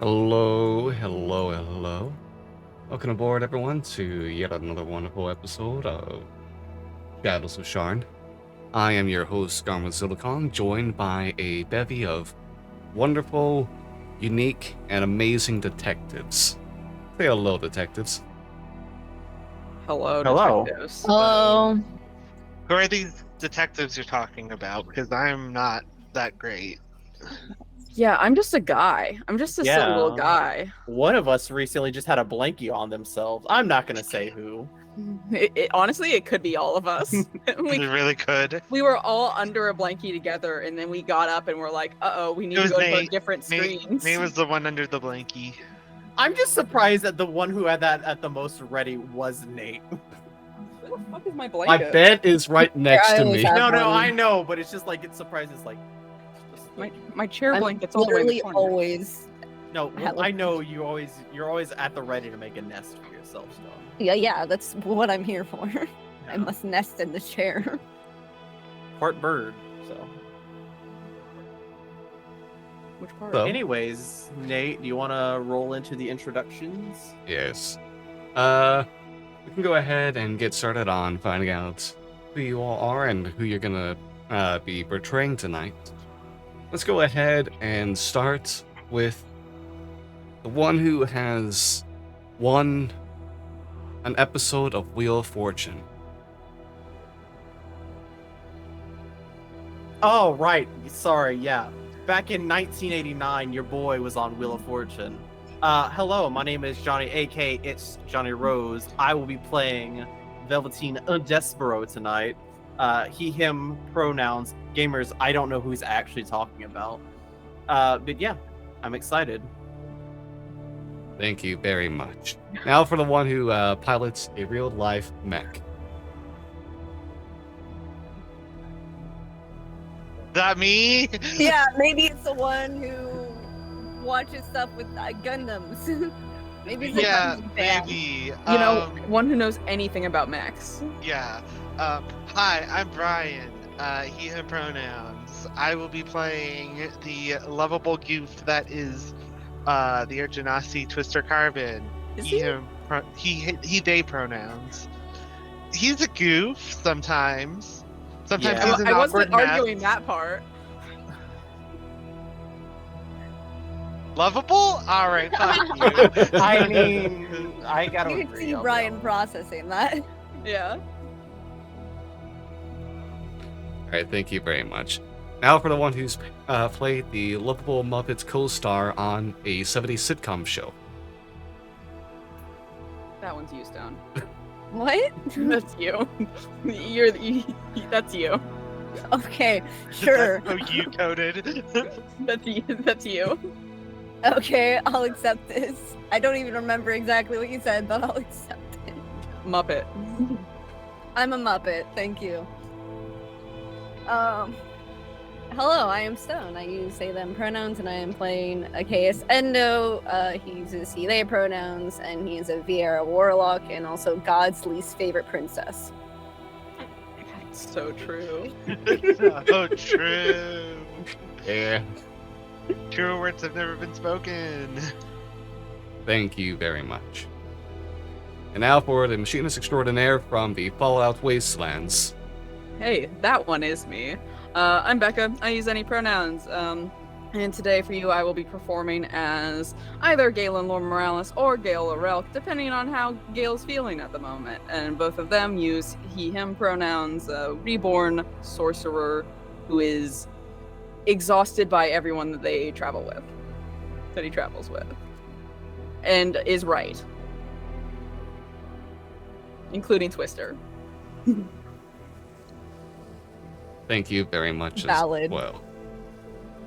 Hello, hello, hello. Welcome aboard, everyone, to yet another wonderful episode of Shadows of Sharn. I am your host, Garmin Silicon, joined by a bevy of wonderful, unique, and amazing detectives. Say hello, detectives. Hello, Hello. detectives. Hello. Who are these detectives you're talking about? Because I'm not that great. Yeah, I'm just a guy. I'm just a silly little guy. One of us recently just had a blankie on themselves. I'm not gonna say who. Honestly, it could be all of us. We really could. we were all under a blankie together, and then we got up and we're like, "Uh-oh, we need It to was go to our Nate. different screens." Nate was the one under the blankie. I'm just surprised that the one who had that at the most ready was Nate. Where the fuck is my My blanket? bed is right next I to always me. have No, I know, but it's just like it's surprises like. My chair I'm blanket's all the way in the literally corner. always. No, well, I know you're always at the ready to make a nest for yourself, Stone. Yeah, that's what I'm here for. I must nest in the chair. Part bird, so. Which part? So- Anyways, Nate, do you want to roll into the introductions? Yes. We can go ahead and get started on finding out who you all are and who you're gonna be portraying tonight. Let's go ahead and start with the one who has won an episode of Wheel of Fortune. Oh, right. Sorry, yeah. Back in 1989, your boy was on Wheel of Fortune. Hello, my name is Johnny, aka It's Johnny Rose. I will be playing Velveteen Despero tonight. He, him pronouns. Gamers, I don't know who he's actually talking about. But yeah, I'm excited. Thank you very much. Now for the one who pilots a real-life mech. That me? Yeah, maybe it's the one who watches stuff with Gundams. Maybe it's a Yeah, Gundam fan. maybe. You know, one who knows anything about Max. Yeah. Hi, I'm Brian. He, him pronouns. I will be playing the lovable goof that is the Urgenasi Twister Carbon. Is He, he? him, he, they pronouns. He's a goof sometimes. Sometimes Yeah. he's an I awkward wasn't arguing mess. that part. Lovable? Alright, fuck you. I mean, I gotta You can agree. see I'll be Brian honest. processing that. Yeah. Alright, thank you very much. Now for the one who's played the lovable Muppets co-star on a 70s sitcom show. That one's you, Stone. What? That's you. That's you. Okay, sure. Oh, you coded. That's you. Okay, I'll accept this. I don't even remember exactly what you said, but I'll accept it. Muppet. I'm a Muppet, thank you. Hello, I am Stone. I use they, them pronouns, and I am playing Achaeus Endo. He uses he, they pronouns, and he is a Viera warlock, and also God's least favorite princess. That's so true. Oh, true. Yeah. True words have never been spoken. Thank you very much. And now for the machinist extraordinaire from the Fallout Wastelands. Hey, that one is me. I'm Becca. I use any pronouns. And today for you, I will be performing as either Galen Lord Morales or Gale Orelk, depending on how Gale's feeling at the moment. And both of them use he, him pronouns, reborn sorcerer who is exhausted by everyone that they travel with, that he travels with. And is right. Including Twister. Thank you very much Valid. as well.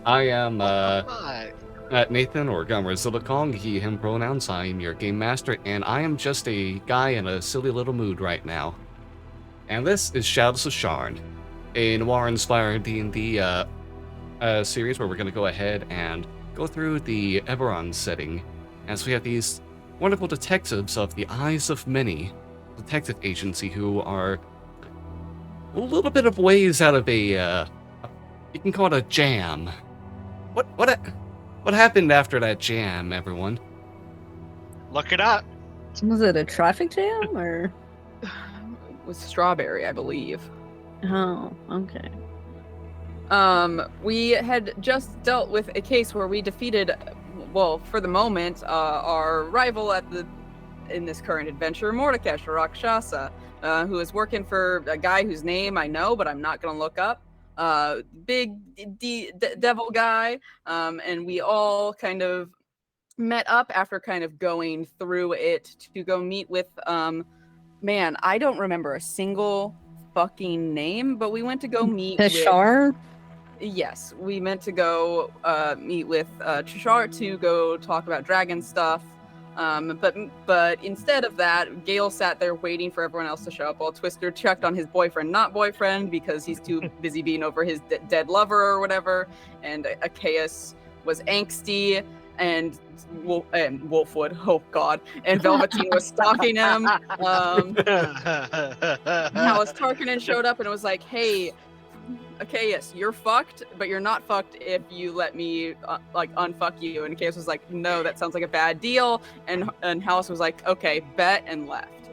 I am Fuck. Nathan or Gummer Silicon, he, him pronouns. I am your game master, and I am just a guy in a silly little mood right now. And this is Shadows of Sharn, a noir-inspired D&D series where we're going to go ahead and go through the Eberron setting, as we have these wonderful detectives of the Eyes of Many detective agency who are a little bit of ways out of a you can call it a jam. What What happened after that jam, everyone? Look it up. Was it a traffic jam or? With strawberry, I believe. Oh, okay. We had just dealt with a case where we defeated, well, for the moment, our rival in this current adventure, Mordekash Rakshasa, who is working for a guy whose name I know, but I'm not gonna look up. Big devil guy, and we all kind of met up after kind of going through it to go meet with, man, I don't remember a single fucking name, but we went to go meet with Sharn? Yes, we meant to go meet with Trishar to go talk about dragon stuff. But instead of that, Gale sat there waiting for everyone else to show up while Twister checked on his boyfriend, not boyfriend, because he's too busy being over his dead lover or whatever. And Achaeus was angsty, and Wolfwood, oh god, and Velveteen was stalking him. Alice Tarkanen showed up and it was like, hey, Achaeus, you're fucked, but you're not fucked if you let me unfuck you. And Achaeus was like, no, that sounds like a bad deal. And Hallis was like, okay, bet, and left.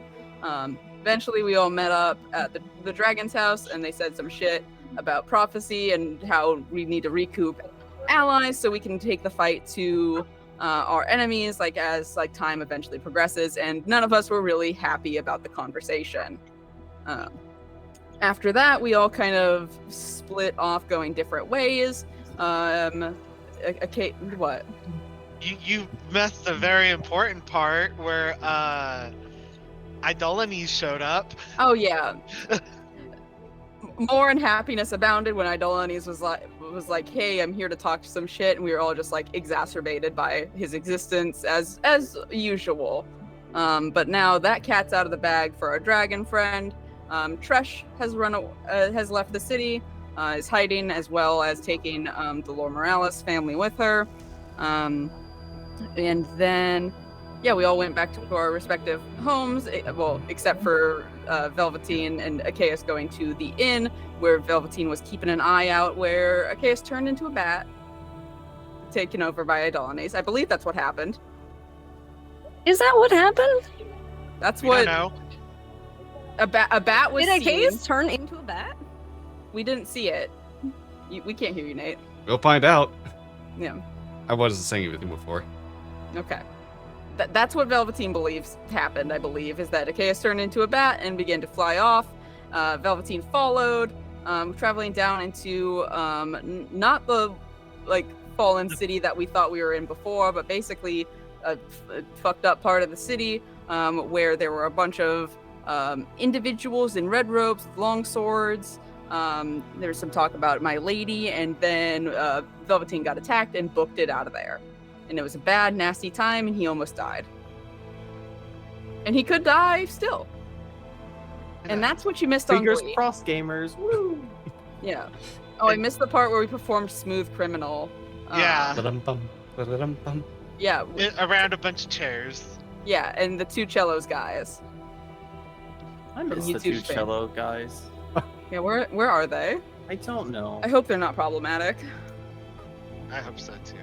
Eventually we all met up at the dragon's house, and they said some shit about prophecy and how we need to recoup allies so we can take the fight to our enemies as time eventually progresses. And none of us were really happy about the conversation. After that, we all kind of split off going different ways. What? You missed a very important part where Idolanes showed up. Oh yeah. More unhappiness abounded when Idolanes was like, hey, I'm here to talk some shit, and we were all just exacerbated by his existence as usual. But now that cat's out of the bag for our dragon friend. Tresh has left the city, is hiding, as well as taking the Lord Morales family with her. And then, yeah, we all went back to our respective homes, except for Velveteen and Achaeus going to the inn, where Velveteen was keeping an eye out, where Achaeus turned into a bat, taken over by Idolanes. I believe that's what happened. Is that what happened? That's We what... don't know. A bat was Did Achaeus seen. turn into a bat? We didn't see it. We can't hear you, Nate. We'll find out. Yeah. I wasn't saying anything before. Okay. That's what Velveteen believes happened, I believe, is that Achaeus turned into a bat and began to fly off. Velveteen followed, traveling down into not the fallen city that we thought we were in before, but basically a fucked up part of the city where there were a bunch of individuals in red robes with long swords. There was some talk about my lady, and then Velveteen got attacked and booked it out of there. And it was a bad, nasty time, and he almost died. And he could die still. And that's what you missed on Fingers Glee. crossed, gamers. Woo! Yeah. Oh, I missed the part where we performed Smooth Criminal. Yeah. Ba-dum-bum, ba-da-dum-bum. Yeah. Around a bunch of chairs. Yeah, and the two cellos guys. I miss the YouTube two fan. cello guys. Yeah, where are they? I don't know. I hope they're not problematic. I hope so too.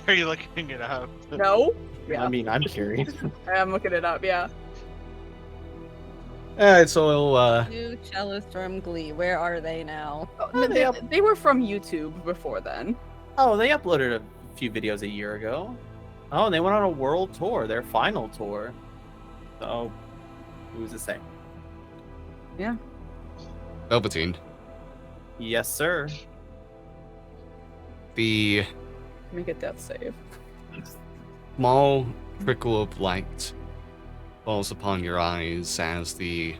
Are you looking it up? No? Yeah, I mean, I'm curious. I'm looking it up, yeah. Alright, so Two cellists from Glee. Where are they now? Oh, they were from YouTube before then. Oh, they uploaded a few videos a year ago. Oh, and they went on a world tour, their final tour. So, who's to say? Velveteen. Yes, sir. The Make a death save. small trickle of light falls upon your eyes as the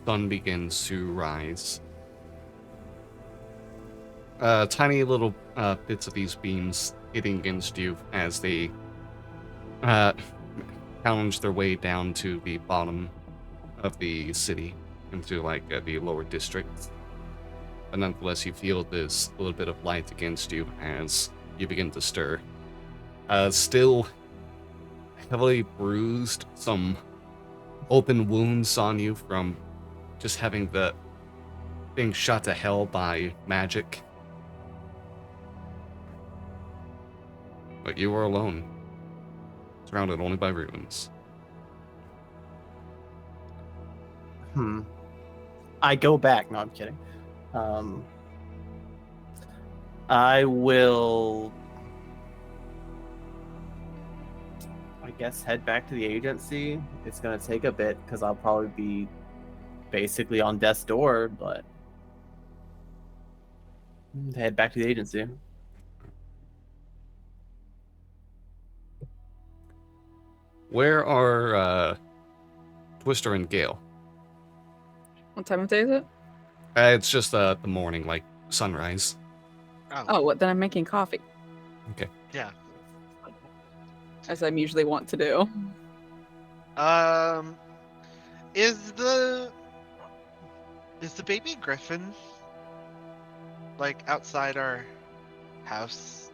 sun begins to rise. Tiny little bits of these beams hitting against you as they challenge their way down to the bottom of the city into the lower districts. But nonetheless, you feel this little bit of light against you as you begin to stir. Still heavily bruised, some open wounds on you from just having being shot to hell by magic. but you are alone, surrounded only by ruins. I go back. No, I'm kidding. I will, I guess, head back to the agency. It's gonna take a bit because I'll probably be basically on death's door, but head back to the agency. Where are Twister and Gale? What time of day is it? It's just the morning, like sunrise. Oh, what? Then I'm making coffee, Yeah. as I'm usually want to do. Is the baby griffin like outside our house?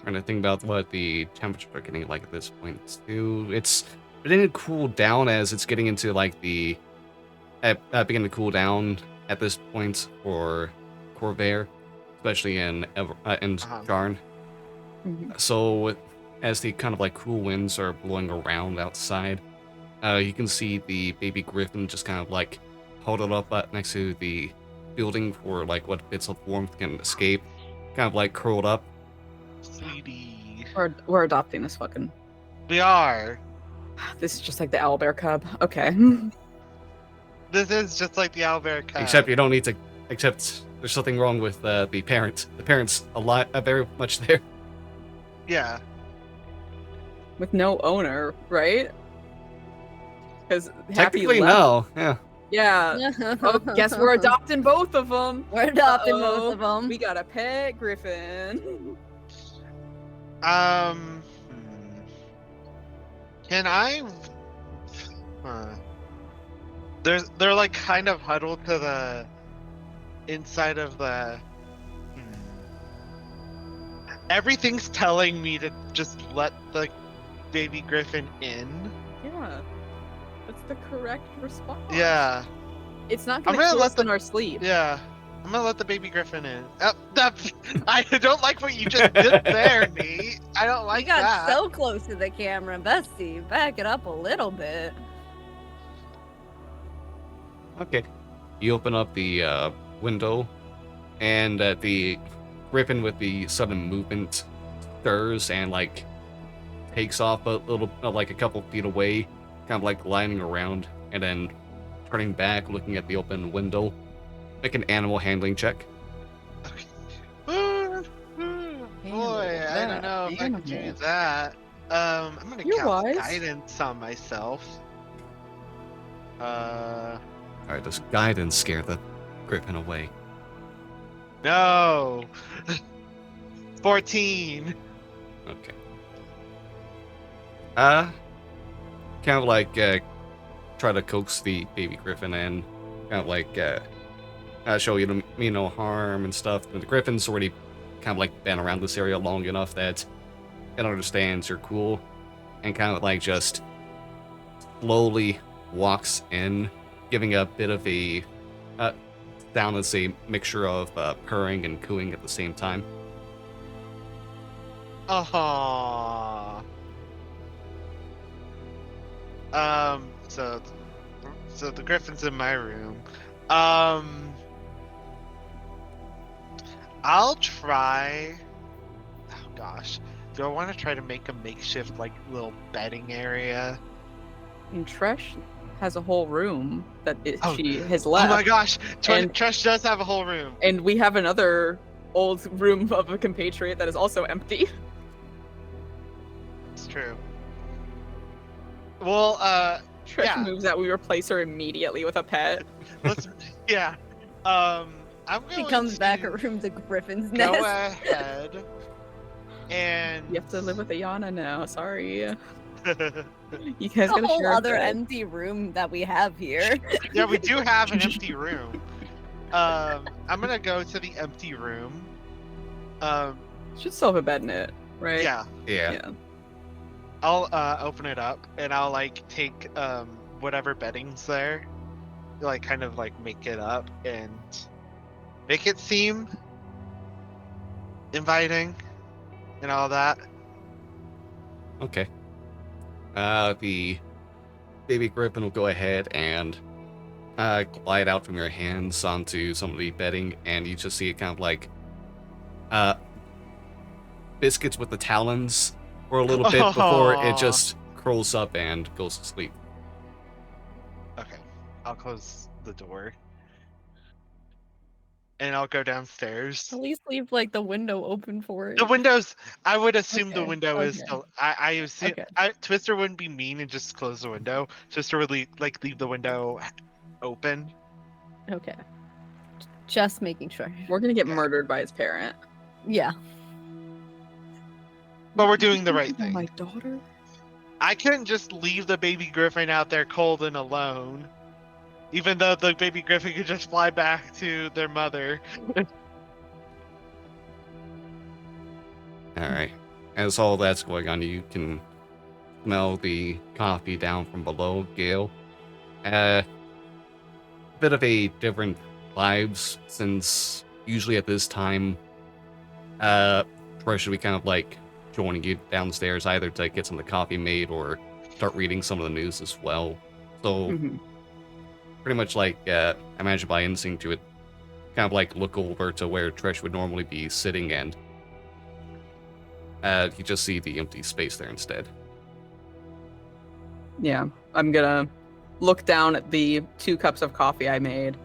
Trying to think about what the temperatures are getting like at this point too. It's beginning to cool down as it's getting into like the beginning to cool down at this point for Corvair, especially in Sharn. Mhm. So as the kind of like cool winds are blowing around outside, you can see the baby griffin just kind of like huddled up next to the building for like what bits of warmth can escape, kind of like curled up. Sweetie. We're adopting this fucking. We are. This is just like the owlbear cub. Okay. This is just like the Albert Cup. Except you don't need to. Except there's something wrong with the parent. The parent's very much there. Yeah. With no owner, right? Because Technically, no. Yeah. Yeah. Oh, guess we're adopting both of them. We're adopting Uh-oh. both of them. We got a pet griffin. Can I? They're like kind of huddled to the inside of the. Everything's telling me to just let the baby griffin in. Yeah. That's the correct response. Yeah. It's not I'm gonna gonna kill let us the- in our sleep. Yeah. I'm gonna let the baby griffin in. I don't like what you just did there, Nate. I don't We like got that. so close to the camera, Bestie. Back it up a little bit. Okay. You open up the window, and the griffin with the sudden movement stirs and like takes off a little, like a couple feet away, kind of like gliding around, and then turning back, looking at the open window. Make an animal handling check. Boy, I don't know if I can do that. I'm gonna You're cast wise. guidance on myself. Alright, does guidance scare the griffin away? No. 14. Okay. Kind of like try to coax the baby griffin in, kind of like show you mean no harm and stuff. And the griffin's already kind of like been around this area long enough that it understands you're cool, and kind of like just slowly walks in, giving a bit of a sound that's a mixture of purring and cooing at the same time. Aww. So the griffin's in my room. I'll try. Oh gosh, do I want to try to make a makeshift like little bedding area? And Tresh has a whole room that Oh. she has Oh left. my gosh, And- Tresh does have a whole room. And we have another old room of a compatriot that is also empty. It's true. Well, Tresh Yeah. moves out, we replace her immediately with a pet. let's. Yeah. I'm going He comes back, to her room's a griffin's go nest. ahead and You have to live with Ayana now, sorry. You guys A gotta whole share a other bed. empty room that we have here. Yeah, we do have an empty room. I'm gonna go to the empty room. Should still have a bed in it, right? Yeah, Yeah. I'll open it up and I'll like take whatever bedding's there, like kind of like make it up and make it seem inviting. and all that. Okay. The baby griffin will go ahead and glide out from your hands onto some of the bedding, and you just see it kind of like biscuits with the talons for a little bit before it Aw. just curls up and goes to sleep. Okay, I'll close the door. And I'll go downstairs. At least leave like the window open for it. The windows, I would assume the Okay, window is okay. still. I assume. Okay. Twister wouldn't be mean and just close the window. Twister would leave the window open. Okay. Just making sure. We're gonna get Yeah. murdered by his parent. Yeah. But we're doing the right Oh, my thing. daughter. I couldn't just leave the baby griffin out there cold and alone. Even though the baby griffin could just fly back to their mother. Alright. As all that's going on, you can smell the coffee down from below, Gale. Bit of a different vibes, since usually at this time, Troy should be kind of like joining you downstairs, either to get some of the coffee made or start reading some of the news as well. So, Mhm. pretty much like, I imagine by instinct you would kind of like look over to where Trish would normally be sitting, and you just see the empty space there instead. Yeah, I'm gonna look down at the 2 cups of coffee I made.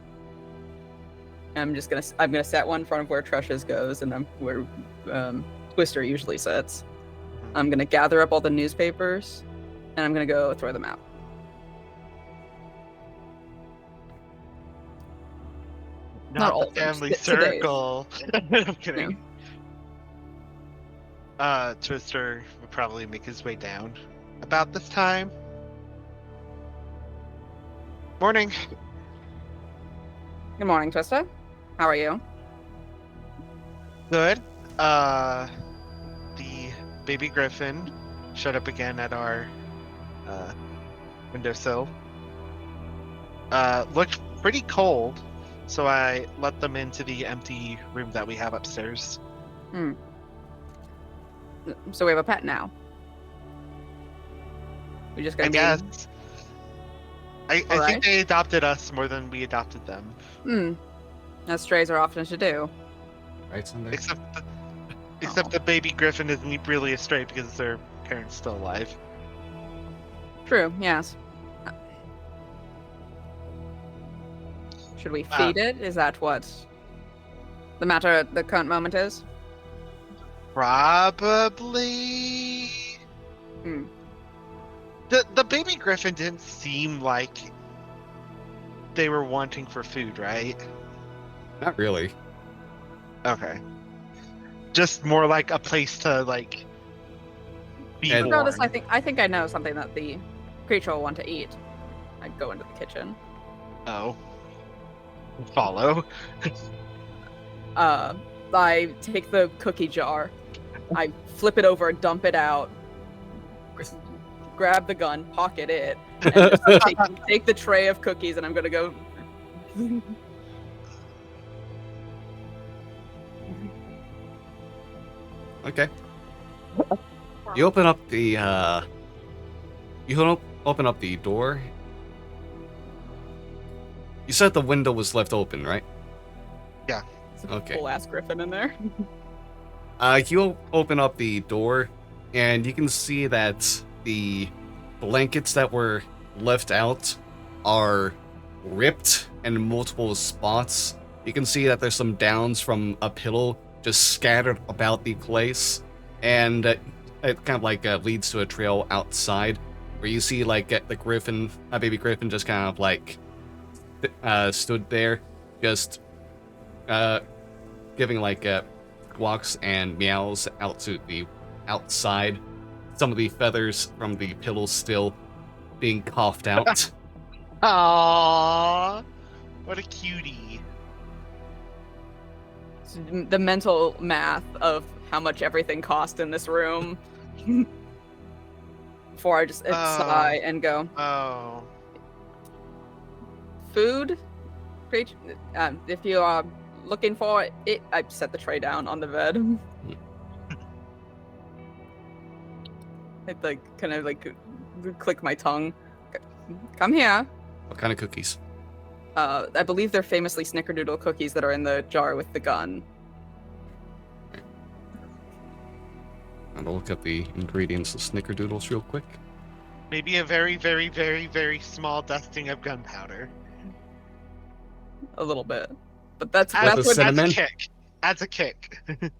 I'm gonna set one in front of where Tresh's goes, and where Twister usually sits. I'm gonna gather up all the newspapers, and I'm gonna go throw them out. Not all the of them, family just today's. circle. I'm kidding. Twister would probably make his way down about this time. Morning. Good morning, Twister. How are you? Good. The baby griffin showed up again at our windowsill. Looked pretty cold, so I let them into the empty room that we have upstairs. So we have a pet now. We're just I gonna guess. I Alright. think they adopted us more than we adopted them. As strays are often to do. Right, Sunday? Except the baby griffin isn't really a stray because their parents still alive. True, yes. Should we feed it? Is that what the matter at the current moment is? Probably. Hmm. The baby griffin didn't seem like they were wanting for food, right? Not really. Okay. Just more like a place to like be And- born. Regardless, I think I know something that the creature will want to eat. I'd go into the kitchen. Oh. Follow. I take the cookie jar, I flip it over, dump it out, grab the gun, pocket it, and just take the tray of cookies, and I'm gonna go. Okay. You open up the open up the door. You said the window was left open, right? Okay. Full ass griffin in there. You open up the door, and you can see that the blankets that were left out are ripped in multiple spots. You can see that there's some downs from a pillow just scattered about the place, and it kind of like leads to a trail outside where you see like the griffin, a baby griffin, just kind of like stood there, just giving like walks and meows out to the outside. Some of the feathers from the pillow still being coughed out. Aww. What a cutie. The mental math of how much everything cost in this room. Before I just sigh and go, Oh. food? If you are looking for it, I set the tray down on the bed. I like kind of like click my tongue. Come here. What kind of cookies? I believe they're famously snickerdoodle cookies that are in the jar with the gun. I'm gonna look up the ingredients of snickerdoodles real quick. Maybe a very, very, very, very small dusting of gunpowder. A little bit, but that's Adds what. a cinnamon? Adds a kick. Adds a kick.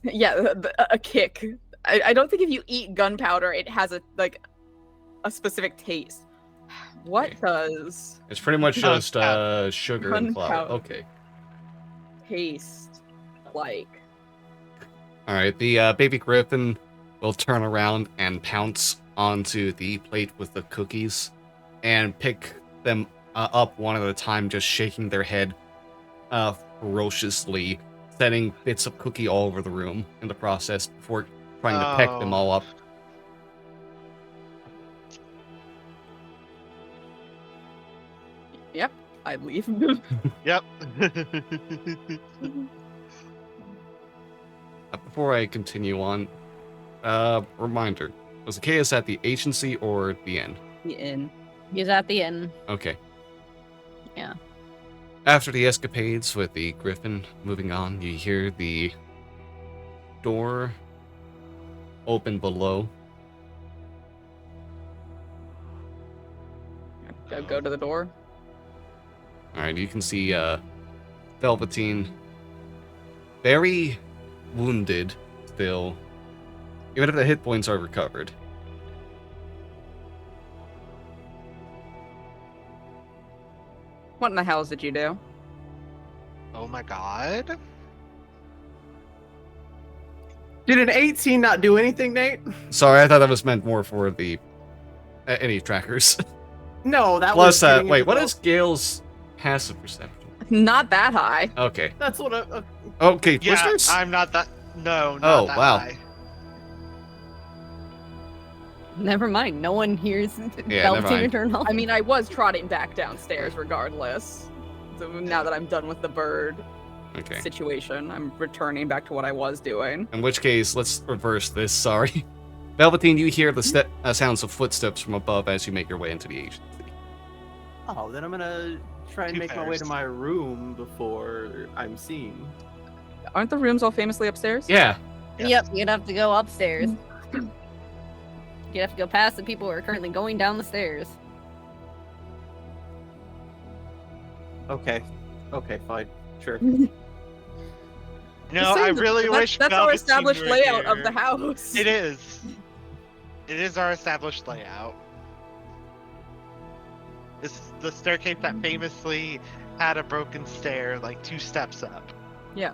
Yeah, a kick. I don't think if you eat gunpowder, it has a specific taste. What Okay. does It's pretty much just sugar and flour. Gunpowder. Okay. taste like? Alright, the baby griffin will turn around and pounce onto the plate with the cookies and pick them up one at a time, just shaking their head ferociously, setting bits of cookie all over the room in the process before trying to peck them all up. Yep, I leave. Yep. Before I continue on, reminder, was the chaos at the agency or the end? The inn. He's at the inn. Okay. Yeah. After the escapades with the griffin, moving on, you hear the door open below. Go to the door. Alright, you can see Velveteen very wounded still, even if the hit points are recovered. What in the hell did you do? Oh my god. Did an 18 not do anything, Nate? Sorry, I thought that was meant more for the any trackers. No, that Plus, was. getting wait, into what the- is Gale's passive perception? Not that high. Okay. That's what Okay, Yeah, Twisters? I'm not that. No, not Oh, that wow. high. Never mind. No one hears Yeah, never Velveteen mind. turn off. I mean, I was trotting back downstairs regardless. So now that I'm done with the bird Okay. situation, I'm returning back to what I was doing. In which case, let's reverse this, sorry. Velveteen, you hear the sounds of footsteps from above as you make your way into the agency. Oh, then I'm gonna try and Two make my way pairs. to my room before I'm seen. Aren't the rooms all famously upstairs? Yeah. Yep, you'd have to go upstairs. You'd have to go past the people who are currently going down the stairs. Okay. Okay, fine. Sure. No, Just I saying, really wish that's our Velveteen established were layout here. of the house. It is. It is our established layout. It's the staircase that famously had a broken stair, like 2 steps up. Yeah.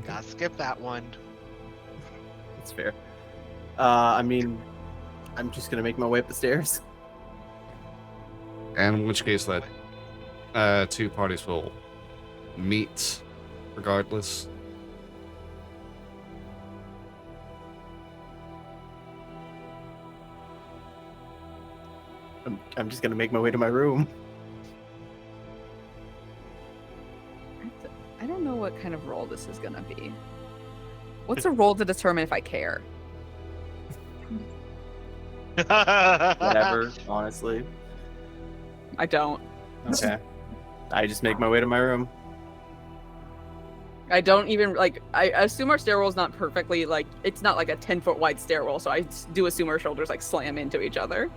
Gotta skip that one. That's fair. I mean, I'm just gonna make my way up the stairs. And in which case, that two parties will meet regardless. I'm just gonna make my way to my room. I don't know what kind of role this is gonna be. What's a role to determine if I care? Whatever, honestly. I don't. Okay. I just make my way to my room. I don't even like. I assume our stairwell is not perfectly like. It's not like a 10-foot wide stairwell, so I do assume our shoulders like slam into each other.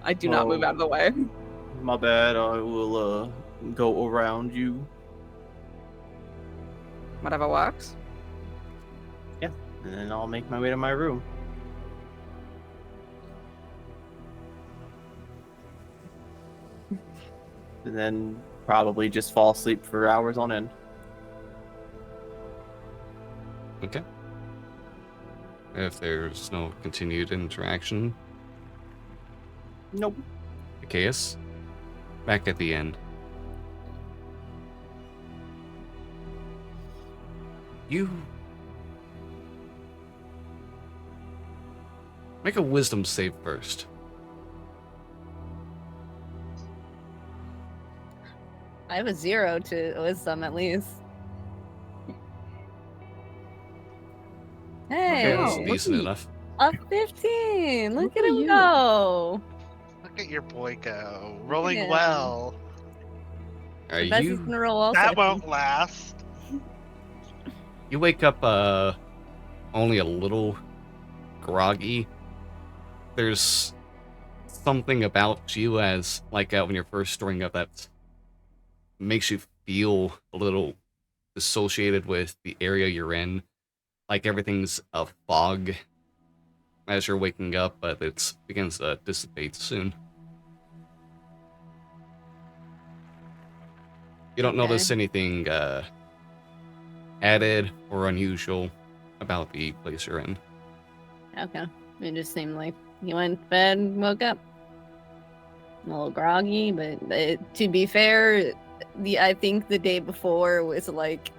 I do not move out of the way. My bad. I will go around you. Whatever works. And then I'll make my way to my room. And then probably just fall asleep for hours on end. Okay. If there's no continued interaction, Nope. Chaos, back at the end. You make a wisdom save first. I have a 0 to wisdom at least. Hey, Okay, that's Wow. decent enough. a 15. Look Look at at him you. go. Look at your boy go. Rolling him. well. Are The best he's you gonna roll also. That won't last. you wake up only a little groggy. There's something about you as like when you're first storing up that makes you feel a little associated with the area you're in. Like everything's a fog as you're waking up, but it begins to dissipate soon. You don't Okay. notice anything added or unusual about the place you're in. Okay. It just seemed like he went to bed and woke up. A little groggy, but to be fair, I think the day before was like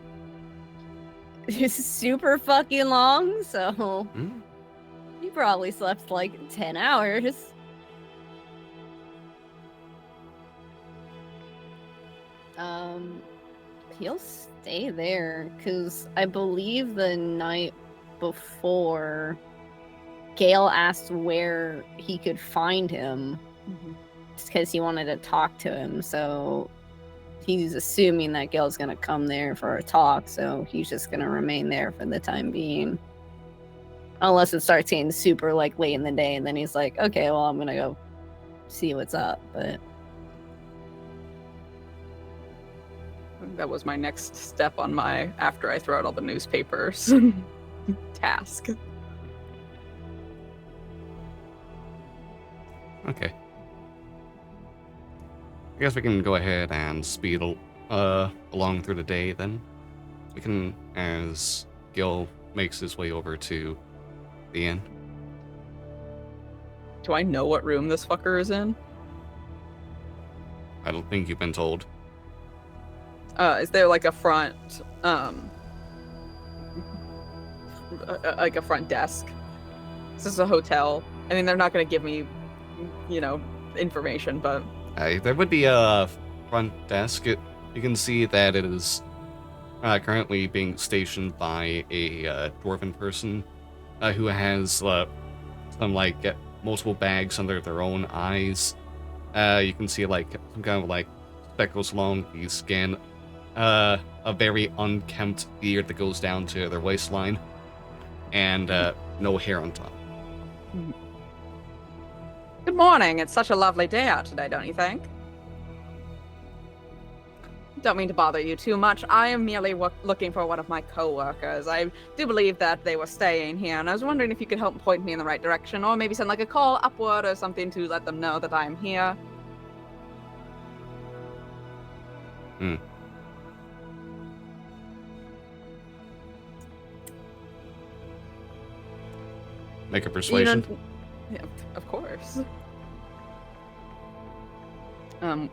super fucking long, so Hmm? he probably slept like 10 hours. He'll stay there because I believe the night before Gale asked where he could find him just because he wanted to talk to him. So he's assuming that Gale's going to come there for a talk. So he's just going to remain there for the time being. Unless it starts getting super like late in the day. And then he's like, okay, well, I'm going to go see what's up. But That was my next step on my after I throw out all the newspapers task. Okay. I guess we can go ahead and speed along through the day then. We can, as Gil makes his way over to the inn. Do I know what room this fucker is in? I don't think you've been told. Is there like a front, like a front desk? This is a hotel. I mean, they're not going to give me, information, but There would be a front desk. You can see that it is currently being stationed by a dwarven person who has some multiple bags under their own eyes. You can see like some kind of speckles along the skin, a very unkempt beard that goes down to their waistline, and no hair on top. good morning. It's such a lovely day out today, don't you think? Don't mean to bother you too much. I am merely looking for one of my co-workers. I do believe that they were staying here, and I was wondering if you could help point me in the right direction, or maybe send like a call upward or something to let them know that I am here. Make a persuasion. Yeah, of course.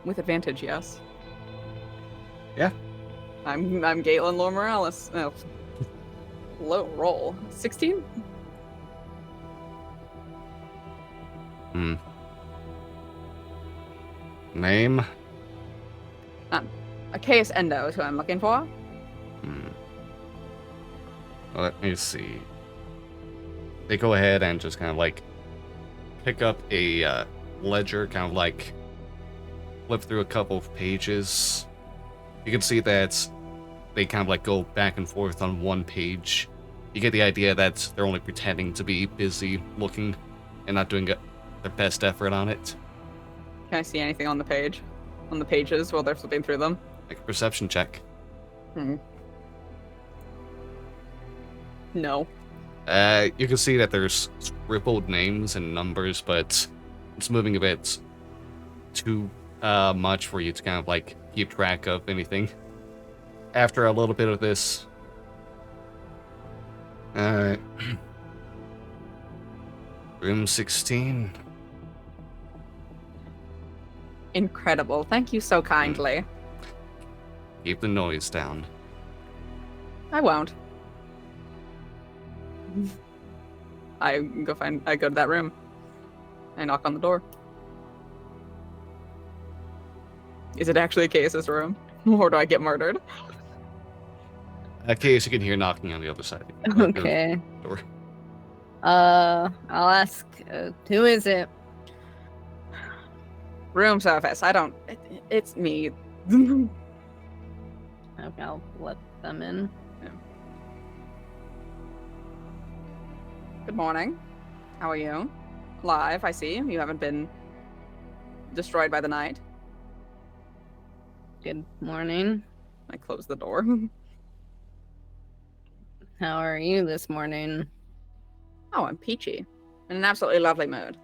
With advantage, yes. Yeah. I'm Galen Lore Morales. Oh, low roll. 16? Name? Achaeus Endo is who I'm looking for. Let me see. They go ahead and just kind of pick up a ledger, kind of flip through a couple of pages. You can see that they kind of go back and forth on one page. You get the idea that they're only pretending to be busy looking and not doing their best effort on it. Can I see anything on the page? On the pages while they're flipping through them? Like a perception check. No. You can see that there's scribbled names and numbers, but it's moving a bit too much for you to kind of keep track of anything. After a little bit of this, room 16. Incredible. Thank you so kindly. Keep the noise down. I won't. I go to that room. I knock on the door. Is it actually Achaeus' room? Or do I get murdered? Case you can hear knocking on the other side. Of the Okay. door. I'll ask, who is it? Room service. I don't. It's me. Okay, I'll let them in. Good morning. How are you? Live, I see. You haven't been destroyed by the night. Good morning. I close the door. How are you this morning? Oh, I'm peachy. In an absolutely lovely mood.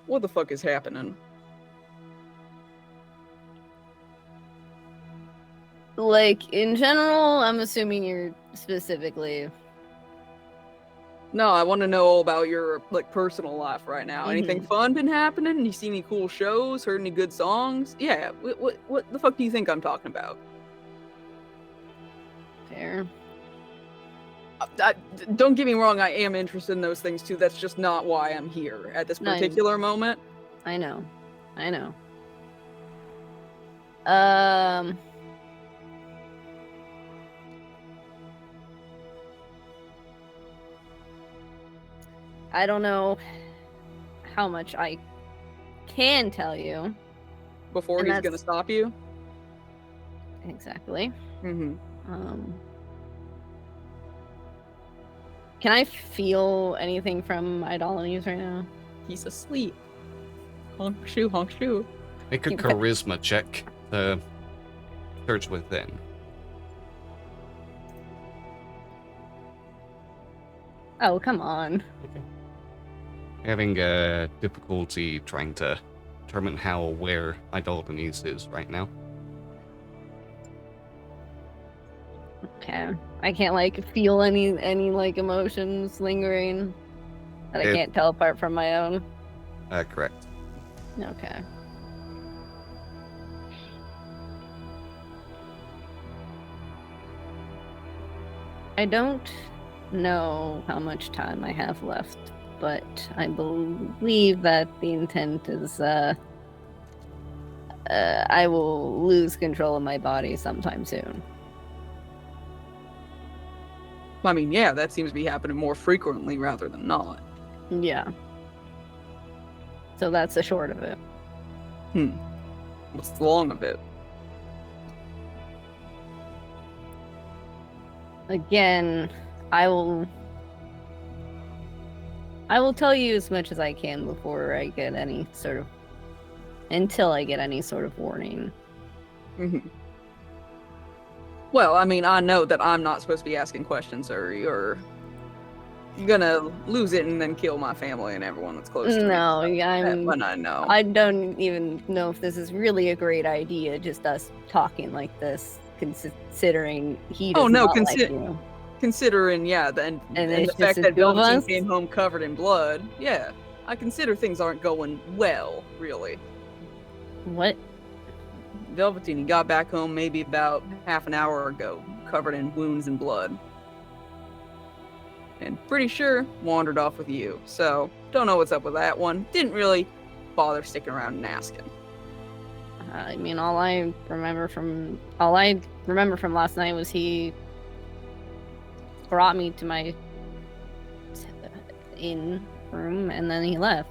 What the fuck is happening? Like, in general, I'm assuming you're specifically... No, I want to know all about your like personal life right now. Anything Mhm. fun been happening? You see any cool shows? Heard any good songs? Yeah. What the fuck do you think I'm talking about? Fair. Don't get me wrong. I am interested in those things too. That's just not why I'm here at this No, particular moment. I know. I don't know how much I can tell you. Before And he's that's- gonna stop you. Exactly. Mm-hmm. Can I feel anything from Idolines right now? He's asleep. Honk shoe, honk shoe. Make a Keep- charisma check to search within. Oh, come on. Having difficulty trying to determine how aware Idolines is right now. Okay. I can't like feel any like emotions lingering that I It- can't tell apart from my own. Correct. Okay. I don't know how much time I have left, but I believe that the intent is I will lose control of my body sometime soon. I mean, yeah, that seems to be happening more frequently rather than not. Yeah. So that's the short of it. What's the long of it? Again, I will tell you as much as I can before I get any sort of until I get any sort of warning. Mm-hmm. Well, I mean, I know that I'm not supposed to be asking questions, or you're gonna lose it and then kill my family and everyone that's close to No, me. I'm When I know. I don't even know if this is really a great idea, just us talking like this, considering he does Oh, no, not like you. Considering, yeah, and it's the fact just the that two of Velveteen us? came home covered in blood, yeah, I consider things aren't going well, really. What? Velveteen, he got back home maybe about half an hour ago, covered in wounds and blood. And pretty sure wandered off with you, so don't know what's up with that one. Didn't really bother sticking around and asking. I mean, all I remember from last night was he brought me to my inn room and then he left.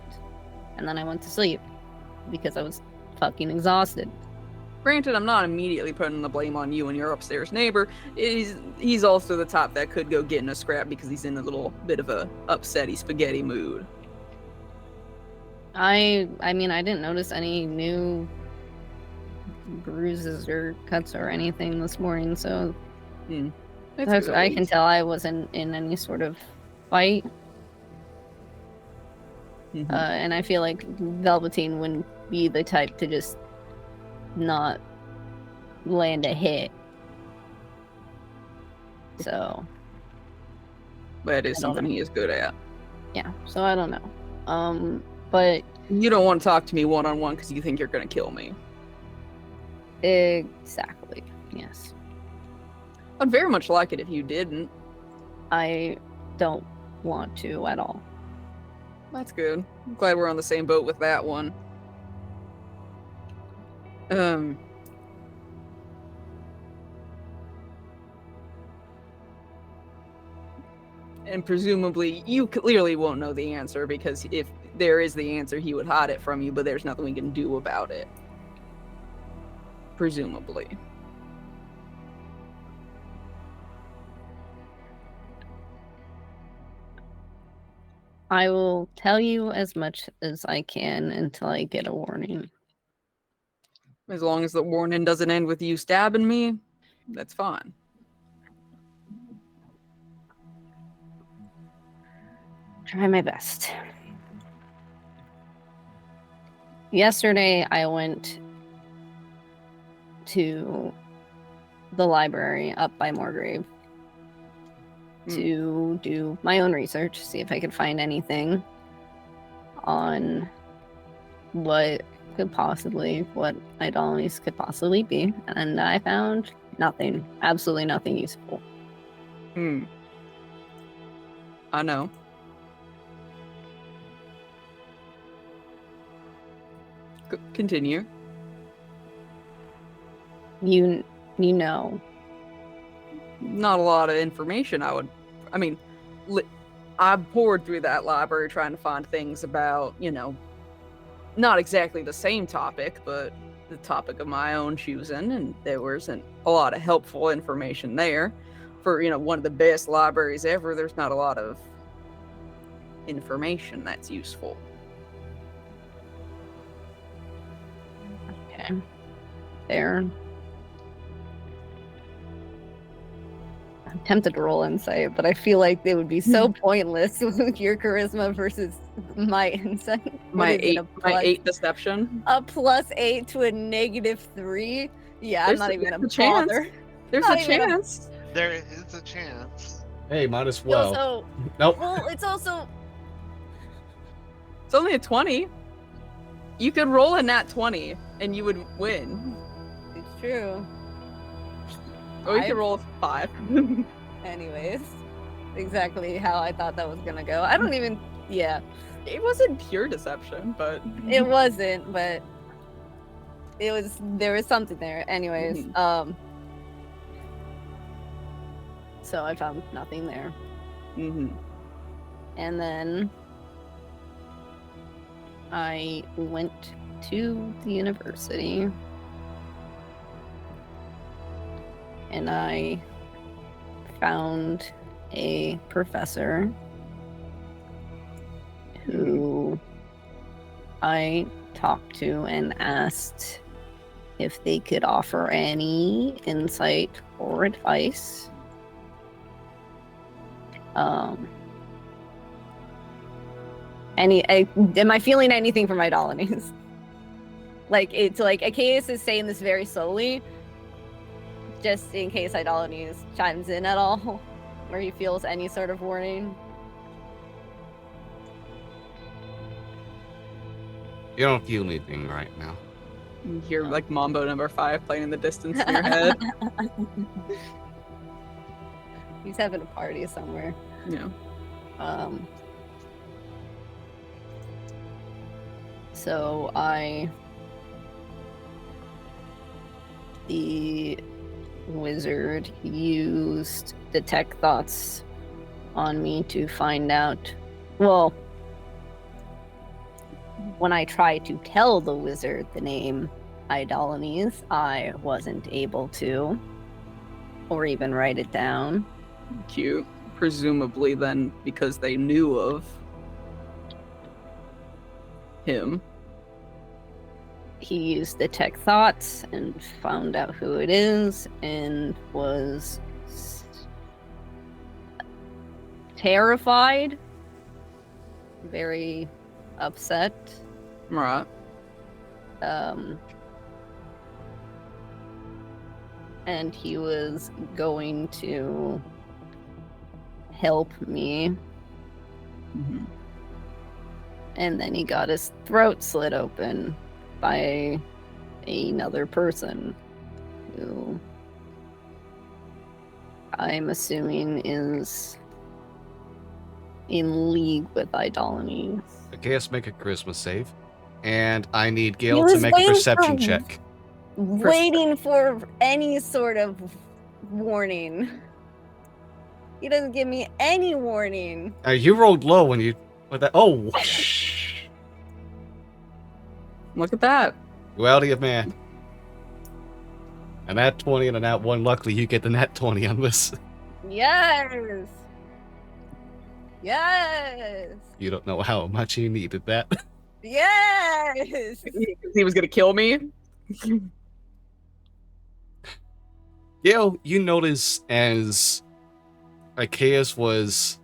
And then I went to sleep because I was fucking exhausted. Granted, I'm not immediately putting the blame on you and your upstairs neighbor. He's also the top that could go get in a scrap because he's in a little bit of a upsetty spaghetti mood. I mean, I didn't notice any new bruises or cuts or anything this morning, so That's good, I at can least. tell I wasn't in any sort of fight. Mhm. And I feel like Velveteen wouldn't be the type to just not land a hit. So That is I don't something he is good at. yeah, so I don't know. But You don't want to talk to me one-on-one because you think you're going to kill me. exactly, yes. I'd very much like it if you didn't. I don't want to at all. That's good. I'm glad we're on the same boat with that one. Um. And presumably, you clearly won't know the answer because if there is the answer, he would hide it from you, but there's nothing we can do about it. Presumably. I will tell you as much as I can until I get a warning. As long as the warning doesn't end with you stabbing me, that's fine. Try my best. Yesterday, I went to the library up by Moorgrave to do my own research, see if I could find anything on what idolatries could possibly be, and I found nothing, absolutely nothing useful. I know. Continue. You know. Not a lot of information. I poured through that library trying to find things about, not exactly the same topic, but the topic of my own choosing, and there wasn't a lot of helpful information there. For, one of the best libraries ever, there's not a lot of information that's useful. Okay. Fair. I'm tempted to roll insight, but I feel like it would be so pointless with your charisma versus my insight. My 8 deception. A +8 to a -3. Yeah, I'm not even gonna bother. There's a chance. There is a chance. Hey, might as well. Also, Nope. well, it's also It's only a 20. You could roll a nat 20 and you would win. it's true. Or you could roll a 5. Anyways, exactly how I thought that was gonna go. I don't even. Yeah, It wasn't pure deception, but it wasn't, but it was. There was something there. Anyways, so I found nothing there. Mm-hmm. And then I went to the university and I found a professor who I talked to and asked if they could offer any insight or advice. Am I feeling anything from Idolines? It's like Achaeus is saying this very slowly, just in case Idolines chimes in at all, or he feels any sort of warning. You don't feel anything right now. You hear like Mambo number 5 playing in the distance in your head. He's having a party somewhere. Yeah. So the wizard used detect thoughts on me to find out. Well, when I tried to tell the wizard the name Idolines, I wasn't able to, or even write it down. Cute. Presumably then because they knew of him. He used detect thoughts and found out who it is and was terrified, very upset. Right. And he was going to help me. Mm-hmm. And then he got his throat slit open by another person who I'm assuming is in league with Idolines. Achaeus, make a charisma save. And I need Gale to make a perception check. waiting for any sort of warning. He doesn't give me any warning. You rolled low when you with that. Oh, Look at that. duality of man. A nat 20 and a nat 1. Luckily, you get the nat 20 on this. Yes. Yes. You don't know how much you needed that. Yes. He was gonna kill me. Gail, you notice as Arceus was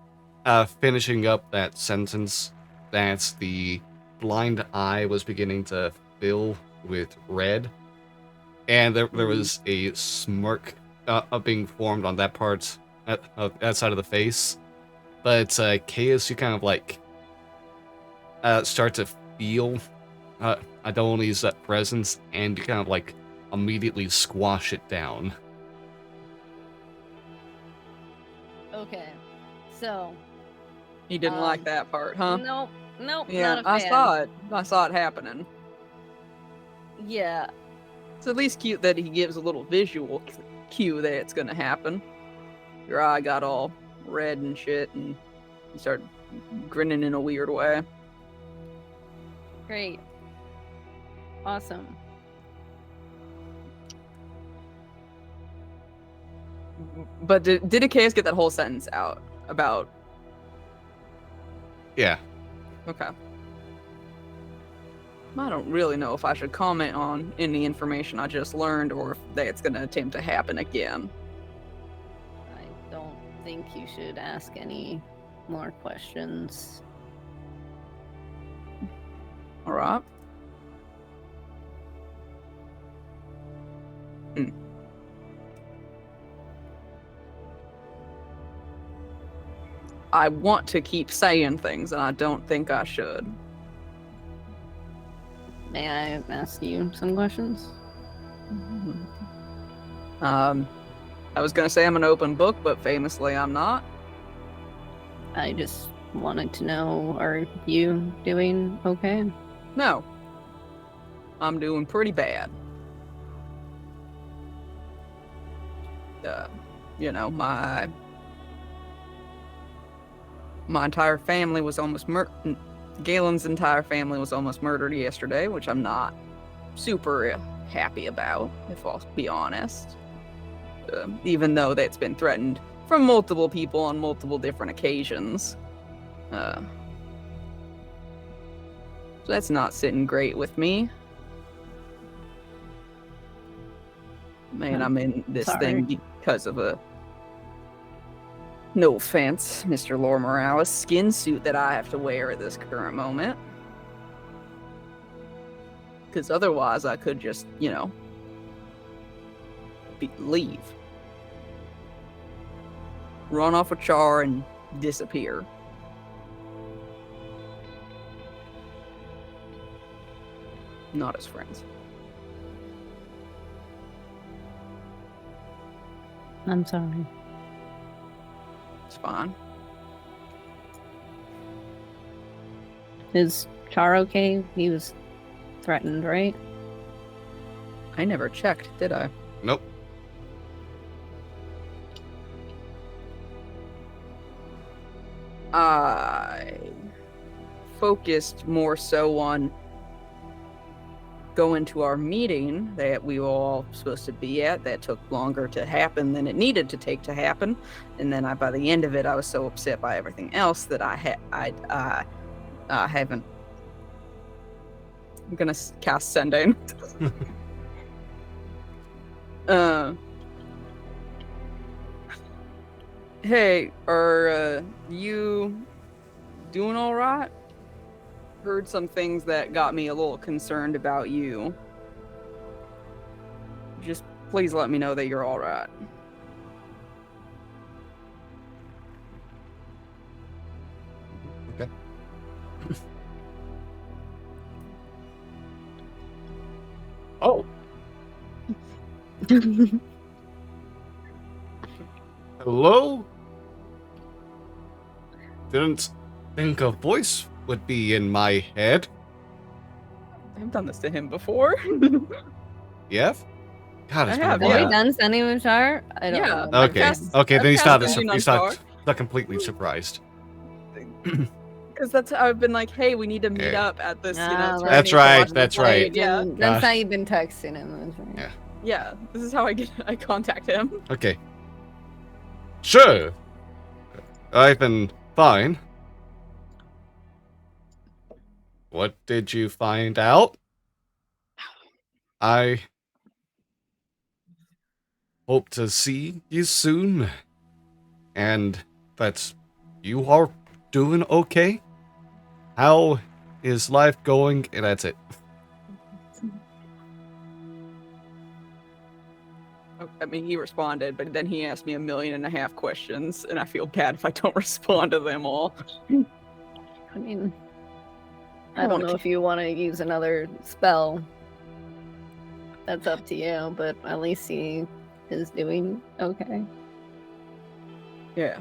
finishing up that sentence that the blind eye was beginning to fill with red, and there was a smirk being formed on that part of that side of the face. But Arceus, you kind of like start to feel Adoni's presence, and you kind of like immediately squash it down. Okay. So. He didn't like that part, huh? Nope. Nope. Yeah, not a I fan. saw it. I saw it happening. Yeah. It's at least cute that he gives a little visual cue that it's gonna happen. Your eye got all red and shit, and you start grinning in a weird way. Great. Awesome. But did Arceus get that whole sentence out about? Yeah. Okay. I don't really know if I should comment on any information I just learned, or if that's gonna attempt to happen again. I don't think you should ask any more questions. All right. I want to keep saying things, and I don't think I should. May I ask you some questions? I was gonna say I'm an open book, but famously I'm not. I just wanted to know, are you doing okay? No. I'm doing pretty bad. You know, my entire family was almost Galen's entire family was almost murdered yesterday, which I'm not super happy about, if I'll be honest. Even though that's been threatened from multiple people on multiple different occasions. So that's not sitting great with me. Man, I'm in this thing because of a, no offense, Mr. Lore Morales, skin suit that I have to wear at this current moment. Because otherwise I could just, you know, leave. Run off with Char and disappear. Not as friends. I'm sorry. It's fine. Is Char okay? He was threatened, right? I never checked, did I? Nope. I focused more so on going to our meeting that we were all supposed to be at. That took longer to happen than it needed to take to happen, and then by the end of it, I was so upset by everything else that I haven't. I'm gonna cast Sending. Hey, are you doing all right? Heard some things that got me a little concerned about you. Just please let me know that you're all right. Okay. Oh. Hello? Didn't think a voice would be in my head. I've done this to him before. Yeah? God, it's I been a have, Have we yeah. while. done sending with Char? I don't Yeah. know. Okay, cast- okay, I've then he's cast not, Sending on he's Char. not completely surprised. Because that's how I've been like, hey, we need to meet Yeah. up at this, Ah, That's tourney to right, watch that's the play. right. Yeah, That's Gosh. how you've been texting him. That's right. Yeah. yeah. This is how I contact him. Okay. Sure. I've been fine. What did you find out? I hope to see you soon. And that you are doing okay? How is life going? And that's it. I mean, he responded, but then he asked me 1.5 million questions, and I feel bad if I don't respond to them all. I mean, I don't know if you want to use another spell. That's up to you, but at least he is doing okay. Yeah,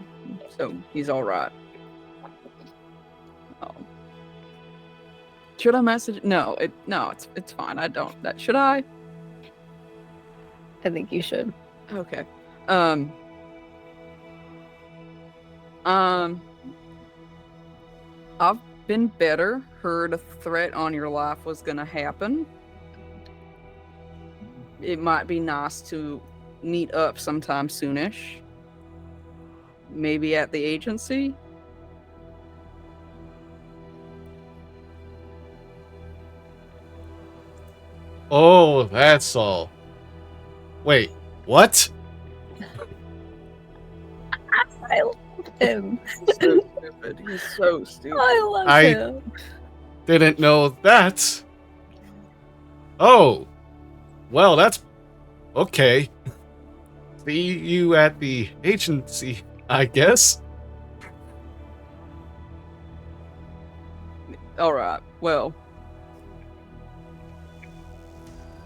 so he's all right. Should I message? No, it's fine. I don't. Should I? I think you should. Okay. I've been better. Heard a threat on your life was gonna happen. It might be nice to meet up sometime soonish. Maybe at the agency. Oh, that's all. Wait, what? I love him. So stupid. He's so stupid. I love I- him. Didn't know that. Oh. Well, that's okay. See you at the agency, I guess. All right. Well.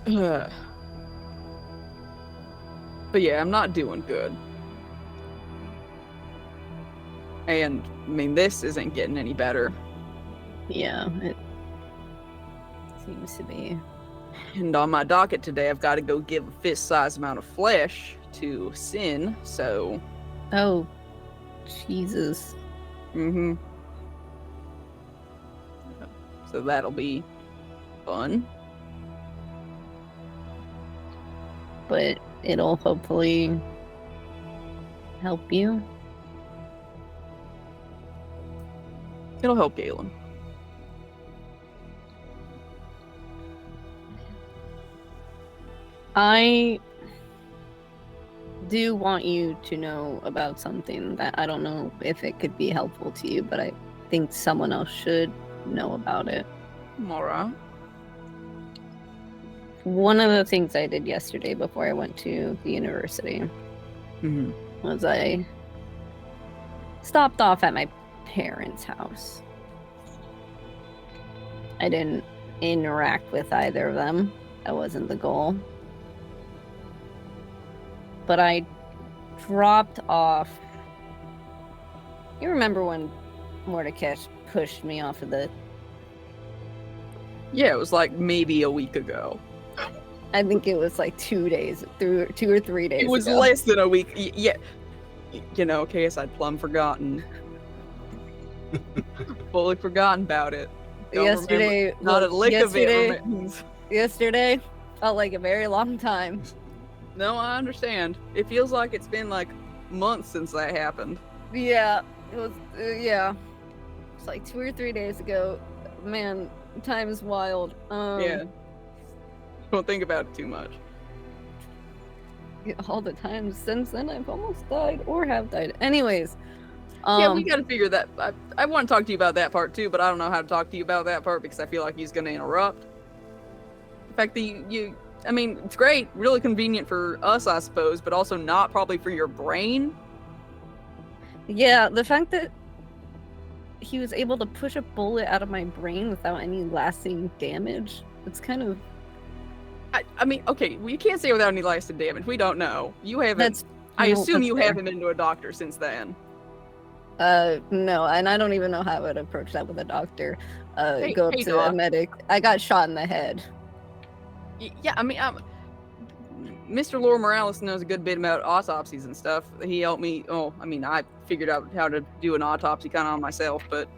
But yeah, I'm not doing good. And I mean, this isn't getting any better. Yeah, it seems to be. And on my docket today, I've got to go give a fist-sized amount of flesh to Sin. So, Oh, Jesus. So that'll be fun. But it'll hopefully help you. It'll help Galen. I do want you to know about something that I don't know if it could be helpful to you, but I think someone else should know about it. Alright. One of the things I did yesterday before I went to the university was I stopped off at my parents' house. I didn't interact with either of them. That wasn't the goal. But I dropped off. You remember when Mordecai pushed me off of the... Yeah, it was like maybe a week ago. I think it was like 2 days, 2 or 3 days It was ago. less than a week. Yeah. You know, case I'd plumb forgotten. Fully forgotten about it. Don't Yesterday, remember, not a lick of it remains. Yesterday felt like a very long time. No, I understand. It feels like it's been like months since that happened. Yeah, it was. Yeah, it's like 2 or 3 days ago. Man, time is wild. Yeah. Don't think about it too much. All the times since then, I've almost died or have died. Anyways, Yeah, we gotta figure that. I want to talk to you about that part too, but I don't know how to talk to you about that part because I feel like he's gonna interrupt. The fact that you I mean, it's great, really convenient for us, I suppose, but also not probably for your brain. Yeah, the fact that he was able to push a bullet out of my brain without any lasting damage, it's kind of... I mean, okay, we can't say without any lasting damage. We don't know. You haven't. That's... I no, assume that's you fair. haven't been to a doctor since then. No, and I don't even know how I would approach that with a doctor. Go up hey, to doc. a medic. I got shot in the head. Yeah, I mean, Mr. Lore Morales knows a good bit about autopsies and stuff. He helped me. Oh, I mean, I figured out how to do an autopsy kind of on myself, but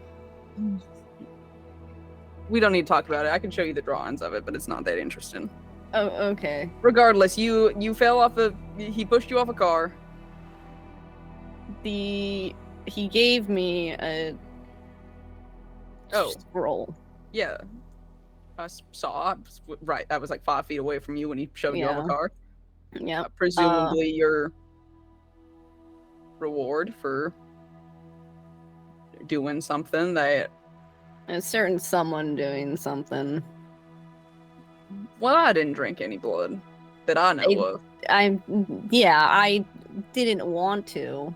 we don't need to talk about it. I can show you the drawings of it, but it's not that interesting. Oh, okay. Regardless, you fell off he pushed you off a car. He gave me a scroll. Yeah. I saw. Right, I was like 5 feet away from you when he shoved you off a car. Yeah. Presumably your reward for doing something that... A certain someone doing something. Well, I didn't drink any blood that I know of. I didn't want to.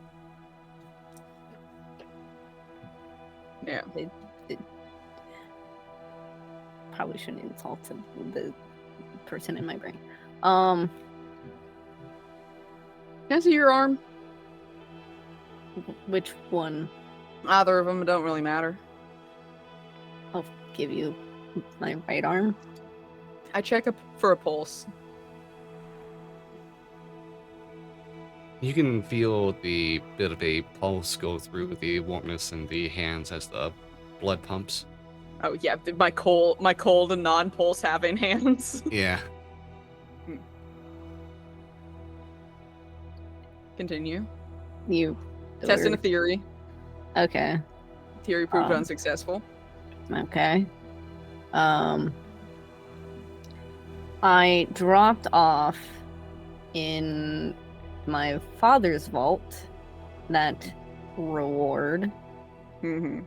Yeah. It probably shouldn't insult the person in my brain. Can I see your arm? Which one? Either of them, it don't really matter. I'll give you my right arm. I check for a pulse. You can feel the bit of a pulse go through the warmness in the hands as the blood pumps. Oh yeah, my cold and non-pulse having hands. Yeah. Continue. You testing a theory. Okay. Theory proved unsuccessful. Okay. I dropped off in my father's vault that reward. Mm-hmm.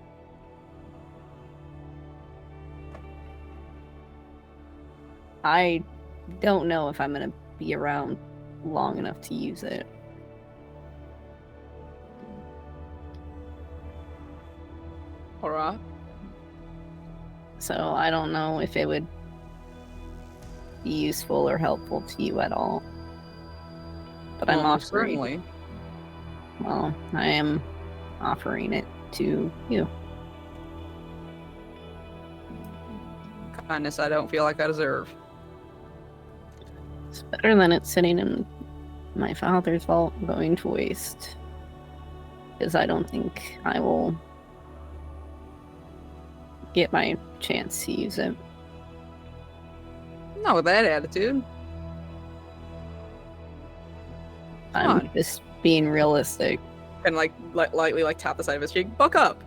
I don't know if I'm gonna be around long enough to use it. Alright. So I don't know if it would be useful or helpful to you at all. But I'm offering. Certainly. Well, I am offering it to you. Kindness I don't feel like I deserve. It's better than it sitting in my father's vault going to waste. Because I don't think I will get my chance to use it. Not with that attitude. I'm just being realistic. And lightly tap the side of his cheek. Buck up.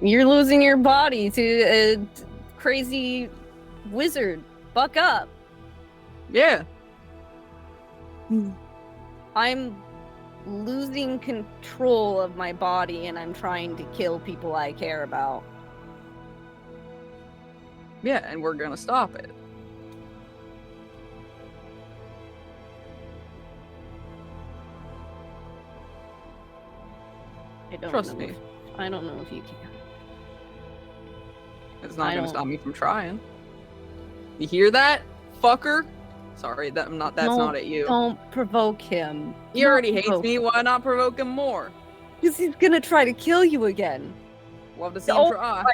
You're losing your body to a crazy wizard. Buck up. Yeah. I'm losing control of my body and I'm trying to kill people I care about. Yeah, and we're gonna stop it. Trust me. I don't know if you can. It's not gonna stop me from trying. You hear that, fucker? Sorry, that's not at you. Don't provoke him. He already hates me. Why not provoke him more? Because he's gonna try to kill you again. Love to see him try.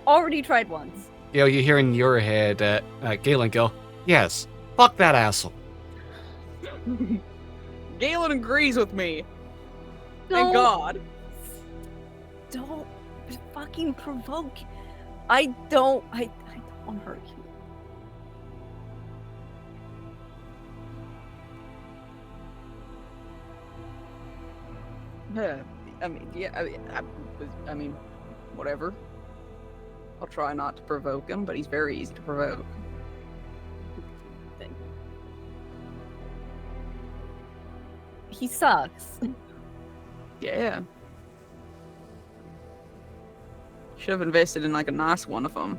Already tried once. You hear in your head, Galen go, yes, fuck that asshole. Galen agrees with me. Don't- Thank God. Don't fucking provoke. I don't want to hurt you. Yeah, I mean, whatever. I'll try not to provoke him, but he's very easy to provoke. He sucks. Yeah. Should have invested in a nice one of them.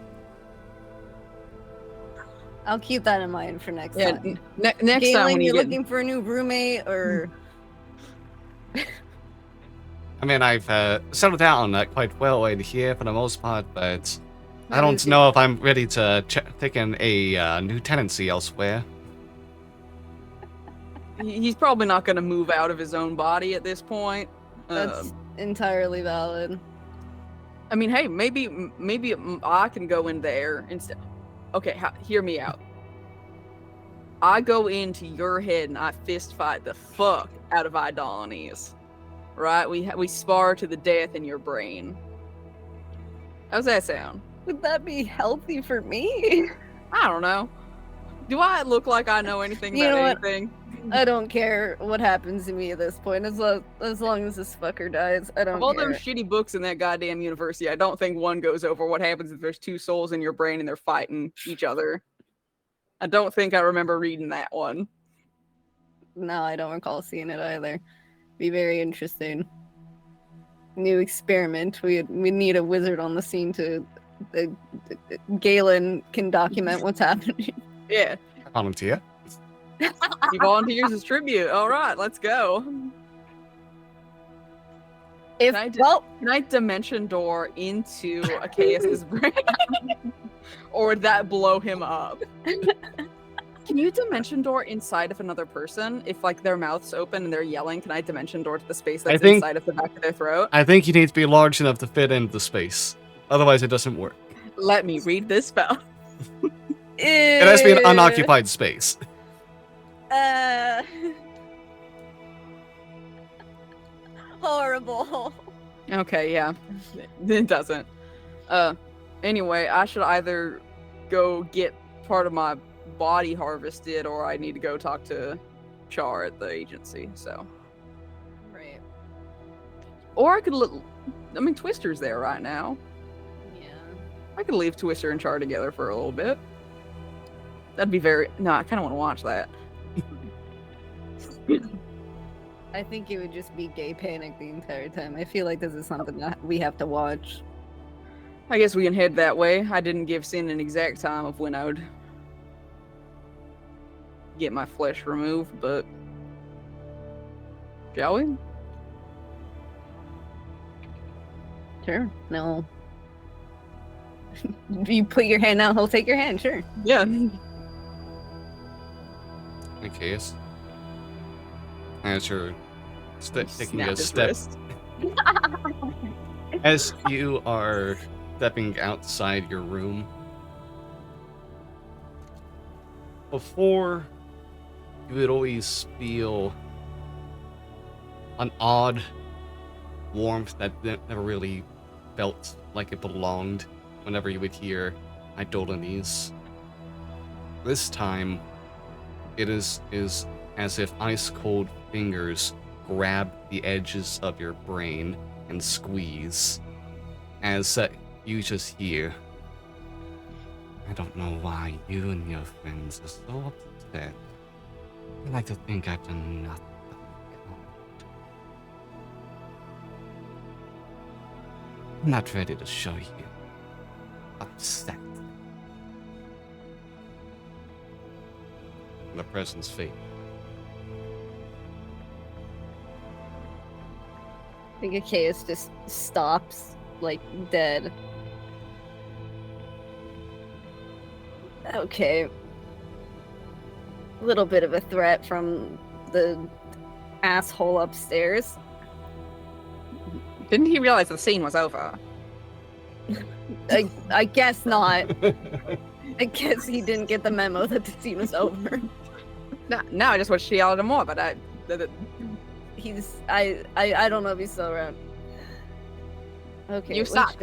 I'll keep that in mind for next time. Next Galen, time when you're looking for a new roommate, or I mean, I've settled down quite well in here for the most part, but I don't know if I'm ready to take in a new tenancy elsewhere. He's probably not going to move out of his own body at this point. That's entirely valid. I mean, hey, maybe I can go in there instead. Okay, hear me out. I go into your head and I fist fight the fuck out of Idolines. Right? We spar to the death in your brain. How's that sound? Would that be healthy for me? I don't know. Do I look like I know anything You about know what? anything? I don't care what happens to me at this point. As long as this fucker dies, I don't Of all care. those shitty books in that goddamn university, I don't think one goes over what happens if there's two souls in your brain and they're fighting each other. I don't think I remember reading that one. No, I don't recall seeing it either. Be very interesting. New experiment. We need a wizard on the scene to. Galen can document what's happening. Yeah. Volunteer. He volunteers as tribute. All right, let's go. If Can I dimension door into Achaeus' brain? Or would that blow him up? Can you dimension door inside of another person? If like their mouth's open and they're yelling, can I dimension door to the space that's inside of the back of their throat? I think you need to be large enough to fit into the space. Otherwise, it doesn't work. Let me read this spell. It has to be an unoccupied space. Horrible. Okay, yeah. It doesn't. Anyway, I should either go get part of my body harvested or I need to go talk to Char at the agency, so. Right. Or I could Twister's there right now. Yeah. I could leave Twister and Char together for a little bit. That'd be no, I kinda wanna watch that. I think it would just be gay panic the entire time. I feel like this is something that we have to watch. I guess we can head that way. I didn't give Sin an exact time of when I would get my flesh removed, but shall we? Sure. No. You put your hand out, he'll take your hand, sure. Yeah. Okay, yes. As you're taking Snap a his step, wrist. as you are stepping outside your room, before you would always feel an odd warmth that never really felt like it belonged whenever you would hear Idolines. This time, it is as if ice-cold fingers grab the edges of your brain and squeeze, as you just hear, I don't know why you and your friends are so upset. I like to think I've done nothing but kind. I'm not ready to show you upset. The presence fade. I think Achaeus just stops, like, dead. Okay. A little bit of a threat from the asshole upstairs. Didn't he realize the scene was over? I guess not. I guess he didn't get the memo that the scene was over. Now I just wish she yelled at him more, but I don't know if he's still around. Okay, You let's suck.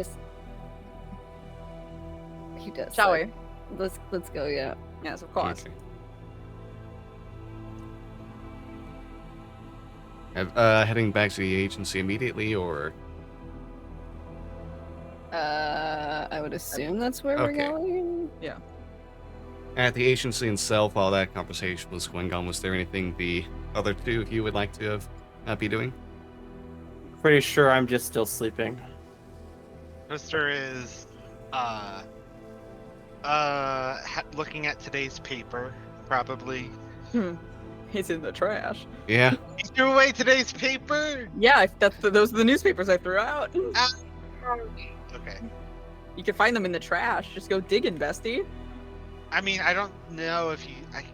He does. Shall suck. we? Let's go. Yeah. Yes, of course. Okay. Heading back to the agency immediately, or? I would assume that's where we're Okay. going. Yeah. At the agency itself, while that conversation was going on, was there anything the other two of you would like to be doing? Pretty sure I'm just still sleeping. Twister is looking at today's paper, probably. He's in the trash. Yeah. You threw away today's paper? Yeah, those are the newspapers I threw out. Okay. You can find them in the trash. Just go digging, bestie. I mean, I don't know if I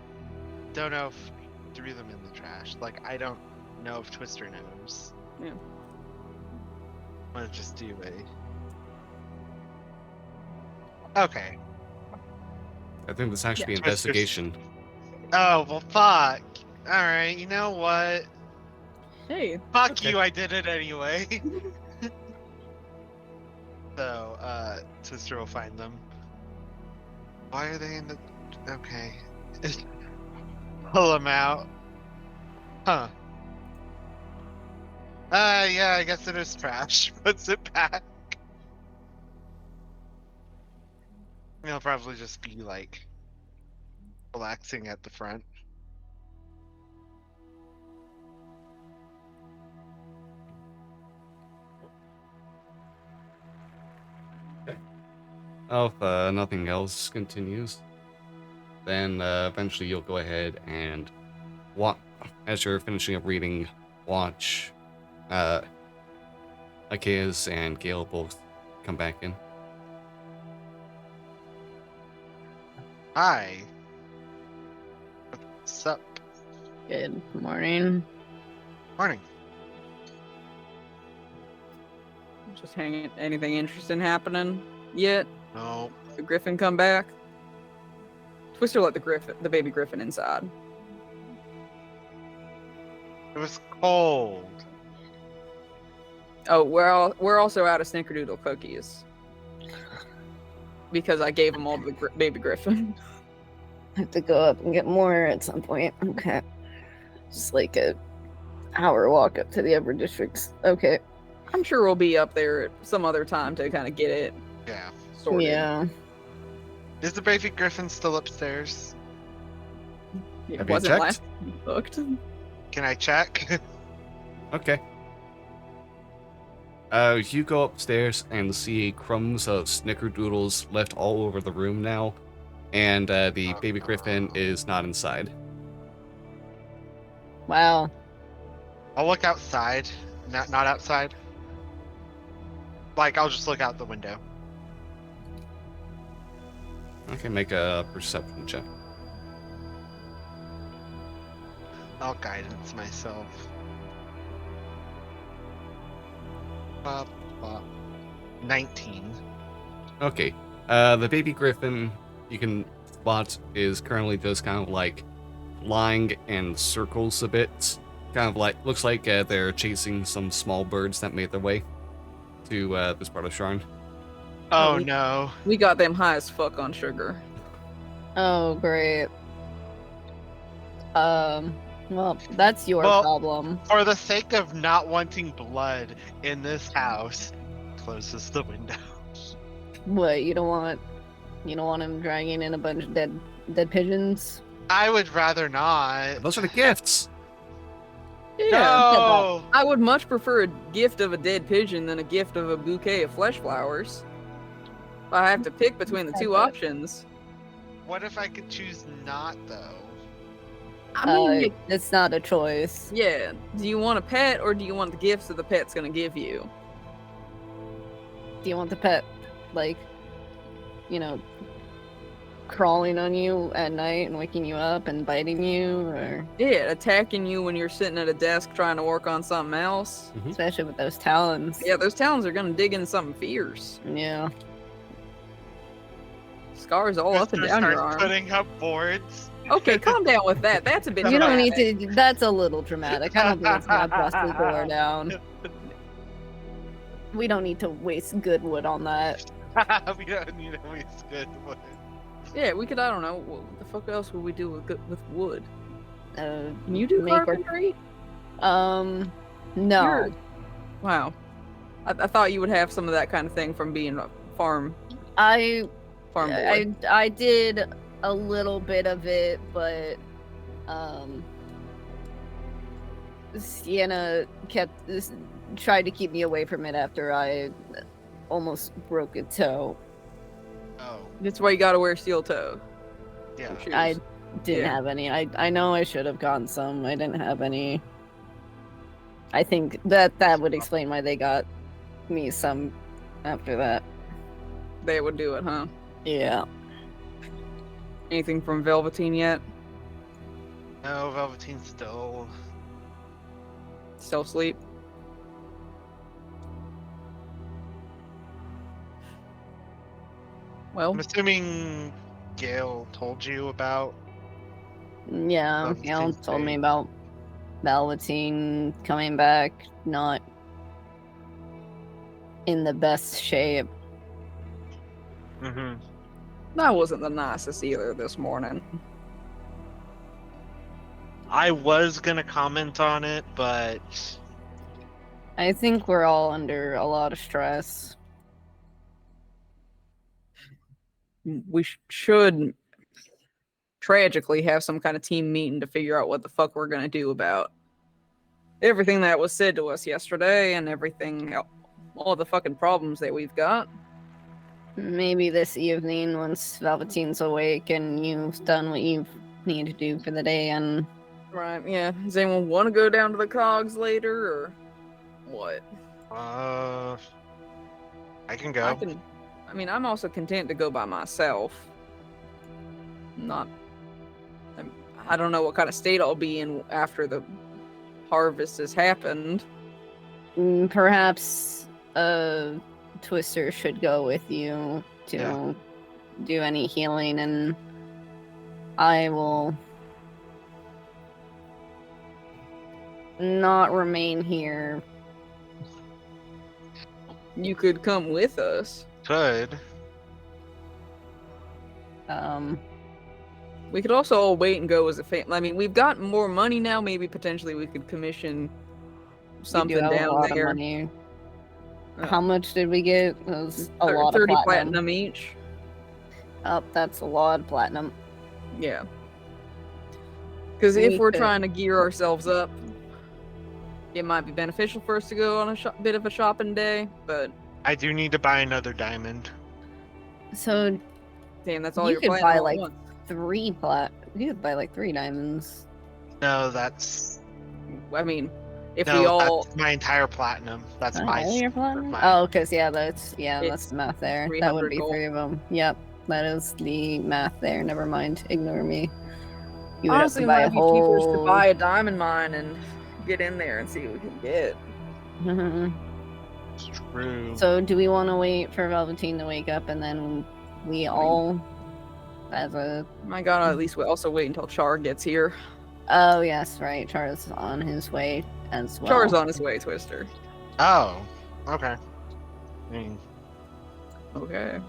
don't know if you threw them in the trash. Like, I don't know if Twister knows. Yeah. I'm gonna just do Okay. I think this actually be Twister's- investigation. Oh, well, fuck. Alright, you know what? Hey, Fuck Okay. you, I did it anyway. So, Twister will find them. Why are they in the... Okay. Pull them out. Huh. Yeah, I guess it is trash. Puts it back. He'll probably just be, like, relaxing at the front. Oh, if nothing else continues, then eventually you'll go ahead and as you're finishing up reading, watch Achaeus and Gale both come back in. Hi. What's up? Good morning. Morning. just hanging. Anything interesting happening yet? No. The Griffin come back? Twister let the baby Griffin inside. It was cold. Oh, we're also out of Snickerdoodle cookies because I gave them all to the baby Griffin. I have to go up and get more at some point. Okay. Just like a hour walk up to the upper districts. Okay. I'm sure we'll be up there at some other time to kind of get it Yeah. sorted. Yeah. Is the baby Griffin still upstairs? It Have you wasn't checked? last booked. Can I check? Okay. You go upstairs and see crumbs of snickerdoodles left all over the room now, and the baby griffin is not inside. Wow. I'll look outside. Not outside. Like, I'll just look out the window. Okay, make a perception check. I'll guidance myself. 19. Okay. The baby griffin you can spot is currently just kind of like flying in circles a bit. Kind of like, looks like they're chasing some small birds that made their way to this part of Sharn. Oh, Oh, no. We got them high as fuck on sugar. Oh, great. Well, that's your Well- problem. For the sake of not wanting blood in this house, closes the window. What, you don't want him dragging in a bunch of dead pigeons? I would rather not. Those are the gifts! Yeah. No! I would much prefer a gift of a dead pigeon than a gift of a bouquet of flesh flowers. If I have to pick between the two options. What if I could choose not, though? I mean, It's not a choice. yeah. Do you want a pet or do you want the gifts that the pet's gonna give you? Do you want the pet, like, crawling on you at night and waking you up and biting you, or Yeah, attacking you when you're sitting at a desk trying to work on something else. especially with those talons? Yeah, those talons are gonna dig into something fierce. Yeah. Scars all up and Twister down your starts arm. putting up boards. Okay, calm down with that. That's a bit You don't dramatic. need to. That's a little dramatic. I don't think it's gonna bust the door down. We don't need to waste good wood on that. We don't need to waste good wood. Yeah, we could. I don't know. What the fuck else would we do with wood? Can Can you do carpentry? No. You're- Wow. I thought you would have some of that kind of thing from being a farm boy. I did a little bit of it, but Sienna tried to keep me away from it after I almost broke a toe. Oh, That's why you gotta wear steel toe. yeah. shoes. I didn't Yeah. have any. I know I should have gotten some. I didn't have any. I think that would explain why they got me some after that. They would do it, huh? Yeah. Anything from Velveteen yet? No, Velveteen's still. Still asleep? Well, I'm assuming Gail told you about Yeah, Gal told me about Velveteen coming back, not in the best shape. Mm-hmm. That wasn't the nicest either this morning. I was gonna comment on it, but I think we're all under a lot of stress. We should tragically have some kind of team meeting to figure out what the fuck we're gonna do about everything that was said to us yesterday and everything, all the fucking problems that we've got. Maybe this evening, once Velveteen's awake and you've done what you need to do for the day, and Right, yeah. Does anyone want to go down to the cogs later, or what? I can go. I'm also content to go by myself. I don't know what kind of state I'll be in after the harvest has happened. perhaps Twister should go with you to do any healing, and I will not remain here. You could come with us. Could. We could also all wait and go as a family. I mean, we've got more money now. Maybe potentially we could commission something we do have down a lot there. Of money. Uh, How much did we get? It was a lot 30 of platinum each. Oh, that's a lot of platinum. Yeah. Because if we're trying to gear ourselves up, it might be beneficial for us to go on a bit of a shopping day, but I do need to buy another diamond. So damn, that's all you you're could planning buy all at like once. You could buy like 3 diamonds. No, that's I mean, if no, we all that's my entire platinum. That's Oh, my. all your platinum? my- Oh, because that's It's the math there. That 300 would be gold. 3 of them. Yep, that is the math there. Never mind. Ignore me. You would honestly, it have to buy might a be cheaper whole. to buy a diamond mine and get in there and see what we can get. It's true. So, do we want to wait for Velveteen to wake up and then we all, as a? My God, at least we also wait until Char gets here. Oh yes, right. Char's on his way as well. Char's on his way, Twister. Oh, okay. I mean, Okay.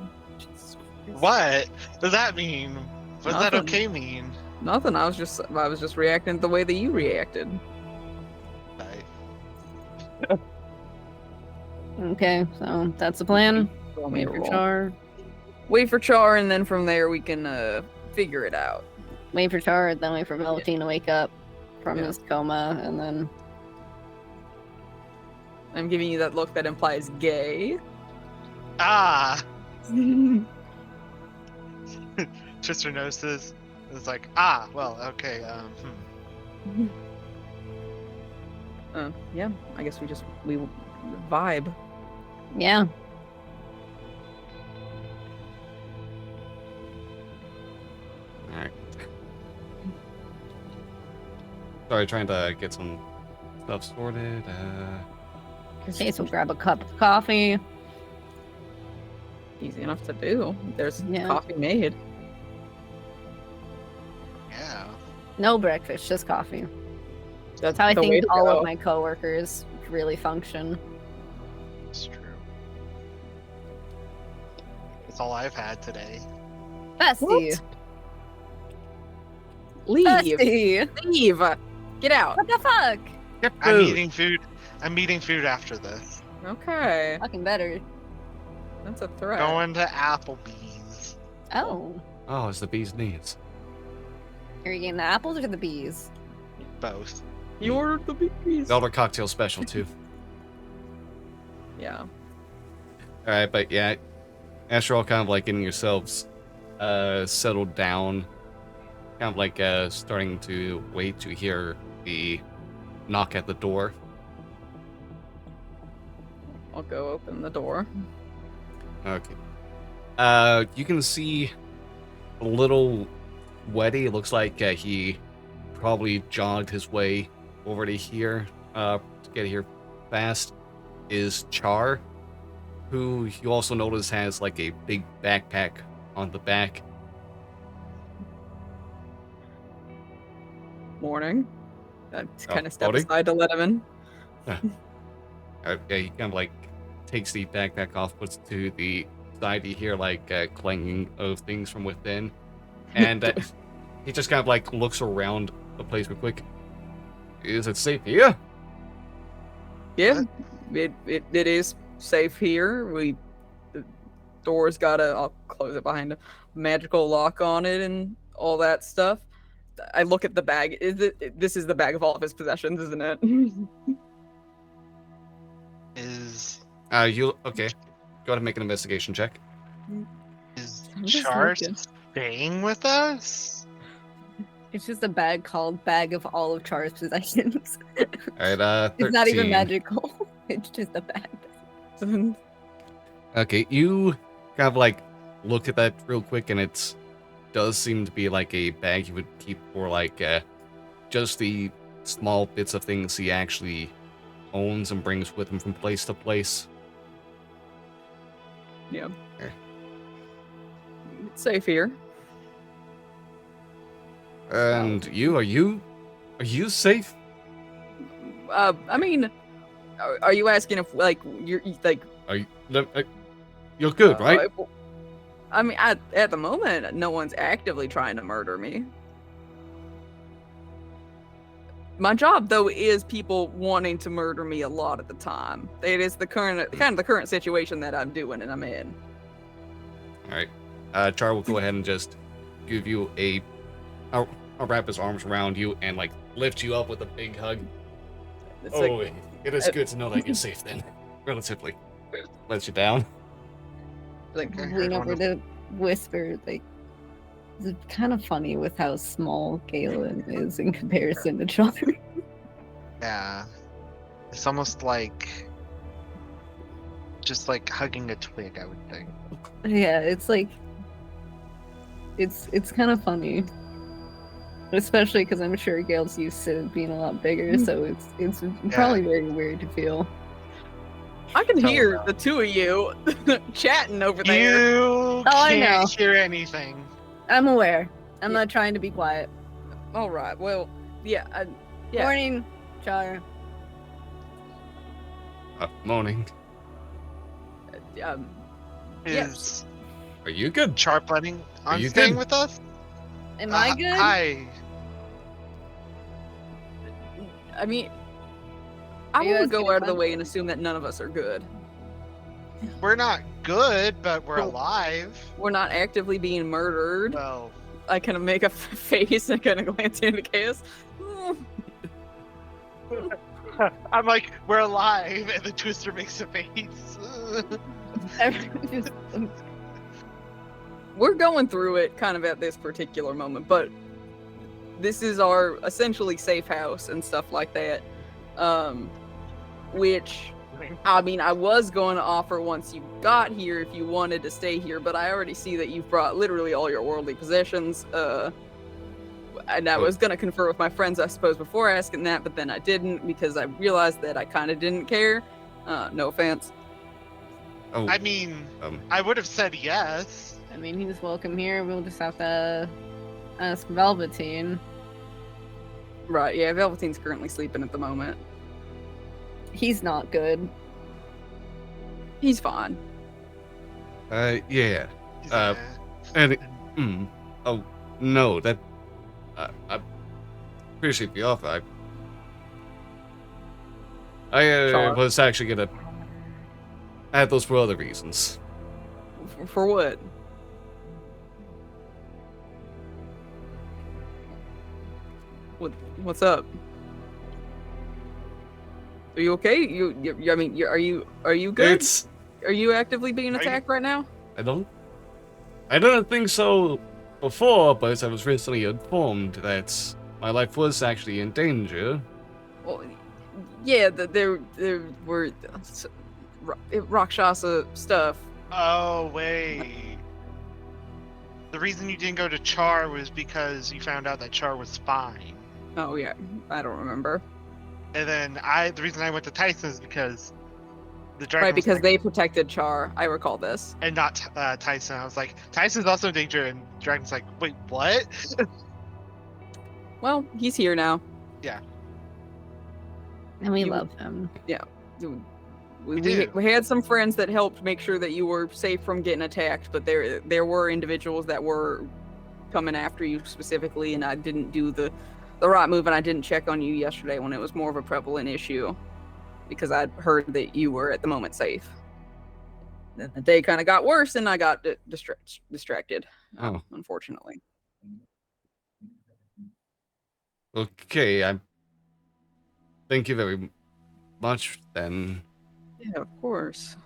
what does that mean? What does that Nothing. okay mean? Nothing. I was just reacting the way that you reacted. I- Okay, so that's the plan. Roll me Wait a for roll. Char. Wait for Char, and then from there we can figure it out. Wait for Char, then wait for Velveteen to wake up from Yeah. his coma, and then I'm giving you that look that implies gay. Ah, Twister notices. It's like well, okay. Yeah, I guess we vibe. yeah. Alright. Sorry, trying to get some stuff sorted. Okay, so grab a cup of coffee. Easy enough to do. There's Yeah. coffee made. Yeah. No breakfast, just coffee. That's How I the way think to all go. of my coworkers really function. It's true. That's all I've had today. Bestie! Leave. Bestie! Leave. Get out. What the fuck? Get I'm food. eating food. I'm eating food after this. Okay. Fucking better. That's a threat. Going to Applebee's. Oh. Oh, it's the bee's knees. Are you getting the apples or the bees? Both. You ordered the bees. Elder cocktail special too. Yeah. Alright, but yeah, after all kind of like getting yourselves settled down, kind of like starting to wait to hear the knock at the door. I'll go open the door. Okay. You can see a little Weddy. It looks like he probably jogged his way over to here to get here fast. Is Char, who you also notice has like a big backpack on the back. Mourning. I Oh, kind of step Mourning? aside to let him in. Yeah, he kind of like takes the backpack off, puts it to the side. You hear like clanging of things from within, and he just kind of like looks around the place real quick. Is it safe here? Yeah, it is safe here. The door's got I'll close it behind a magical lock on it and all that stuff. I look at the bag. This is the bag of all of his possessions, isn't it? Is You okay? Go ahead and make an investigation check. is I'm just Char looking. staying with us? It's just a bag called Bag of All of Char's Possessions. All right, 13. It's not even magical. It's just a bag. Okay, you kind of like look at that real quick, and it does seem to be like a bag you would keep for like just the small bits of things he actually owns and brings with him from place to place. Yeah. There. It's safe here. And are you safe? I mean, are you asking if like you're like? You're good, right? I mean, at the moment, no one's actively trying to murder me. My job, though, is people wanting to murder me a lot at the time. It is the current situation that I'm doing and I'm in. All right. Char will go ahead and just give you I'll wrap his arms around you and like lift you up with a big hug. It's like, It is good to know that you're safe then. Relatively. Lets you down. Like I heard lean one over of- to whisper, like, it's kind of funny with how small Galen is in comparison to Char. Yeah. It's almost like just like hugging a twig, I would think. Yeah, it's like it's kind of funny, especially because I'm sure Gale's used to being a lot bigger, so it's probably very weird to feel. I can Tell hear about the two of you chatting over there. You I can't know. hear anything. I'm aware. I'm Yeah. not trying to be quiet. All right. Well, yeah. Yeah. Morning, Char. Mourning. Um, Is Are you good? Char planning on you staying good? with us? Am I good? I mean, I Are you would go asking out of the if way and assume that none of us are good. We're not good, but we're Well- alive. We're not actively being murdered. Well, I kind of make a face and kind of glance into chaos. I'm like, we're alive, and the Twister makes a face. Just- We're going through it kind of at this particular moment, but this is our essentially safe house and stuff like that. Which, I mean, I was going to offer once you got here if you wanted to stay here, but I already see that you've brought literally all your worldly possessions. And I was going to confer with my friends, I suppose, before asking that, but then I didn't because I realized that I kind of didn't care. No offense. Oh, I mean, um, I would have said yes. I mean, he's welcome here. We'll just have to ask Velveteen. Right, yeah, Velveteen's currently sleeping at the moment. He's not good. He's fine. yeah. Yeah. And oh no, that I appreciate the offer. I Sure. was actually gonna add those for other reasons. For what? What's up? Are you okay? I mean, are you good? Are you actively being Are you- attacked right now? I don't think so before, but I was recently informed that my life was actually in danger. Well, yeah, there were Rakshasa stuff. Oh, wait. The reason you didn't go to Char was because you found out that Char was fine. Oh yeah, I don't remember. And then the reason I went to Tyson is because the dragon Right, was because like- they protected Char. I recall this. and not Tyson. I was like, Tyson's also in danger, and Dragon's like, wait, what? Well, he's here now. And we You- love him. We had some friends that helped make sure that you were safe from getting attacked, but there were individuals that were coming after you specifically, and I didn't do the right move, and I didn't check on you yesterday when it was more of a prevalent issue, because I'd heard that you were at the moment safe. Then the day kind of got worse, and I got distracted, Oh. unfortunately. Okay, I thank you very much then. Yeah, of course.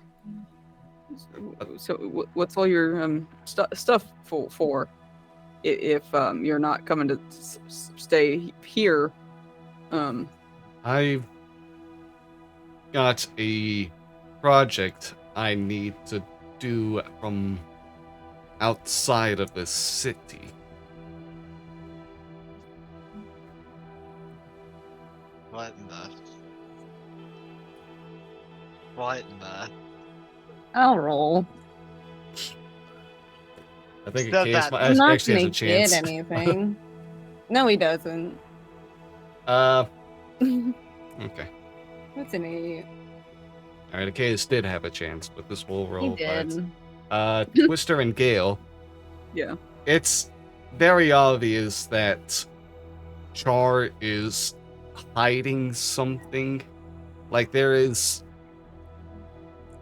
So what's all your stuff for? If you're not coming to stay here, I've got a project I need to do from outside of the city. What in the? What in the? I'll roll. I think So Case that- might I'm not actually has gonna a chance. get anything. No, he doesn't. Okay. That's an 8. Alright, Case did have a chance, but this will He roll. did. But Twister and Gale, yeah. it's very obvious that Char is hiding something. Like there is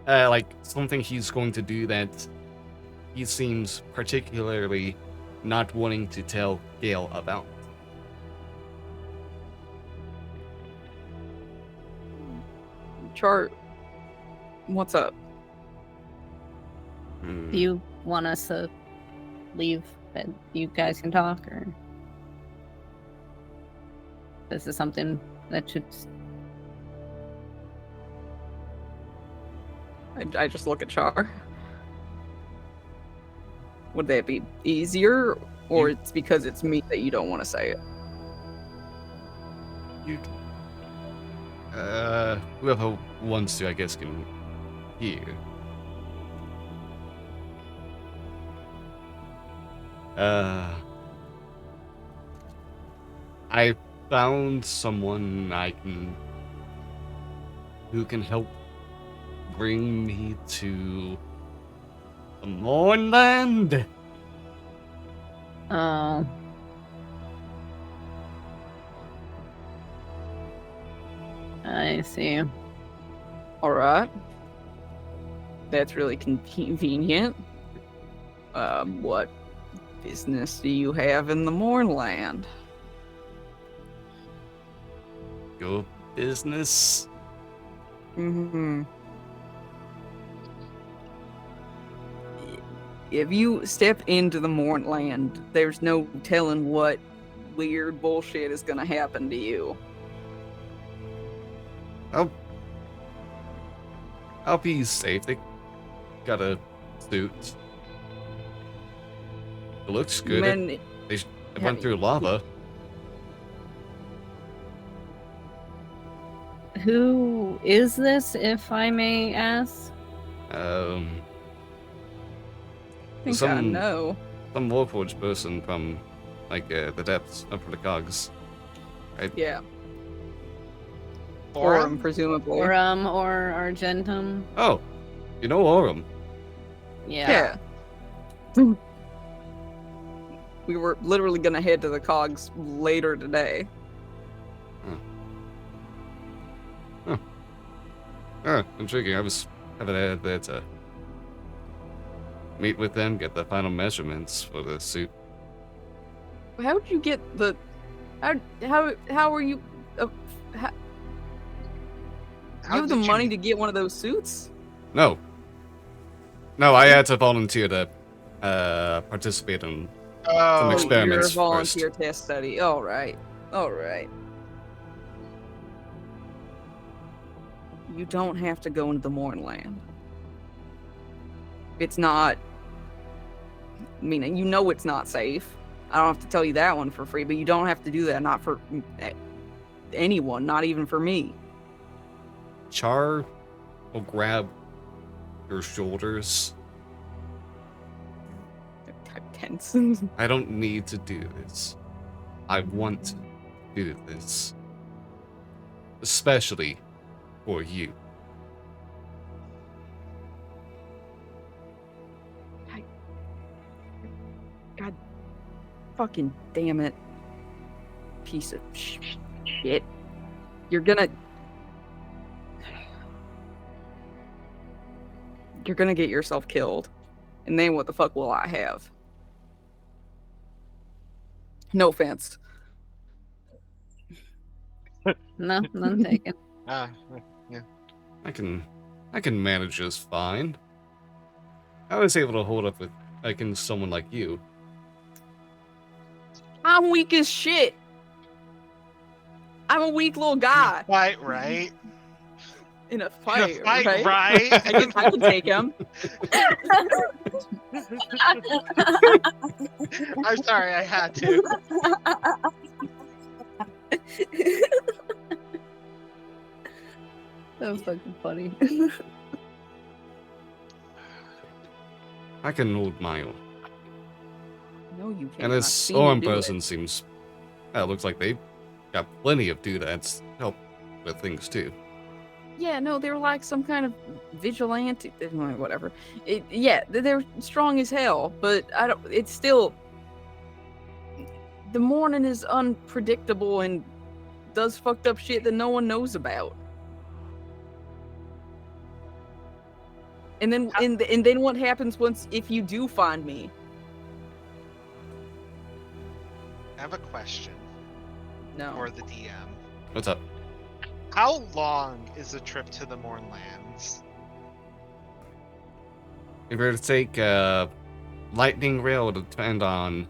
like something he's going to do that he seems particularly not wanting to tell Gale about. Chart, what's up? Hmm. Do you want us to leave and you guys can talk, or this is something that should... I just look at Char. Would that be easier, or it's because it's me that you don't want to say it? You whoever wants to, I guess, can hear. I found someone who can help bring me to the Mournland. Oh. I see. All right. That's really convenient. What business do you have in the Mournland? Your business? Mm-hmm. If you step into the Mournland, there's no telling what weird bullshit is gonna happen to you. I'll be safe. They got a suit. It looks good. Men, It went through lava. Who is this, if I may ask? I think I some know. Warforged person from like the depths up for the cogs. Yeah. Orem, presumably. Or Argentum? Oh, you know Orem. Yeah. Yeah. We were literally gonna head to the cogs later today. Intriguing. I was having there to meet with them, get the final measurements for the suit. How would you get the? How are you? You have the money to get one of those suits? No, I had to volunteer to participate in some experiments You're a volunteer first. test study. All right. You don't have to go into the Mournland. It's not. I mean, you know it's not safe. I don't have to tell you that one for free, but you don't have to do that. Not for anyone, not even for me. Char will grab your shoulders. I'm tense. I don't need to do this. I want to do this. Especially for you. God fucking damn it. Piece of shit. You're gonna get yourself killed. And then what the fuck will I have? No offense. No, none taken. Ah, yeah. I can manage this fine. I was able to hold up with against someone like you. I'm weak as shit. I'm a weak little guy. Fight, right? In a fight, Fight, right? right? I can take him. I'm sorry, I had to. That was fucking funny. I can hold my own. No, you can't. And I've this seen you Owen do it. person seems... looks like they got plenty of doodads to help with things too. Yeah, no, they're like some kind of vigilante, whatever. They're strong as hell, but I don't. It's still the Mourning is unpredictable and does fucked up shit that no one knows about. And then, and then what happens if you do find me? I have a question No. for the DM. What's up? How long is the trip to the Mournlands? If you're to take lightning rail, it'll depend on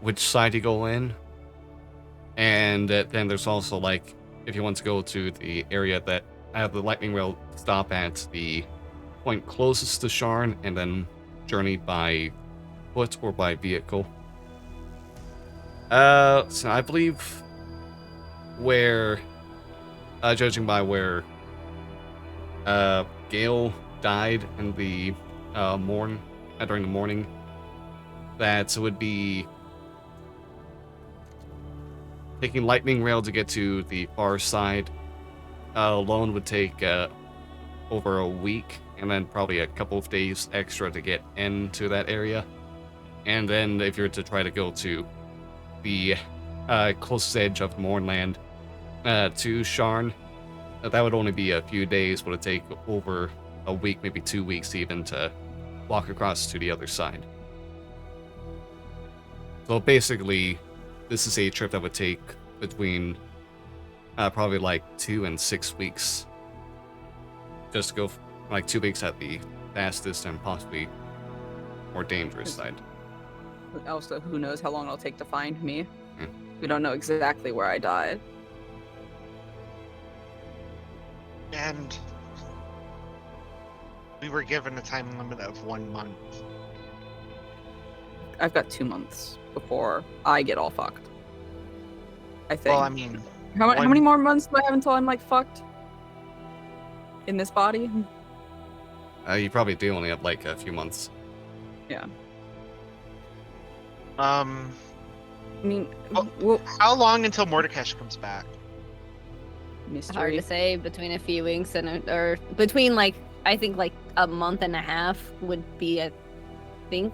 which side you go in. And then there's also, like, if you want to go to the area that the lightning rail stop at the point closest to Sharn, and then journey by foot or by vehicle. So I believe where, judging by where Gale died in the during the morning, that would be taking lightning rail to get to the far side alone would take over a week, and then probably a couple of days extra to get into that area. And then if you're to try to go to the closest edge of Mournland to Sharn, that would only be a few days. Would it take over a week, maybe 2 weeks even, to walk across to the other side. So basically, this is a trip that would take between probably like 2 and 6 weeks. Just to go like 2 weeks at the fastest and possibly more dangerous side. Also, who knows how long it'll take to find me? Hmm. We don't know exactly where I died. And we were given a time limit of 1 month. I've got 2 months before I get all fucked. I think. Well, I mean, how many more months do I have until I'm like fucked? In this body? You probably do only have like a few months. Yeah. I mean, Well- well, how long until Mordekash comes back? mystery. Hard to say. Between a few weeks or between like I think like a month and a half would be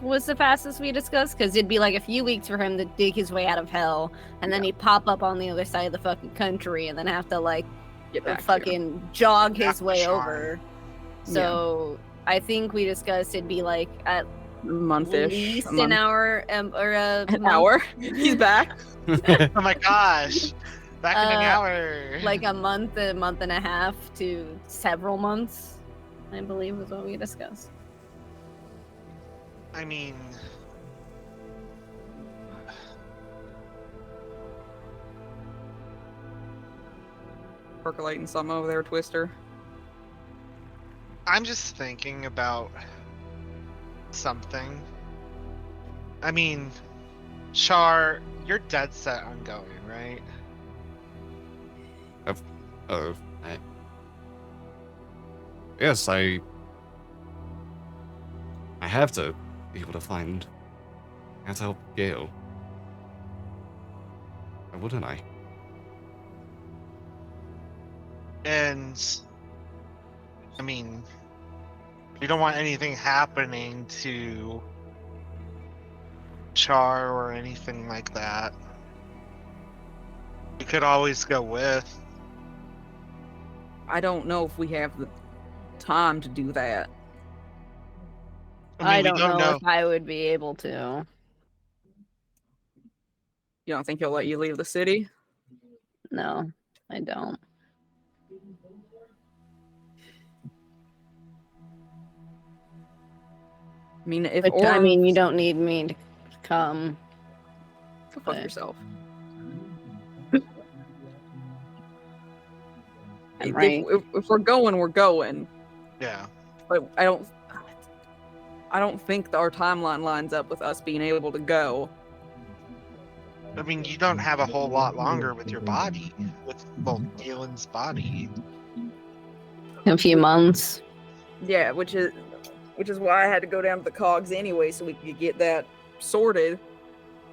was the fastest we discussed, because it'd be like a few weeks for him to dig his way out of hell, and then he'd pop up on the other side of the fucking country, and then have to like Get back here. fucking jog his After way Sharn. over. So I think we discussed it'd be like at Month-ish. least a month. an hour or a An month. hour? He's back. Oh my gosh! Back in an hour. Like a month and a half to several months, I believe was what we discussed. I mean, Percolating something over there, Twister. I'm just thinking about something. I mean, Char, you're dead set on going, right? Yes, I have to be able to find. I have to help Gale. Why wouldn't I? And I mean, we don't want anything happening to Char or anything like that. We could always go with. I don't know if we have the time to do that. I we don't know if I would be able to. You don't think he'll let you leave the city? No, I don't. I mean, if But, I mean, Orm- you don't need me to come. Go fuck but- yourself. I'm right. If we're going, we're going. Yeah. But I don't think our timeline lines up with us being able to go. I mean, you don't have a whole lot longer with your body, with Galen's body. A few months. Yeah, which is why I had to go down to the cogs anyway, so we could get that sorted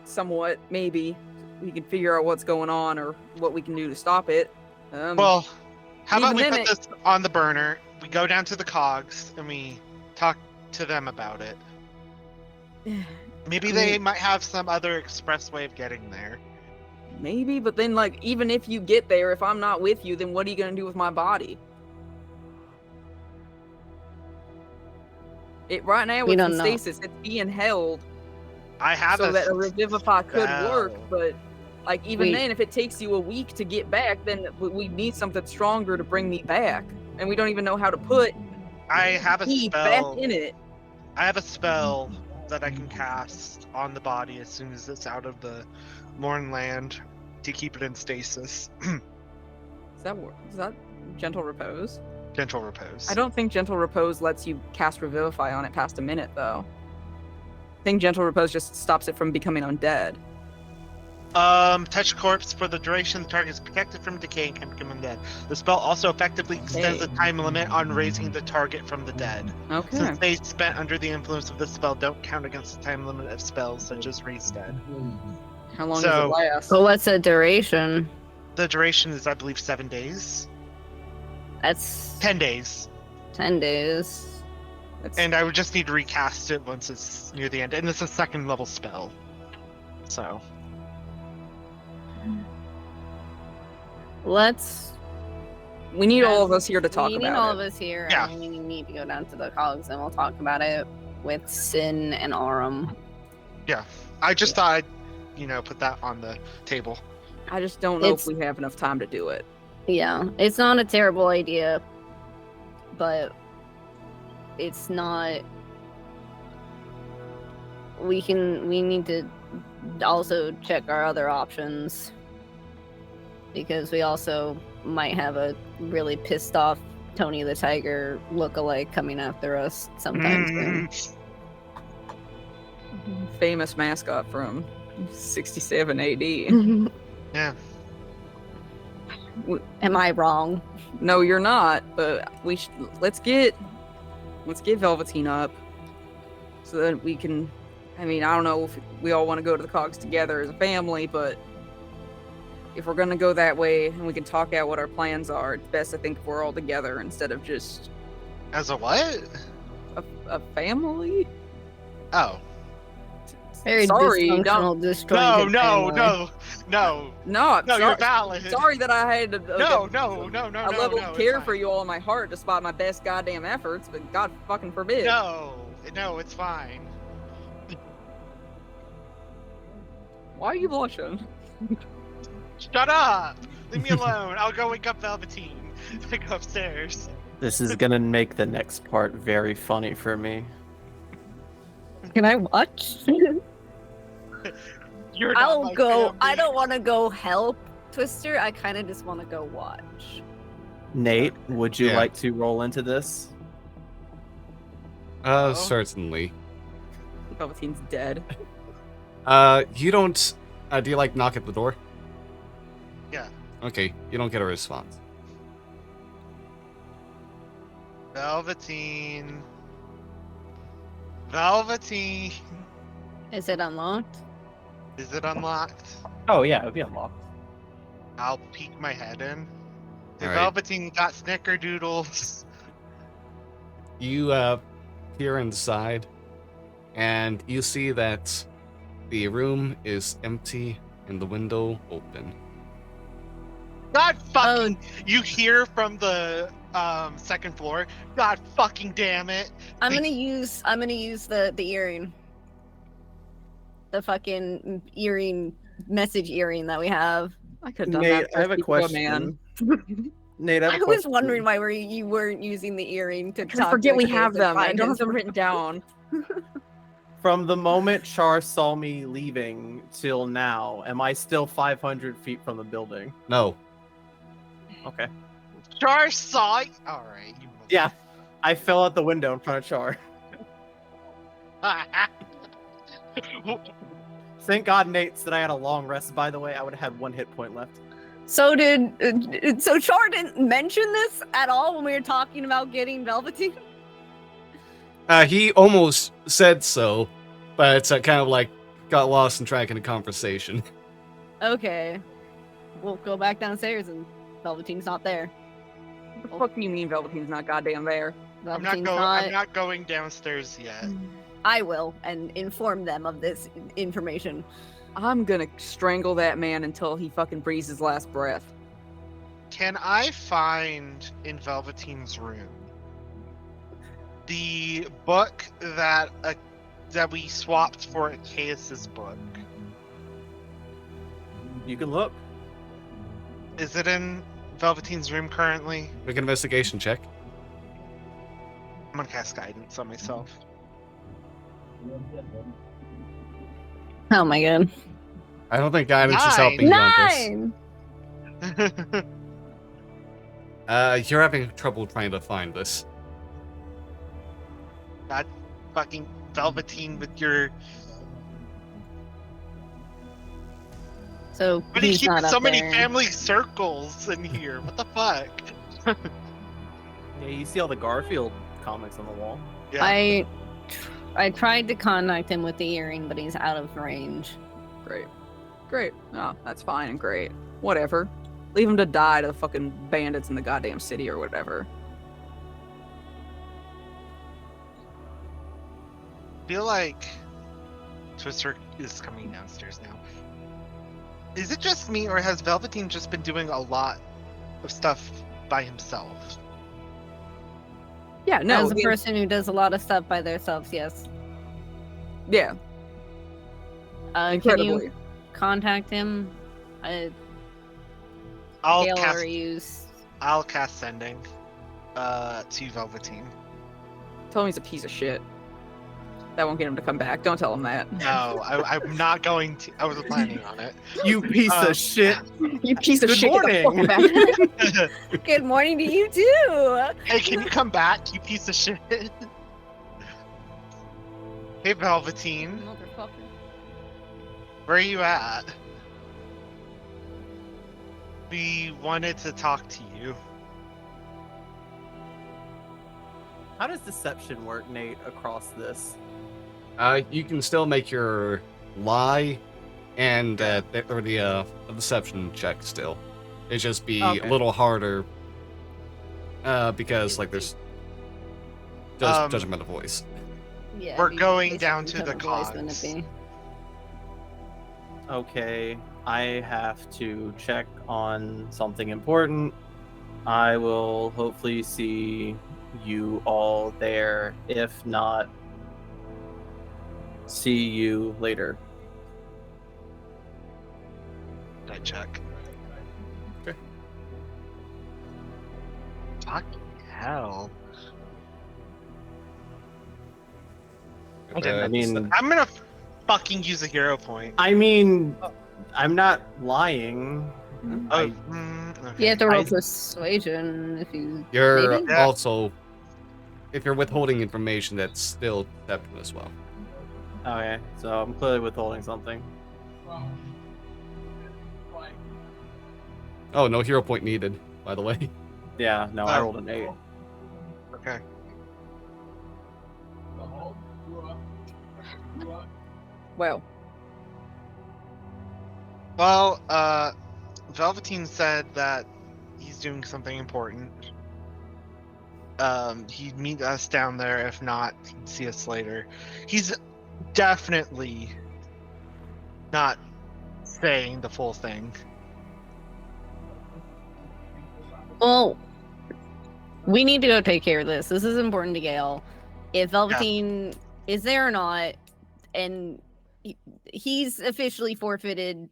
somewhat. Maybe we can figure out what's going on or what we can do to stop it. Well, how about we even put then this on the burner? We go down to the cogs and we talk to them about it. Maybe I they mean- might have some other express way of getting there. Maybe, but then like even if you get there, if I'm not with you, then what are you gonna do with my body? It right now We it's don't in know. stasis. It's being held I have so that a revivify could work, spell. but like even We- then, if it takes you a week to get back, then we need something stronger to bring me back, and we don't even know how to put I have a me back spell. in it. I have a spell that I can cast on the body as soon as it's out of the Mourn land to keep it in stasis. Is that gentle repose? Gentle repose. I don't think gentle repose lets you cast revivify on it past a minute, though. I think gentle repose just stops it from becoming undead. Touch corpse for the duration the target is protected from decay and can become undead. The spell also effectively extends the Okay. time limit on raising the target from the dead. Okay. Since days spent under the influence of this spell don't count against the time limit of spells such as raise dead. How long So- does it last? But what's the duration? The duration is, I believe, 7 days. That's 10 days. 10 days. That's- And I would just need to recast it once it's near the end. And it's a second level spell. So, Let's. we need all of us here to talk we need about all it. of us here. Yeah. And we need to go down to the cogs and we'll talk about it with Sin and Aurum. I just thought I'd, put that on the table. I just don't know It's- if we have enough time to do it. Yeah, it's not a terrible idea, but it's not. We need to also check our other options because we also might have a really pissed off Tony the Tiger look-alike coming after us sometime soon. Famous mascot from 67 AD. Yeah. Am I wrong? No, you're not. But let's get Velveteen up so that we can. I mean, I don't know if we all want to go to the cogs together as a family, but if we're gonna go that way and we can talk out what our plans are, it's best I think if we're all together instead of just As a what? a family. Oh. Very Sorry, dysfunctional, No, disjointed family. no. No, I'm No, sorry. you're valid. Sorry that I had No, a level no, of care it's for fine. you all in my heart despite my best goddamn efforts, but God fucking forbid. No, it's fine. Why are you blushing? Shut up! Leave me alone. I'll go wake up Velveteen. Go upstairs. This is gonna make the next part very funny for me. Can I watch? You're not I'll my go. family. I don't want to go help Twister. I kind of just want to go watch. Nate, would you Yeah. like to roll into this? Certainly. Velveteen's dead. You don't. Do you knock at the door? Yeah. Okay, you don't get a response. Velveteen. Is it unlocked? Is it unlocked? Oh yeah, it would be unlocked. I'll peek my head in. The All right. Velveteen got snickerdoodles. You peer inside, and you see that the room is empty and the window open. God fucking! You hear from the second floor. God fucking damn it! I'm gonna use the earring. The fucking earring, message earring that we have. I could have done Nate, that. I have a first before, man. question. Nate, I have I a was question. wondering why you weren't using the earring to I talk. forget to we the have kids and them. I find don't his- have them written down. From the moment Char saw me leaving till now, am I still 500 feet from the building? No. Okay. Char saw. All right. Yeah, I fell out the window in front of Char. Thank God Nate said I had a long rest, by the way. I would have had 1 hit point left. So so Char didn't mention this at all when we were talking about getting Velveteen? He almost said so, but it's kind of like got lost in track in a conversation. Okay. We'll go back downstairs and Velveteen's not there. What the fuck do you mean Velveteen's not goddamn there? I'm Velveteen's not going downstairs yet. I will and inform them of this information. I'm gonna strangle that man until he fucking breathes his last breath. Can I find in Velveteen's room the book that we swapped for Achaeus's book? You can look. Is it in Velveteen's room currently? Make an investigation check. I'm gonna cast guidance on myself. Oh my god. I don't think guidance is 9. helping you on this. 9! You're having trouble trying to find this. God fucking Velveteen with your. So Why do you he's keep not so up many there. family circles in here? What the fuck? Yeah, you see all the Garfield comics on the wall. Yeah. I tried to contact him with the earring, but he's out of range. Great. No, that's fine and great. Whatever. Leave him to die to the fucking bandits in the goddamn city or whatever. Feel like Twister is coming downstairs now. Is it just me, or has Velveteen just been doing a lot of stuff by himself? Yeah, no. As a person who does a lot of stuff by themselves, yes. Yeah, Can incredibly. you contact him? I'll Gale cast. or use. I'll cast sending. To Velveteen. Tell him he's a piece of shit. That won't get him to come back. Don't tell him that. No, I'm not going to. I wasn't planning on it. You piece of shit. You piece of Good shit. Get the morning. fuck back. Good morning to you too. Hey, can you come back, you piece of shit? Hey, Velveteen, Motherfucker. where are you at? We wanted to talk to you. How does deception work, Nate, across this? You can still make your lie and the deception check still. It'd just be Okay. a little harder because like there's just judgment of voice. Yeah. We're it'd be going basically down to the tone of voice, wouldn't cogs. it be? Okay, I have to check on something important. I will hopefully see you all there. If not, see you later. Did I check? Okay. Fucking hell. I mean, I'm gonna fucking use a hero point. I mean, I'm not lying. Oh, I- okay. You have to roll I- persuasion if you. You're Maybe? Yeah. also, if you're withholding information, that's still deception as well. Okay, so I'm clearly withholding something. Oh, no hero point needed, by the way. Yeah, no, I Oh. rolled an 8. Okay. Well, Well, Velveteen said that he's doing something important. He'd meet us down there. If not, he'd see us later. He's definitely not saying the full thing. Well, we need to go take care of this. This is important to Gale. If Velveteen is there or not, and he's officially forfeited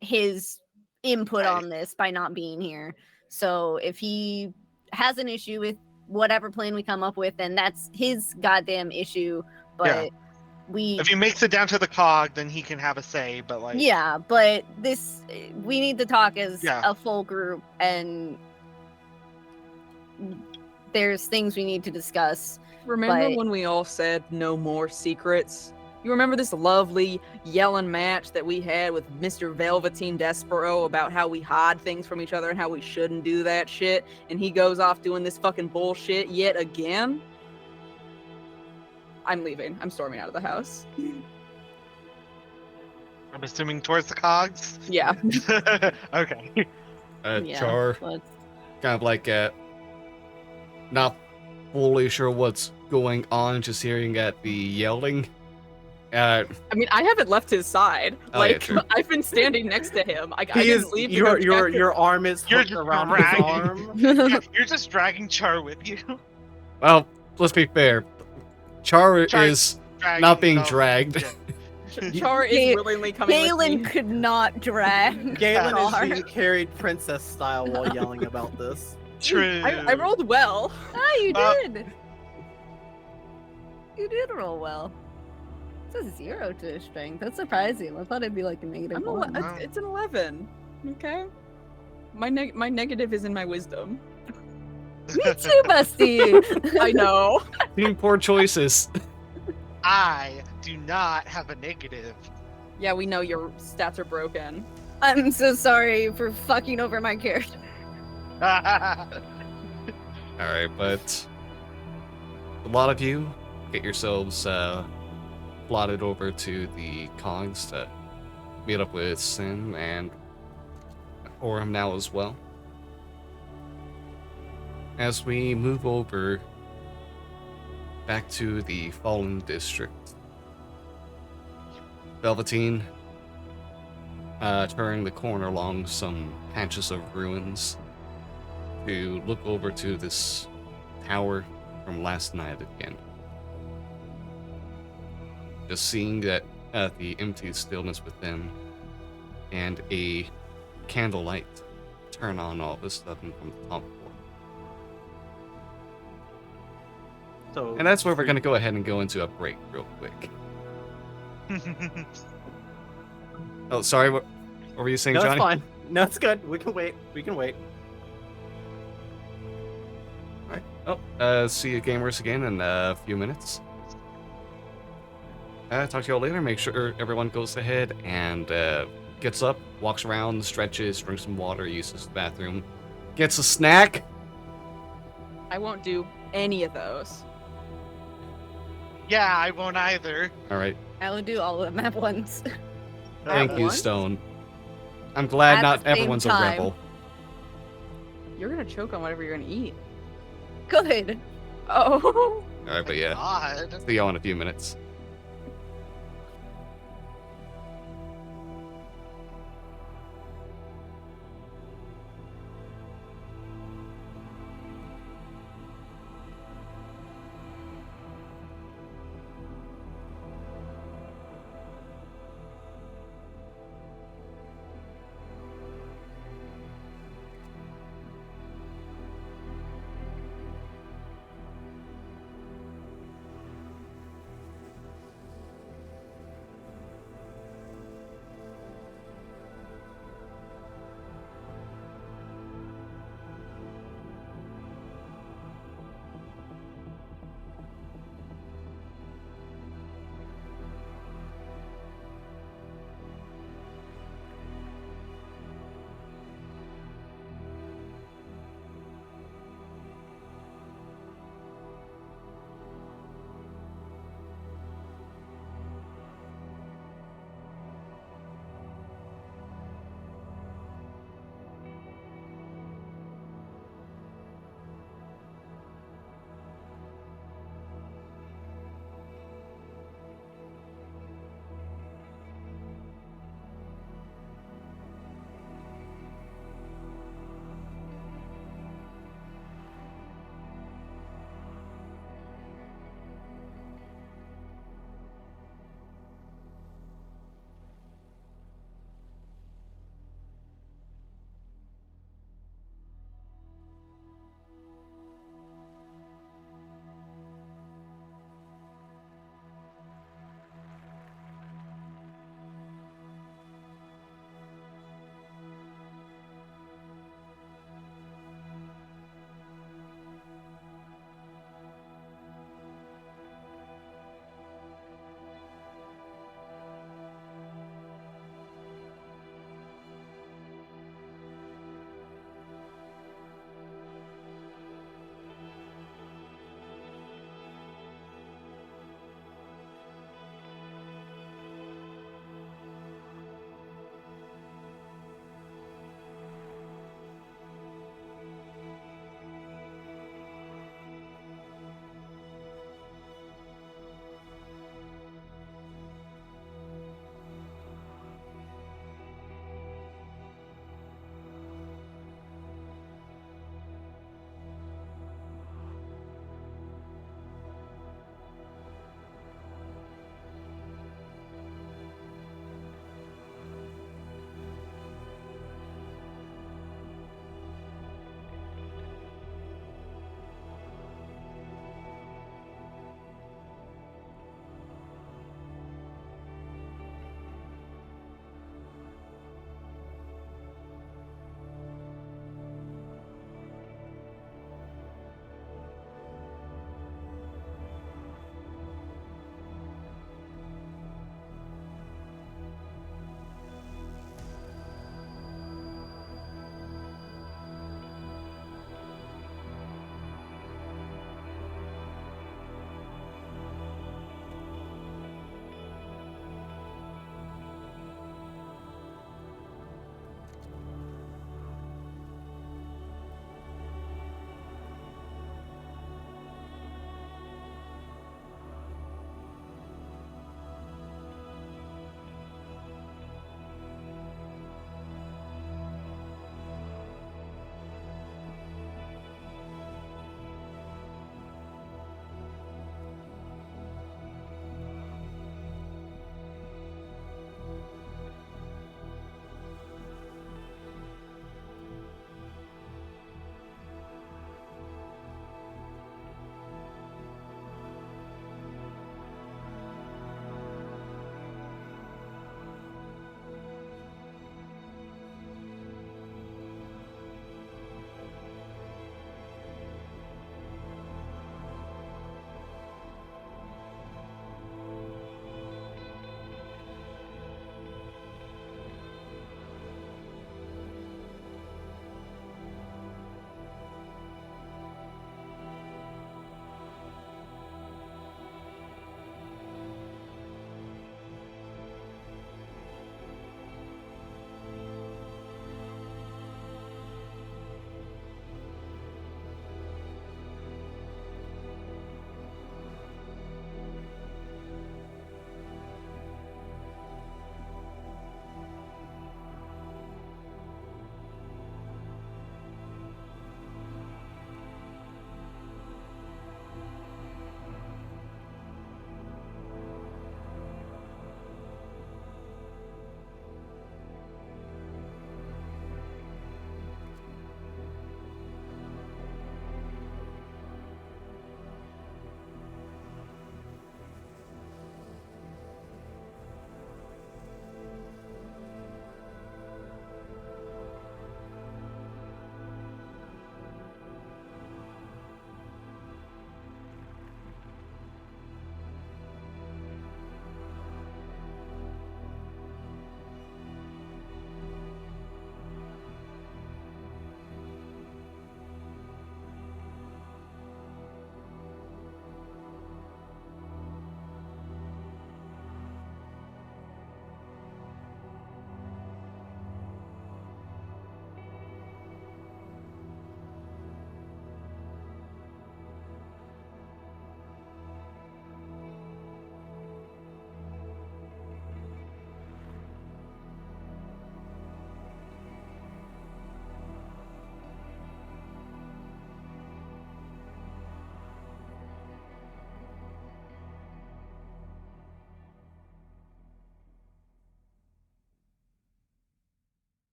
his input on this by not being here. So if he has an issue with whatever plan we come up with, then that's his goddamn issue. But if he makes it down to the cog, then he can have a say. But like, yeah, but we need to talk as a full group, and there's things we need to discuss. Remember when we all said no more secrets? You remember this lovely yelling match that we had with Mr. Velveteen Despero about how we hide things from each other and how we shouldn't do that shit, and he goes off doing this fucking bullshit yet again? I'm leaving. I'm storming out of the house. I'm assuming towards the cogs? Yeah. Okay. Char, kind of like, not fully sure what's going on, just hearing at the yelling. I mean, I haven't left his side. I've been standing next to him. I didn't leave. Your arm is hooked around his arm. You're just dragging Char with you. Well, let's be fair. Char is not being dragged. Char is willingly coming with me. Galen could not drag. Galen is being carried princess style while yelling about this. True. I rolled well. Ah, you did. You did roll well. It's a 0 to strength. That's surprising. I thought it'd be like a negative 1. It's an 11. Okay. My negative is in my wisdom. Me too, Busty. I know. Being poor choices. I do not have a negative. Yeah, we know your stats are broken. I'm so sorry for fucking over my character. Alright, but a lot of you get yourselves plotted over to the cogs to meet up with Sin and Orem now as well. As we move over back to the Fallen District, Velveteen turning the corner along some patches of ruins to look over to this tower from last night again. Just seeing that the empty stillness within and a candlelight turn on all of a sudden from the top floor. And that's where we're going to go ahead and go into a break real quick. Oh, sorry, what were you saying, No, Johnny? it's fine. No, it's good. We can wait. We can wait. Alright. Oh, see you gamers again in a few minutes. Talk to y'all later. Make sure everyone goes ahead and gets up, walks around, stretches, drinks some water, uses the bathroom, gets a snack. I won't do any of those. Yeah, I won't either. Alright. I will do all of them at once. Thank you, Stone. I'm glad At not the same everyone's time. a rebel. You're gonna choke on whatever you're gonna eat. Good. Oh. Alright, but yeah. God. See y'all in a few minutes.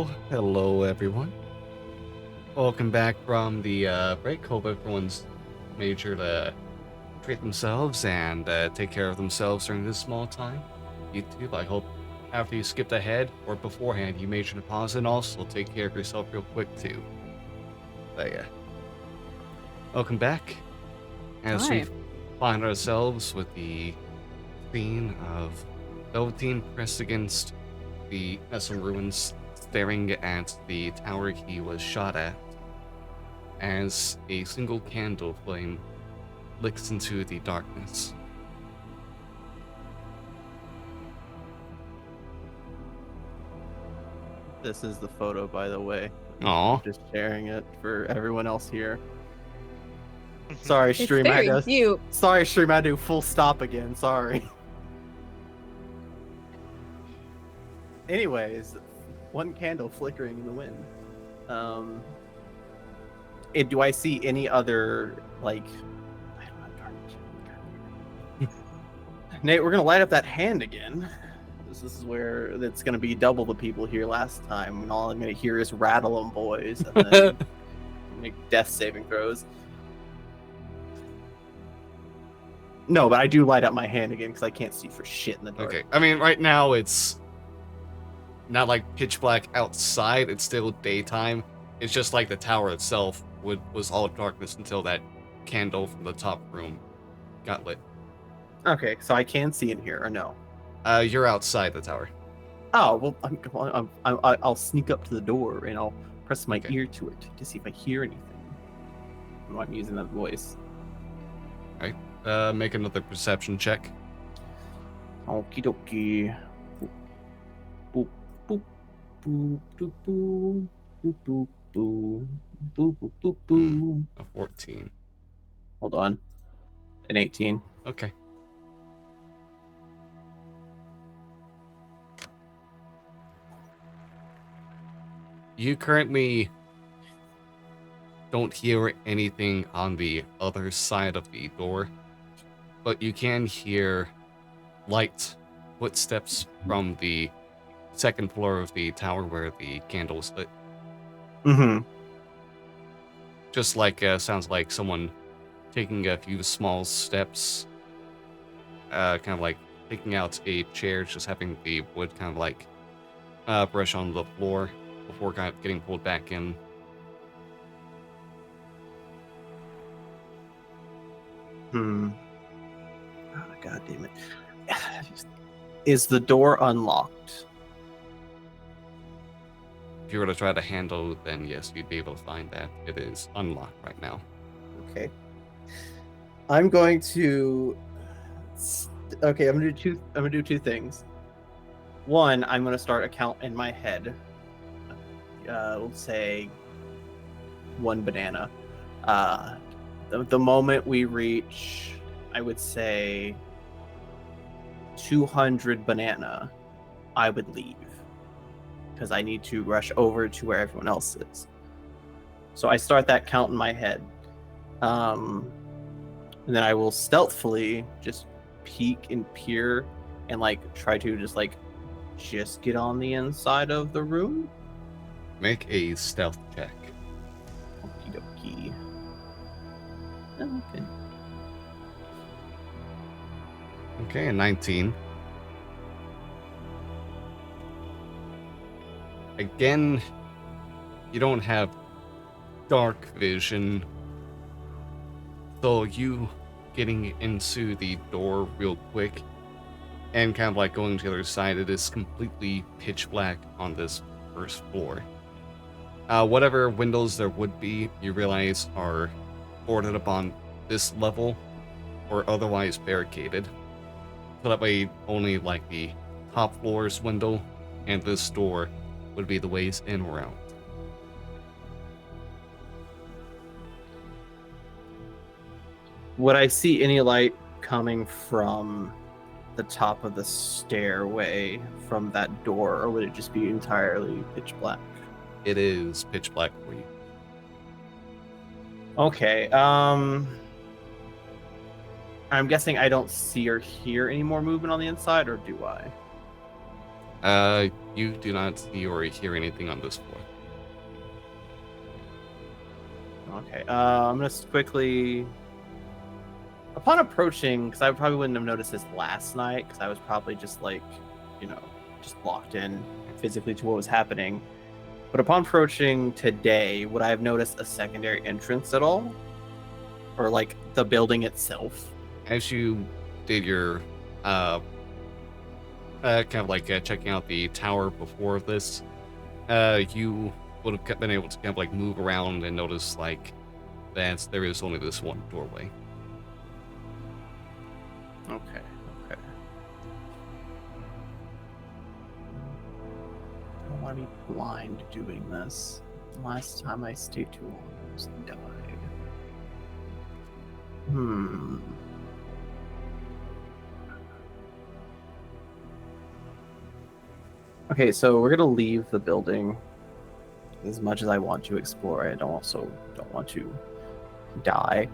Hello everyone. Welcome back from the break. Hope everyone's made sure to treat themselves and take care of themselves during this small time. YouTube, I hope after you skipped ahead or beforehand, you made sure to pause and also take care of yourself real quick too. But yeah, welcome back. As Hi. we find ourselves with the scene of Velveteen pressed against the Nessun ruins, staring at the tower he was shot at, as a single candle flame licks into the darkness. This is the photo, by the way. Aw. I'm just sharing it for everyone else here. Sorry, It's stream. I very had to, cute. sorry, stream. I had to do full stop again. Sorry. Anyways, one candle flickering in the wind. Do I see any other like? I don't know, darn it. Nate, we're gonna light up that hand again. This is where it's gonna be double the people here last time, and all I'm gonna hear is rattle 'em boys, and then make death saving throws. No, but I do light up my hand again because I can't see for shit in the dark. Okay, I mean, right now it's not like pitch black outside, it's still daytime. It's just like the tower itself was all darkness until that candle from the top room got lit. Okay, so I can see in here, or no? You're outside the tower. Oh well, I'll sneak up to the door and I'll press my Okay. ear to it to see if I hear anything. When I'm using that voice. Make another perception check. Okie dokie. Boop boop boop boop boop boop boop boop boop boop boop boop. A 14. Hold on. An 18. Okay. You currently don't hear anything on the other side of the door, but you can hear light footsteps from the second floor of the tower where the candle is lit. Mm-hmm. Just like, sounds like someone taking a few small steps, kind of like taking out a chair, just having the wood kind of like brush on the floor before kind of getting pulled back in. Oh, God damn it. Is the door unlocked? If you were to try to handle, then yes, you'd be able to find that it is unlocked right now. Okay. I'm going to. Okay, I'm gonna do two things. One, I'm gonna start a count in my head. We'll say 1 banana. The moment we reach, I would say 200 banana, I would leave because I need to rush over to where everyone else is. So I start that count in my head. And then I will stealthily just peek and peer and like try to just get on the inside of the room. Make a stealth check. Okie dokie. Oh, okay. Okay, a 19. Again, you don't have dark vision, so you getting into the door real quick and kind of like going to the other side, it is completely pitch black on this first floor. Whatever windows there would be, you realize are boarded up on this level or otherwise barricaded. So that way only like the top floor's window and this door would be the ways in or out. Would I see any light coming from the top of the stairway from that door, or would it just be entirely pitch black? It is pitch black for you. Okay, I'm guessing I don't see or hear any more movement on the inside, or do I? you do not see or hear anything on this floor. Okay. I'm gonna quickly. Upon approaching, because I probably wouldn't have noticed this last night, because I was probably just like, just locked in physically to what was happening. But upon approaching today, would I have noticed a secondary entrance at all? Or like the building itself? As you did your kind of like checking out the tower before this, you would have been able to kind of like move around and notice like that there is only this one doorway. Okay. I don't want to be blind doing this. Last time I stayed too long, I almost died. Okay, so we're gonna leave the building. As much as I want to explore, I also don't want to die.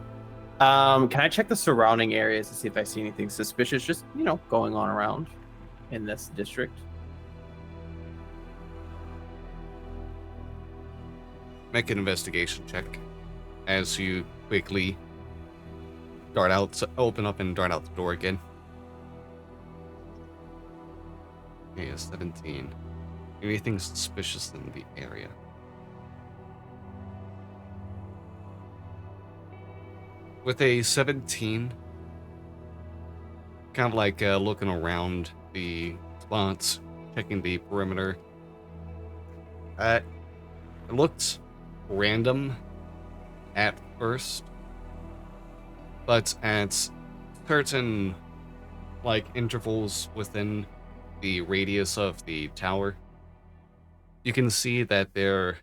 Can I check the surrounding areas to see if I see anything suspicious, just, going on around in this district? Make an investigation check as you quickly open up and dart out the door again. Okay, 17. Anything suspicious in the area? With a 17, kind of like looking around the spots, checking the perimeter. It looked random at first, but at certain like intervals within the radius of the tower, you can see that there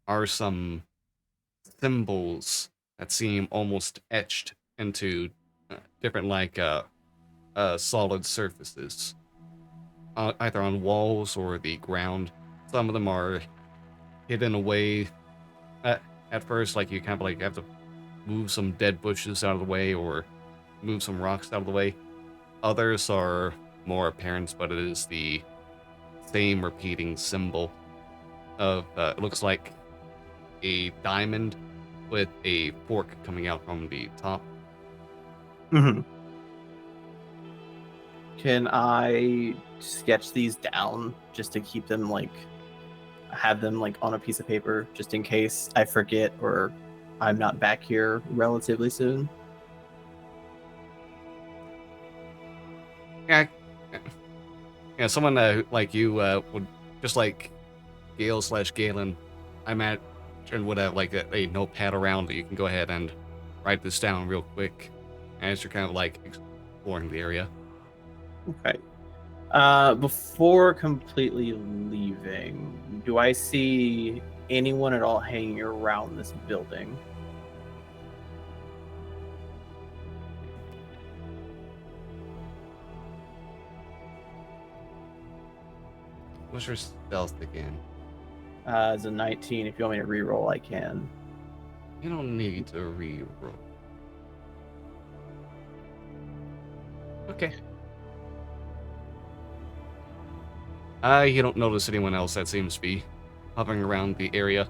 are some symbols that seem almost etched into different like solid surfaces, either on walls or the ground. Some of them are hidden away at first, like you kind of like have to move some dead bushes out of the way or move some rocks out of the way. Others are more apparent, but it is the same repeating symbol of it looks like a diamond with a fork coming out from the top. Mm-hmm. Can I sketch these down just to keep them have them on a piece of paper just in case I forget or I'm not back here relatively soon? Yeah, someone like you would just like Gale/Galen, I'm at and would have like a notepad around that you can go ahead and write this down real quick as you're kind of like exploring the area. Okay. Before completely leaving, do I see anyone at all hanging around this building? What's your stealth again? As a 19, if you want me to reroll, I can. You don't need to re-roll. Okay. You don't notice anyone else that seems to be hovering around the area.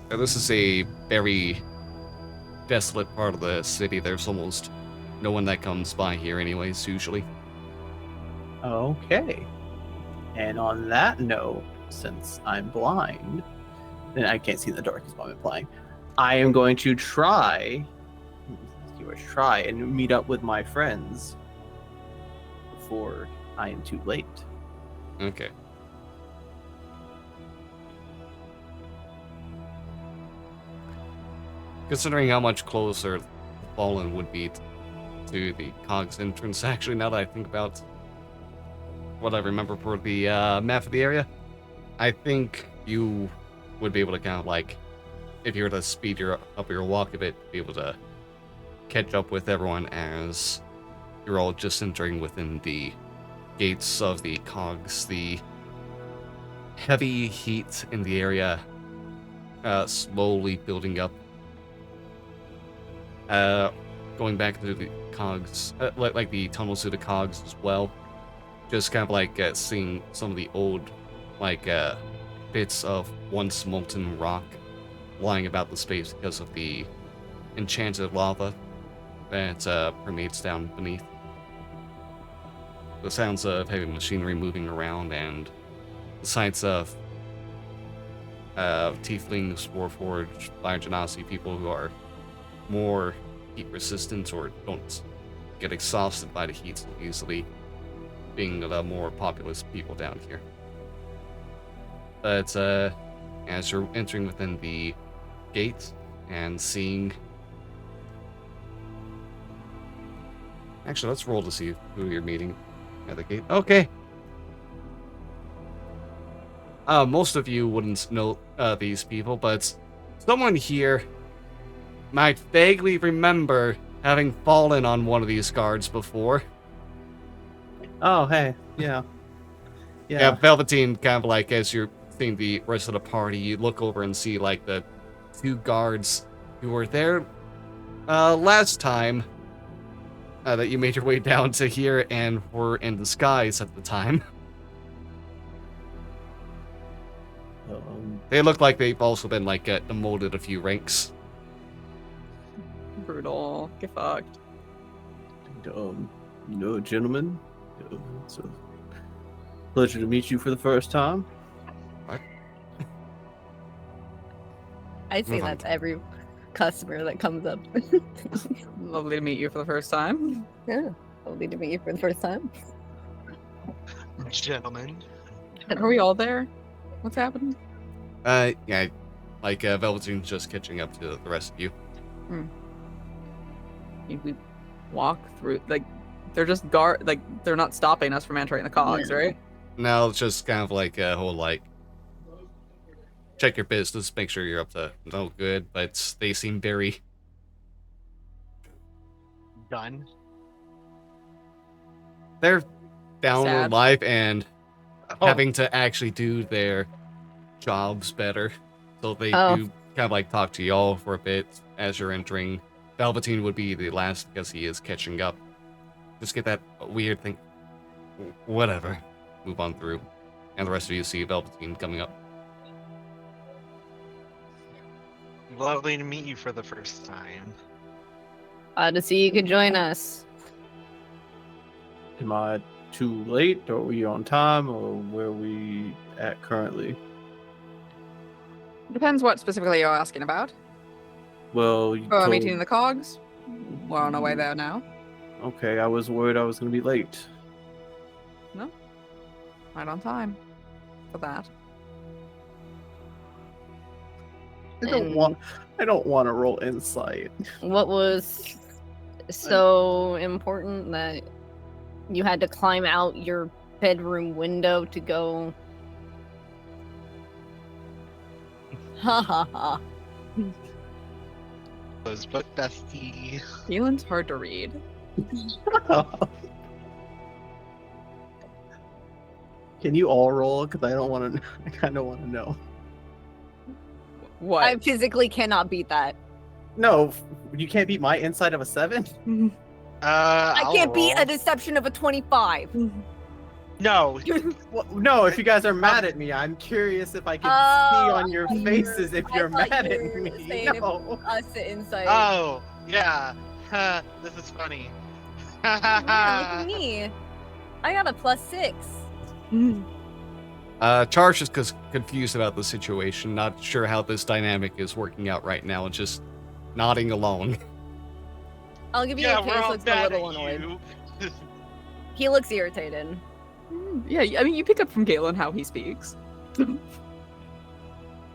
This is a very desolate part of the city. There's almost no one that comes by here anyways, usually. Okay. And on that note, since I'm blind, and I can't see in the darkest while I'm playing, I am going to try and meet up with my friends before I am too late. Okay. Considering how much closer Fallen would be to the Cog's entrance, actually, now that I think about what I remember for the map of the area, I think you would be able to kind of like, if you were to speed up your walk a bit, be able to catch up with everyone as you're all just entering within the gates of the Cogs. The heavy heat in the area slowly building up. Going back to the Cogs, like the tunnels to the Cogs as well. just kind of like seeing some of the old, like, bits of once molten rock lying about the space because of the enchanted lava that permeates down beneath. The sounds of heavy machinery moving around and the sights of tieflings, warforged, fire genasi people who are more heat resistant or don't get exhausted by the heat so easily, being the more populous people down here. But as you're entering within the gate and seeing... Actually, let's roll to see who you're meeting at the gate. Okay. Most of you wouldn't know these people, but someone here might vaguely remember having fallen on one of these guards before. Oh, hey, yeah. Yeah, Velveteen, kind of like, as you're seeing the rest of the party, you look over and see, like, the 2 guards who were there last time that you made your way down to here and were in disguise at the time. They look like they've also been, like, demoted a few ranks. Brutal. Get fucked. Gentlemen, it's a pleasure to meet you for the first time. What? I say that to every customer that comes up. Lovely to meet you for the first time. Yeah, lovely to meet you for the first time. Gentlemen. Are we all there? What's happening? Yeah, like, Velveteen's just catching up to the rest of you. We walk through, like, they're just they're not stopping us from entering the cogs, right? Now it's just kind of like a whole, like, check your business, make sure you're up to no good, but they seem very... Done. They're down Sad. with life and having to actually do their jobs better. So they do kind of like talk to y'all for a bit as you're entering. Velveteen would be the last because he is catching up. Just get that weird thing. Whatever. Move on through. And the rest of you see Velveteen coming up. Lovely to meet you for the first time. To see you could join us. Am I too late, or are we on time, or where are we at currently? Depends what specifically you're asking about. Well, you Oh, told... meeting the cogs? We're on our way there now. Okay, I was worried I was going to be late. No. Right on time. For that. I don't want to roll insight. What was so important that you had to climb out your bedroom window to go? Ha ha ha. Was book bestie. Keelan's hard to read. Can you all roll? Because I don't want to. I kind of want to know. What? I physically cannot beat that. No, you can't beat my insight of a 7. I can't beat a deception of a 25. No. Well, no, if you guys are mad at me, I'm curious if I can see on your faces if you're mad at me. No. Us to insight. Oh, yeah. This is funny. Yeah, look at me. I got a +6. Charge is confused about the situation, not sure how this dynamic is working out right now, and just nodding along. I'll give you Yeah, a we're case. all Looks a mad little at annoyed. you. He looks irritated. Yeah, I mean, you pick up from Galen how he speaks.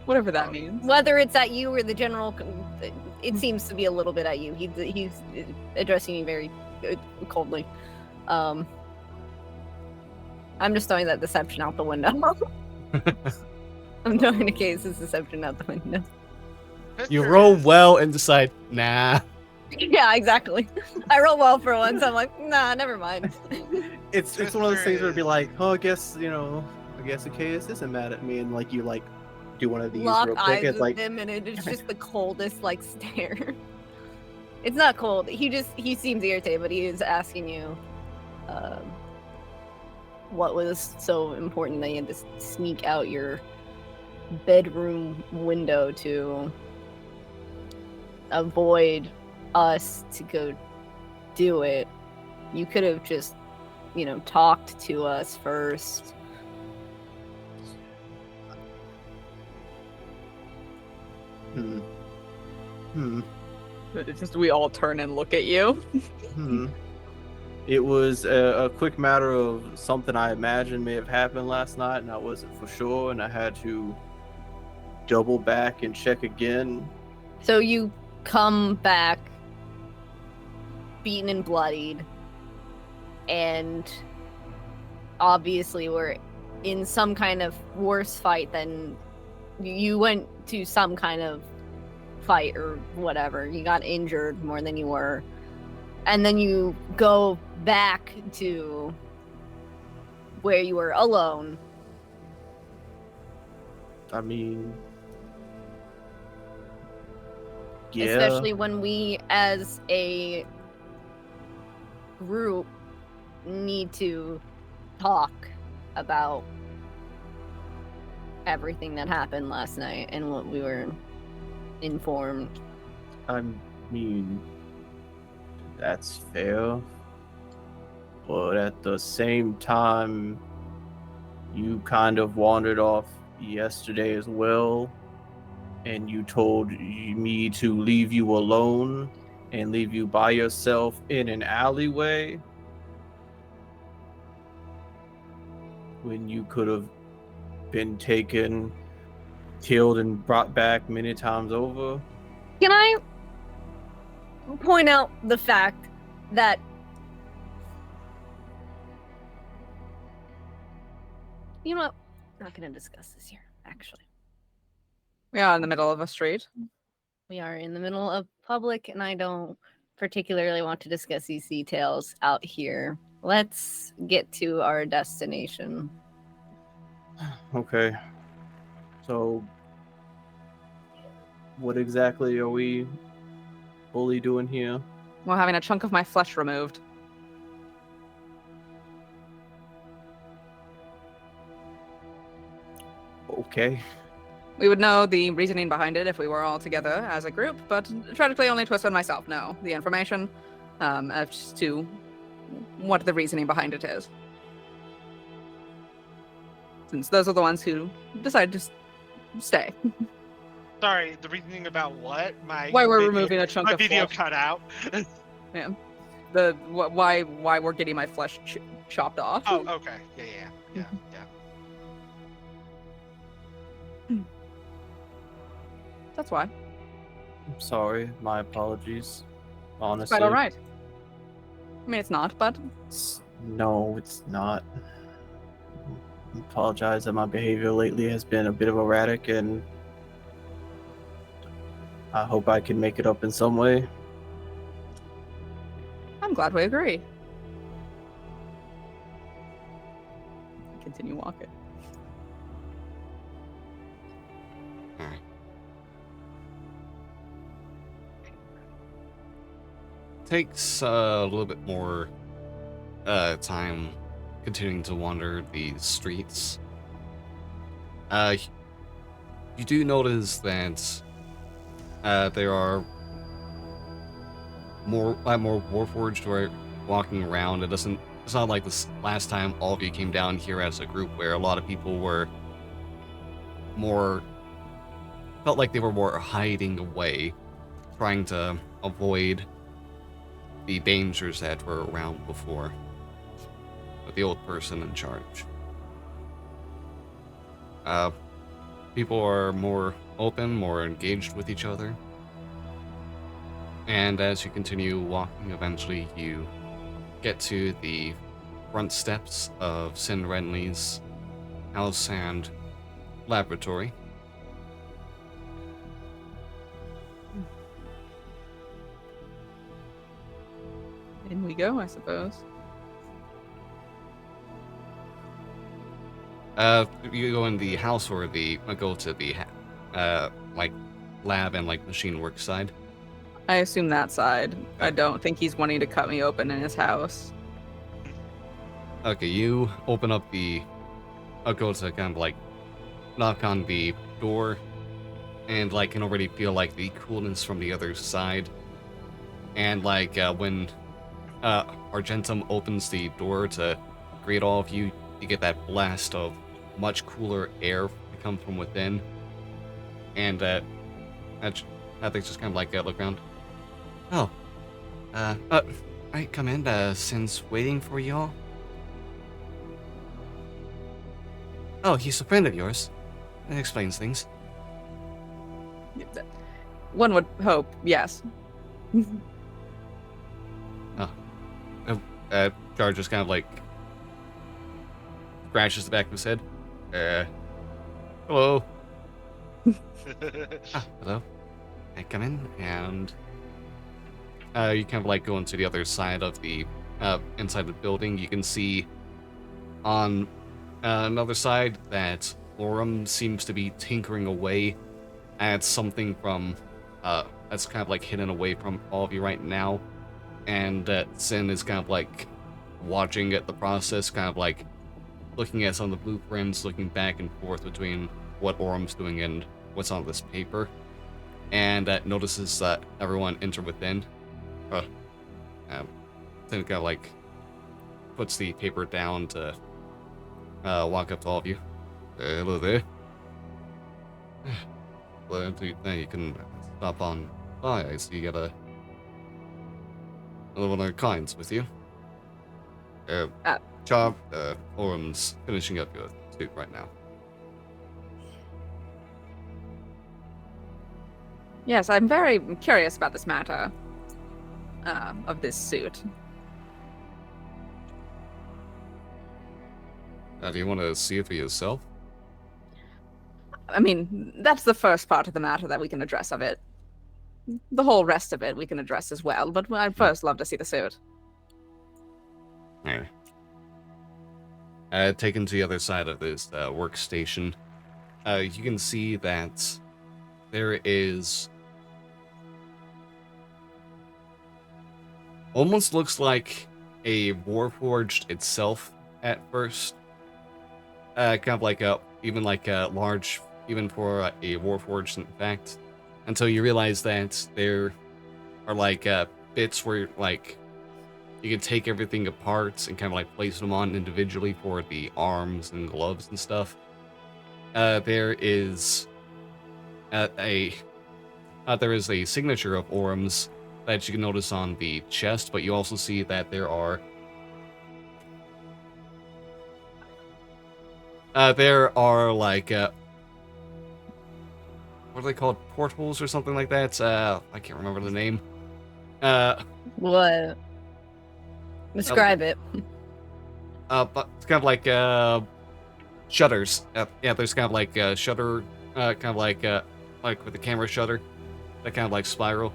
Whatever that means. Whether it's at you or the general, it seems to be a little bit at you. He's addressing you very coldly. I'm just throwing that deception out the window. I'm throwing a case of deception out the window. You roll well and decide, nah. Yeah, exactly. I roll well for once. I'm like, nah, never mind. It's one of those things where it'd be like, oh, I guess the KS isn't mad at me, and like you like do one of these Lock real quick. eyes It's with like him, and it is just the coldest like stare. It's not cold. He seems irritated, but he is asking you, what was so important that you had to sneak out your bedroom window to avoid us to go do it. You could have just, talked to us first. It's just we all turn and look at you. It was a quick matter of something I imagined may have happened last night, and I wasn't for sure, and I had to double back and check again. So you come back beaten and bloodied, and obviously we're in some kind of worse fight than you went to some kind of fight or whatever. You got injured more than you were. And then you go back to where you were alone. I mean, yeah. Especially when we, as a group, need to talk about everything that happened last night and what we were informed. I mean, that's fair. But at the same time, you kind of wandered off yesterday as well, and you told me to leave you alone and leave you by yourself in an alleyway when you could have been taken, killed, and brought back many times over. Can I point out the fact that you know what? Not going to discuss this here, actually. We are in the middle of a street. We are in the middle of public, and I don't particularly want to discuss these details out here. Let's get to our destination. Okay. So, what exactly are we fully doing here? Well, having a chunk of my flesh removed. Okay. We would know the reasoning behind it if we were all together as a group, but tragically only Twist and myself know the information as to what the reasoning behind it is. Since those are the ones who decided to stay. Sorry, the reasoning about what? Why we're removing a chunk my of video flesh. cut out. Yeah. Why we're getting my flesh chopped off. Oh, okay. Yeah. That's why. I'm sorry. My apologies. It's Honestly. quite all right. I mean, it's not, but No, it's not. I apologize that my behavior lately has been a bit of erratic, and I hope I can make it up in some way. I'm glad we agree. Continue walking. Alright. Takes a little bit more time continuing to wander the streets. You do notice that there are more Warforged walking around. It's not like this last time all of you came down here as a group, where a lot of people were felt like they were more hiding away, trying to avoid the dangers that were around before, with the old person in charge. People are more open, more engaged with each other. And as you continue walking, eventually you get to the front steps of Sin Renly's house and laboratory. In we go, I suppose. You go in the house or go to the like lab and like machine work side. I assume that side. I don't think he's wanting to cut me open in his house. Okay, you open up the... I'll go to kind of like knock on the door, and like can already feel like the coolness from the other side. And like when Argentum opens the door to greet all of you, you get that blast of much cooler air that comes from within. And I think just kind of like look around. Oh, right, come in. Since waiting for y'all. Oh, he's a friend of yours. That explains things. One would hope, yes. Jar just kind of like scratches the back of his head. Hello. Hello. I come in, and you kind of like go into the other side of the inside the building. You can see on another side that Lorum seems to be tinkering away at something from that's kind of like hidden away from all of you right now, and Sin is kind of like watching at the process, kind of like looking at some of the blueprints, looking back and forth between what Orum's doing and what's on this paper, and notices that everyone enter within. Sin kind of like puts the paper down to walk up to all of you. Hello there. Well, do you think you can stop on by? I see you got another one of their kinds with you. Job, Orum's finishing up your suit right now. Yes, I'm very curious about this matter of this suit. Do you want to see it for yourself? I mean, that's the first part of the matter that we can address of it. The whole rest of it we can address as well, but I'd first love to see the suit. Alright. Taken to the other side of this workstation, you can see that there is... almost looks like a Warforged itself at first. Kind of like even like a large, even for a Warforged in fact, until you realize that there are like bits where like you can take everything apart and kind of like place them on individually for the arms and gloves and stuff. There is a signature of Orum's that you can notice on the chest, but you also see that there are like what are they called? Portholes or something like that? I can't remember the name. What? Describe it. But it's kind of like shutters. Yeah, there's kind of like shutter, kind of like with the camera shutter, that kind of like spiral.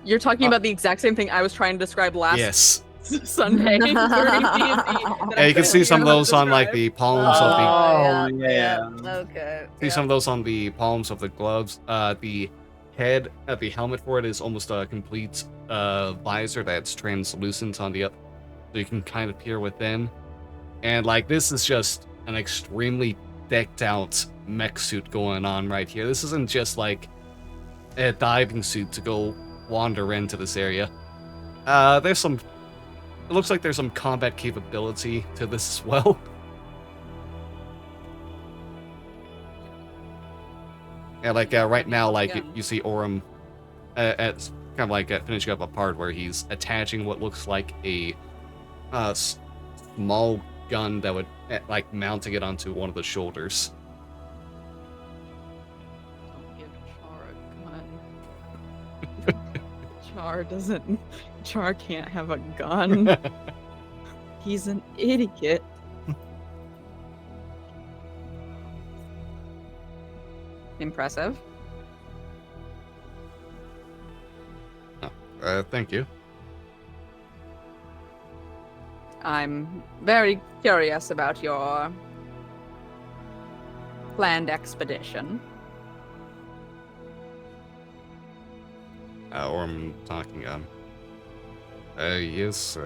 You're talking about the exact same thing I was trying to describe last Yes. Sunday during D&D. Yeah, you can see some of those on like the palms of the. yeah. Okay. See some of those on the palms of the gloves. The head, the helmet for it is almost a complete visor that's translucent on the up, so you can kind of peer within. And like this is just an extremely decked out mech suit going on right here. This isn't just like a diving suit to go wander into this area. There's some. It looks like there's some combat capability to this as well. Yeah, like right now, like you see Orum at kind of like finishing up a part where he's attaching what looks like a small gun that would like mounting it onto one of the shoulders. Don't give Char a gun. Char can't have a gun. He's an idiot. Impressive. Thank you. I'm very curious about your planned expedition. Orm talking, yes,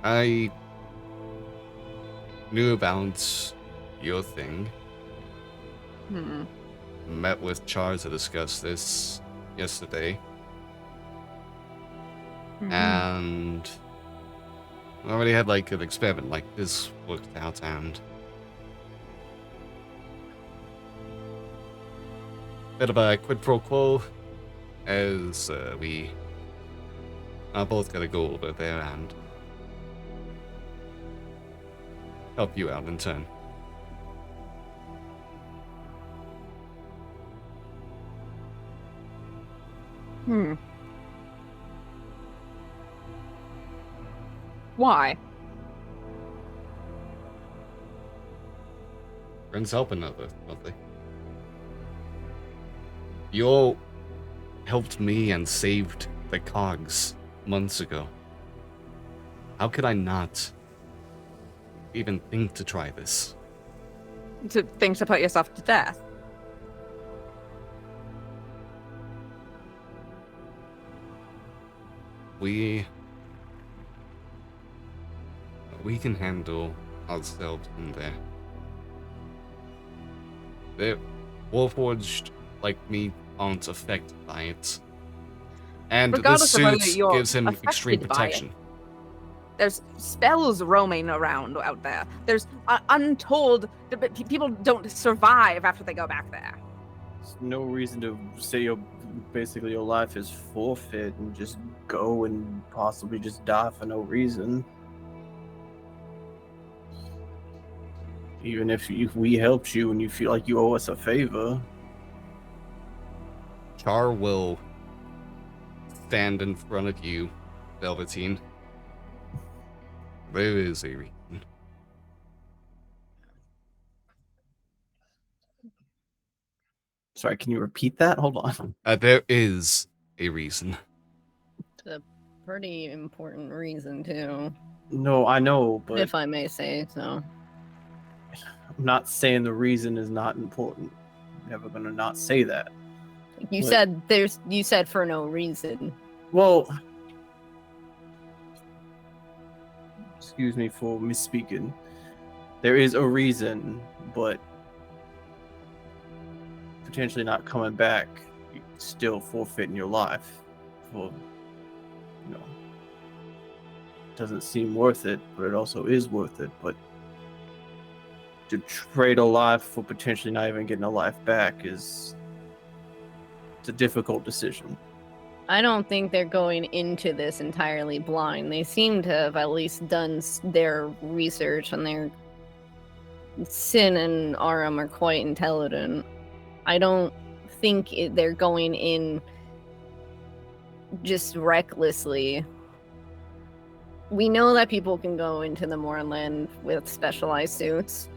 I knew about your thing. Met with Char to discuss this yesterday. And I already had like an experiment like this worked out, and bit of a quid pro quo, as we are both gonna go over there and help you out in turn. Why? Friends help another, don't they? You all helped me and saved the cogs months ago. How could I not even think to try this? To think to put yourself to death? We can handle ourselves in there. The Warforged like me aren't affected by it. And Regardless the of whether suit you're gives him extreme affected by it. protection. There's spells roaming around out there. There's untold... People don't survive after they go back there. There's no reason to say your life is forfeit and just go and possibly just die for no reason. Even if we helped you and you feel like you owe us a favor. Char will stand in front of you, Velveteen. There is a reason. Sorry, can you repeat that? Hold on. There is a reason. It's a pretty important reason, too, No, I know, but if I may say so. I'm not saying the reason is not important. I'm never gonna not say that. You But- said for no reason. Well, excuse me for misspeaking. There is a reason, but potentially not coming back, still forfeiting your life. For, doesn't seem worth it, but it also is worth it. But to trade a life for potentially not even getting a life back it's a difficult decision. I don't think they're going into this entirely blind. They seem to have at least done their research, and their Sin and Aram are quite intelligent. I don't think they're going in just recklessly. We know that people can go into the Mournland with specialized suits.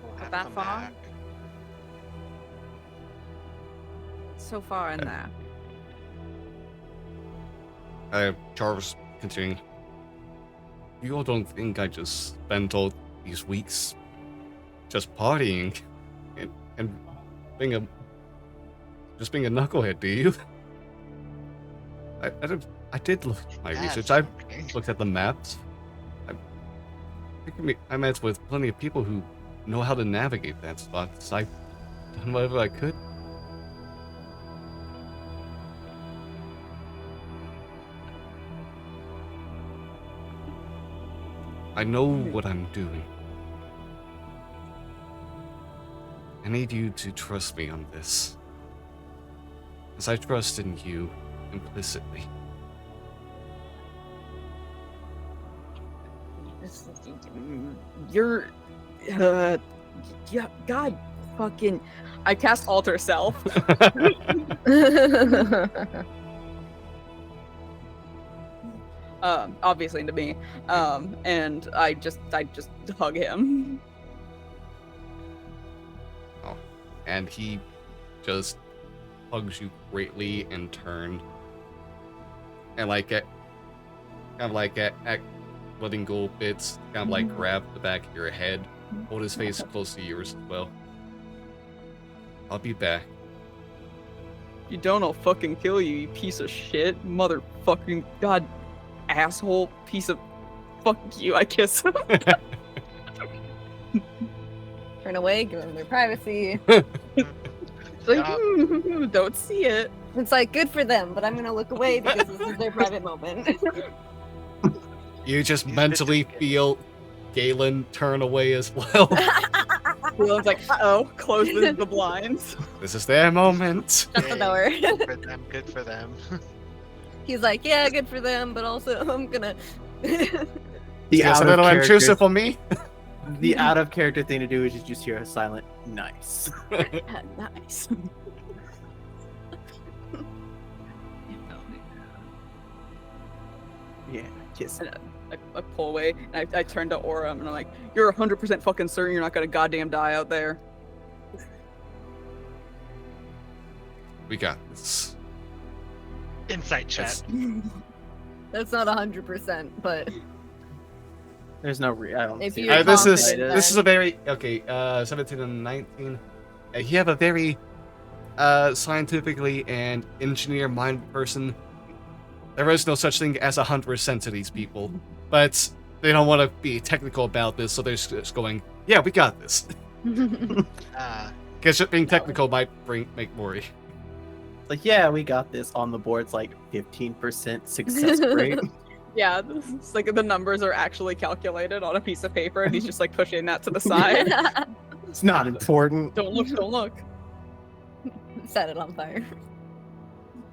We'll have that to come far? back. So far in there. Charles continuing. You all don't think I just spent all these weeks just partying and being a knucklehead, do you? I did look at my research. I looked at the maps. I met with plenty of people who know how to navigate that spot. So I've done whatever I could. I know what I'm doing. I need you to trust me on this, as I trust in you implicitly. You're... yeah, God fucking... I cast Alter Self. Obviously to me. And I just hug him. Oh, and he just hugs you greatly in turn. And at letting go bits, kind of like grab the back of your head, hold his face close to yours as well. I'll be back. If you don't, I'll fucking kill you, you piece of shit. Motherfucking god asshole piece of fuck you, I kiss him. Turn away, give them their privacy. It's like, Yeah. don't see it. It's like, good for them, but I'm gonna look away because this is their private moment. You just He's mentally bitching. feel Galen turn away as well. Dylan's like, oh, close the blinds. This is their moment. Shut the door. Good for them. Good for them. He's like, yeah, good for them, but also I'm gonna. The Just a little intrusive for me. The out of character thing to do is just hear a silent nice. Nice. Yeah, kiss. I pull away and I turn to Aura and I'm like, you're 100% fucking certain you're not gonna goddamn die out there. We got this. Insight check. That's not 100%, but There's no I don't If see you're it. This is confident, this is then- a very 17 and 19. You have a very scientifically and engineer-minded person. There is no such thing as 100% to these people, but they don't want to be technical about this, so they're just going, "Yeah, we got this." Because being technical might make worry. Like, yeah, we got this on the board's like 15% success rate. Yeah, it's like the numbers are actually calculated on a piece of paper and he's just like pushing that to the side. It's not important. Don't look. Set it on fire.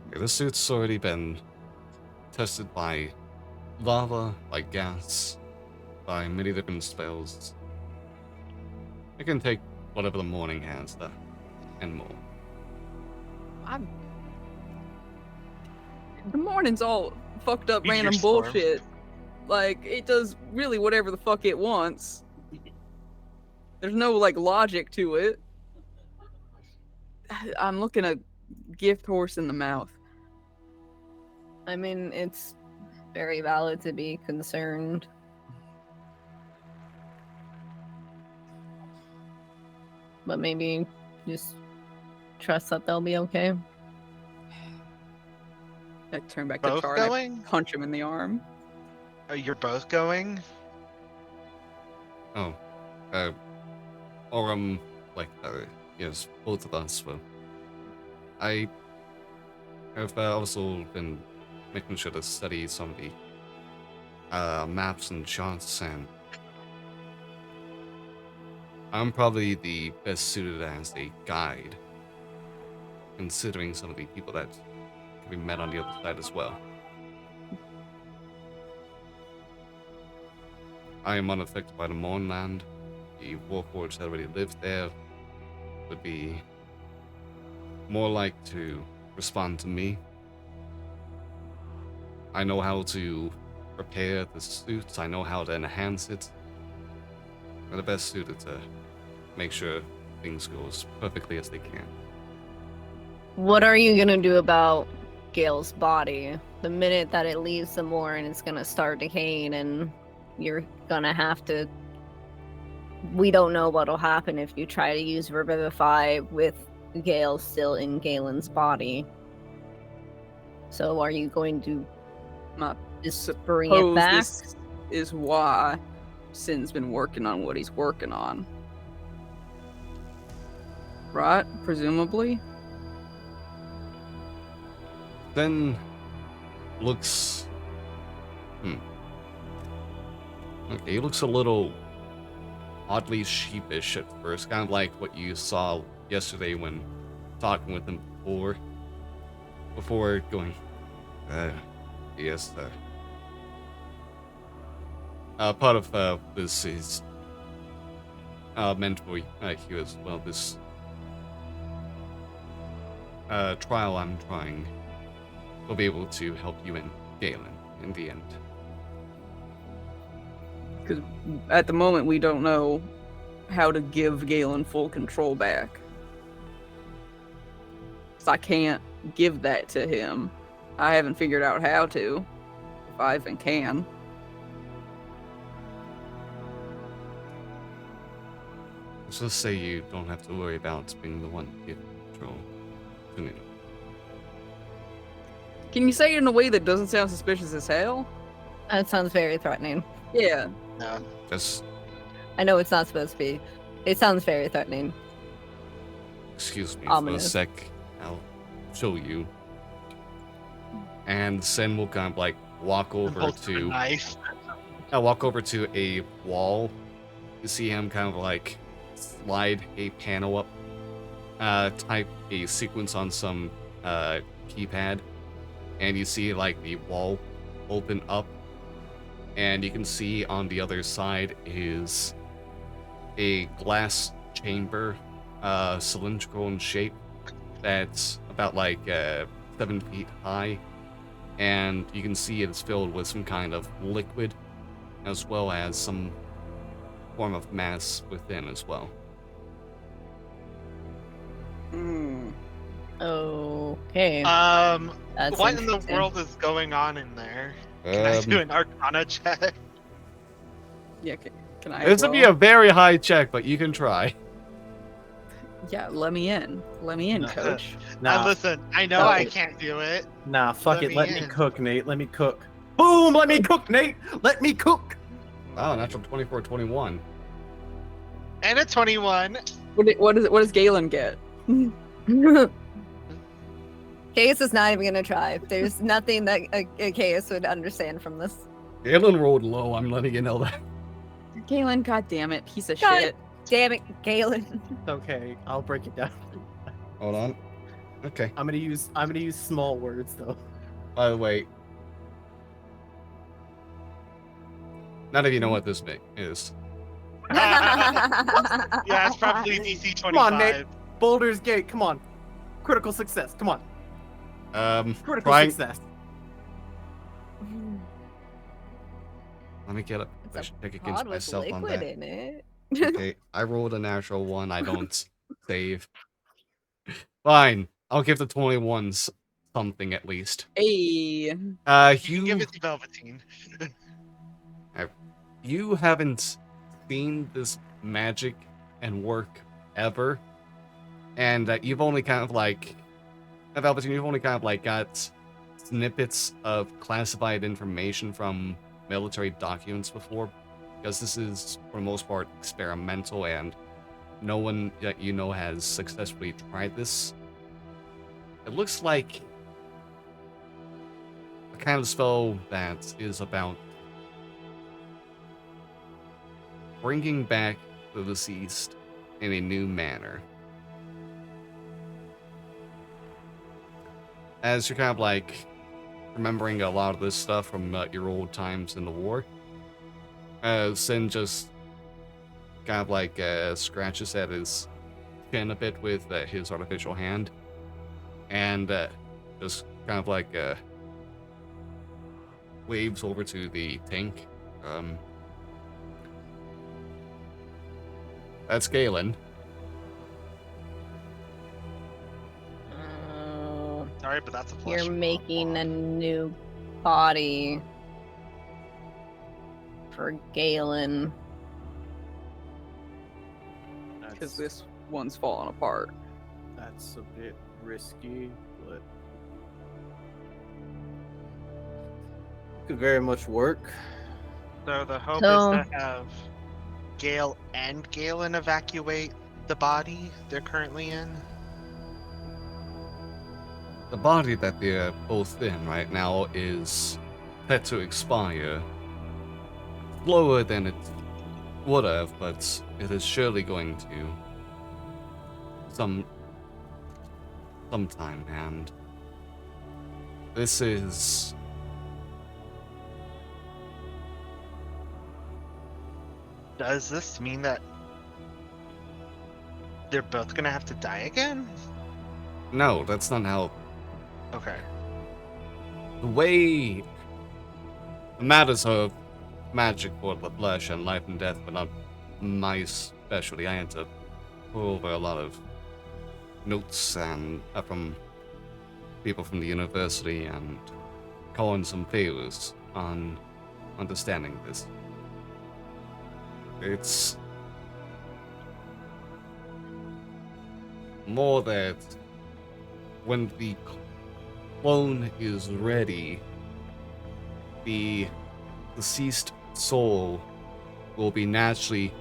Okay, this suit's already been tested by lava, by gas, by many different spells. It can take whatever the Mourning has, though, and more. The Mourning's all fucked up Meteor random storm. bullshit. Like, it does really whatever the fuck it wants. There's no, like, logic to it. I'm looking at gift horse in the mouth. I mean, it's very valid to be concerned. But maybe just trust that they'll be okay. I turn back to Both Char and I going? punch him in the arm. You're both going? Oh, yes, both of us will. I have also been making sure to study some of the maps and charts, and I'm probably the best suited as a guide, considering some of the people that can be met on the other side as well. I am unaffected by the Mournland. The warlords that already live there would be more like to respond to me. I know how to repair the suits, I know how to enhance it. I'm the best suited to make sure things go as perfectly as they can. What are you gonna do about Gale's body? The minute that it leaves the moor and it's gonna start decaying, and you're gonna have to. We don't know what'll happen if you try to use Revivify with Gale still in Galen's body. So are you going to Not just bring it Suppose back? this is why Sin's been working on what he's working on. Right? Presumably? Then looks okay, he looks a little oddly sheepish at first, kind of like what you saw yesterday when talking with him before going yes, part of this is mentor here as well. This trial I'm trying will be able to help you and Galen in the end. Because at the moment we don't know how to give Galen full control back. So I can't give that to him. I haven't figured out how to. If I even can. Let's just say you don't have to worry about being the one to give control to me. Can you say it in a way that doesn't sound suspicious as hell? That sounds very threatening. Yeah. No. Just I know it's not supposed to be. It sounds very threatening. excuse me Ominous. for a sec. I'll show you. And Sen will kind of like walk over Bolts of a to knife. a wall. You see him kind of like slide a panel up, type a sequence on some keypad, and you see like the wall open up, and you can see on the other side is a glass chamber, cylindrical in shape, that's about like 7 feet high, and you can see it's filled with some kind of liquid, as well as some form of mass within as well. Mm. Okay. That's What in the interesting. world is going on in there? Can I do an Arcana check? Yeah. Can I? This would be a very high check, but you can try. Yeah. Let me in. Let me in, No. coach. Nah, Listen, I know No. I can't do it. nah, fuck Let it. me Let me in. cook, Nate. Let me cook. Boom! Let me cook, Nate. Let me cook. Wow, natural 24, 21. And a 21. What does Galen get? Case is not even gonna try. There's nothing that a Case would understand from this. Galen rolled low, I'm letting you know that. Galen, goddamn piece of God. shit. Damn it, Galen. Okay, I'll break it down. Hold on. Okay. I'm gonna use small words though. By the way, none of you know what this is. Yeah, it's probably DC 25. Come on, Nate. Boulder's Gate. Come on. Critical success. Come on. Critical trying. success. Let me get up. I It's should a check against pod with myself on liquid that. in it. Okay, I rolled a natural one. I don't save. Fine. I'll give the 21s something at least. Hey. You can give it to Velveteen. You haven't seen this magic and work ever, and you've only kind of like, Velveteen, you've only kind of like got snippets of classified information from military documents before, because this is for the most part experimental, and no one that you know has successfully tried this. It looks like a kind of spell that is about bringing back the deceased in a new manner. As you're kind of like remembering a lot of this stuff from your old times in the war, Sin just kind of like scratches at his chin a bit with his artificial hand, and just kind of like waves over to the tank. That's Galen. Oh, Sorry, but that's a flesh. you're making a new body for Galen. Because this one's falling apart. That's a bit risky, but could very much work. So the hope So- is to have Gale and Galen evacuate the body they're currently in. The body that they're both in right now is set to expire. Slower than it would have, but it is surely going to. Sometime, and this is. Does this mean that they're both gonna have to die again? No, that's not how. Okay. The way. The matters of magic for the flesh and life and death, but not my specialty. I had to pull over a lot of notes and from people from the university and call in some favors on understanding this. It's more that when the clone is ready, the deceased soul will be naturally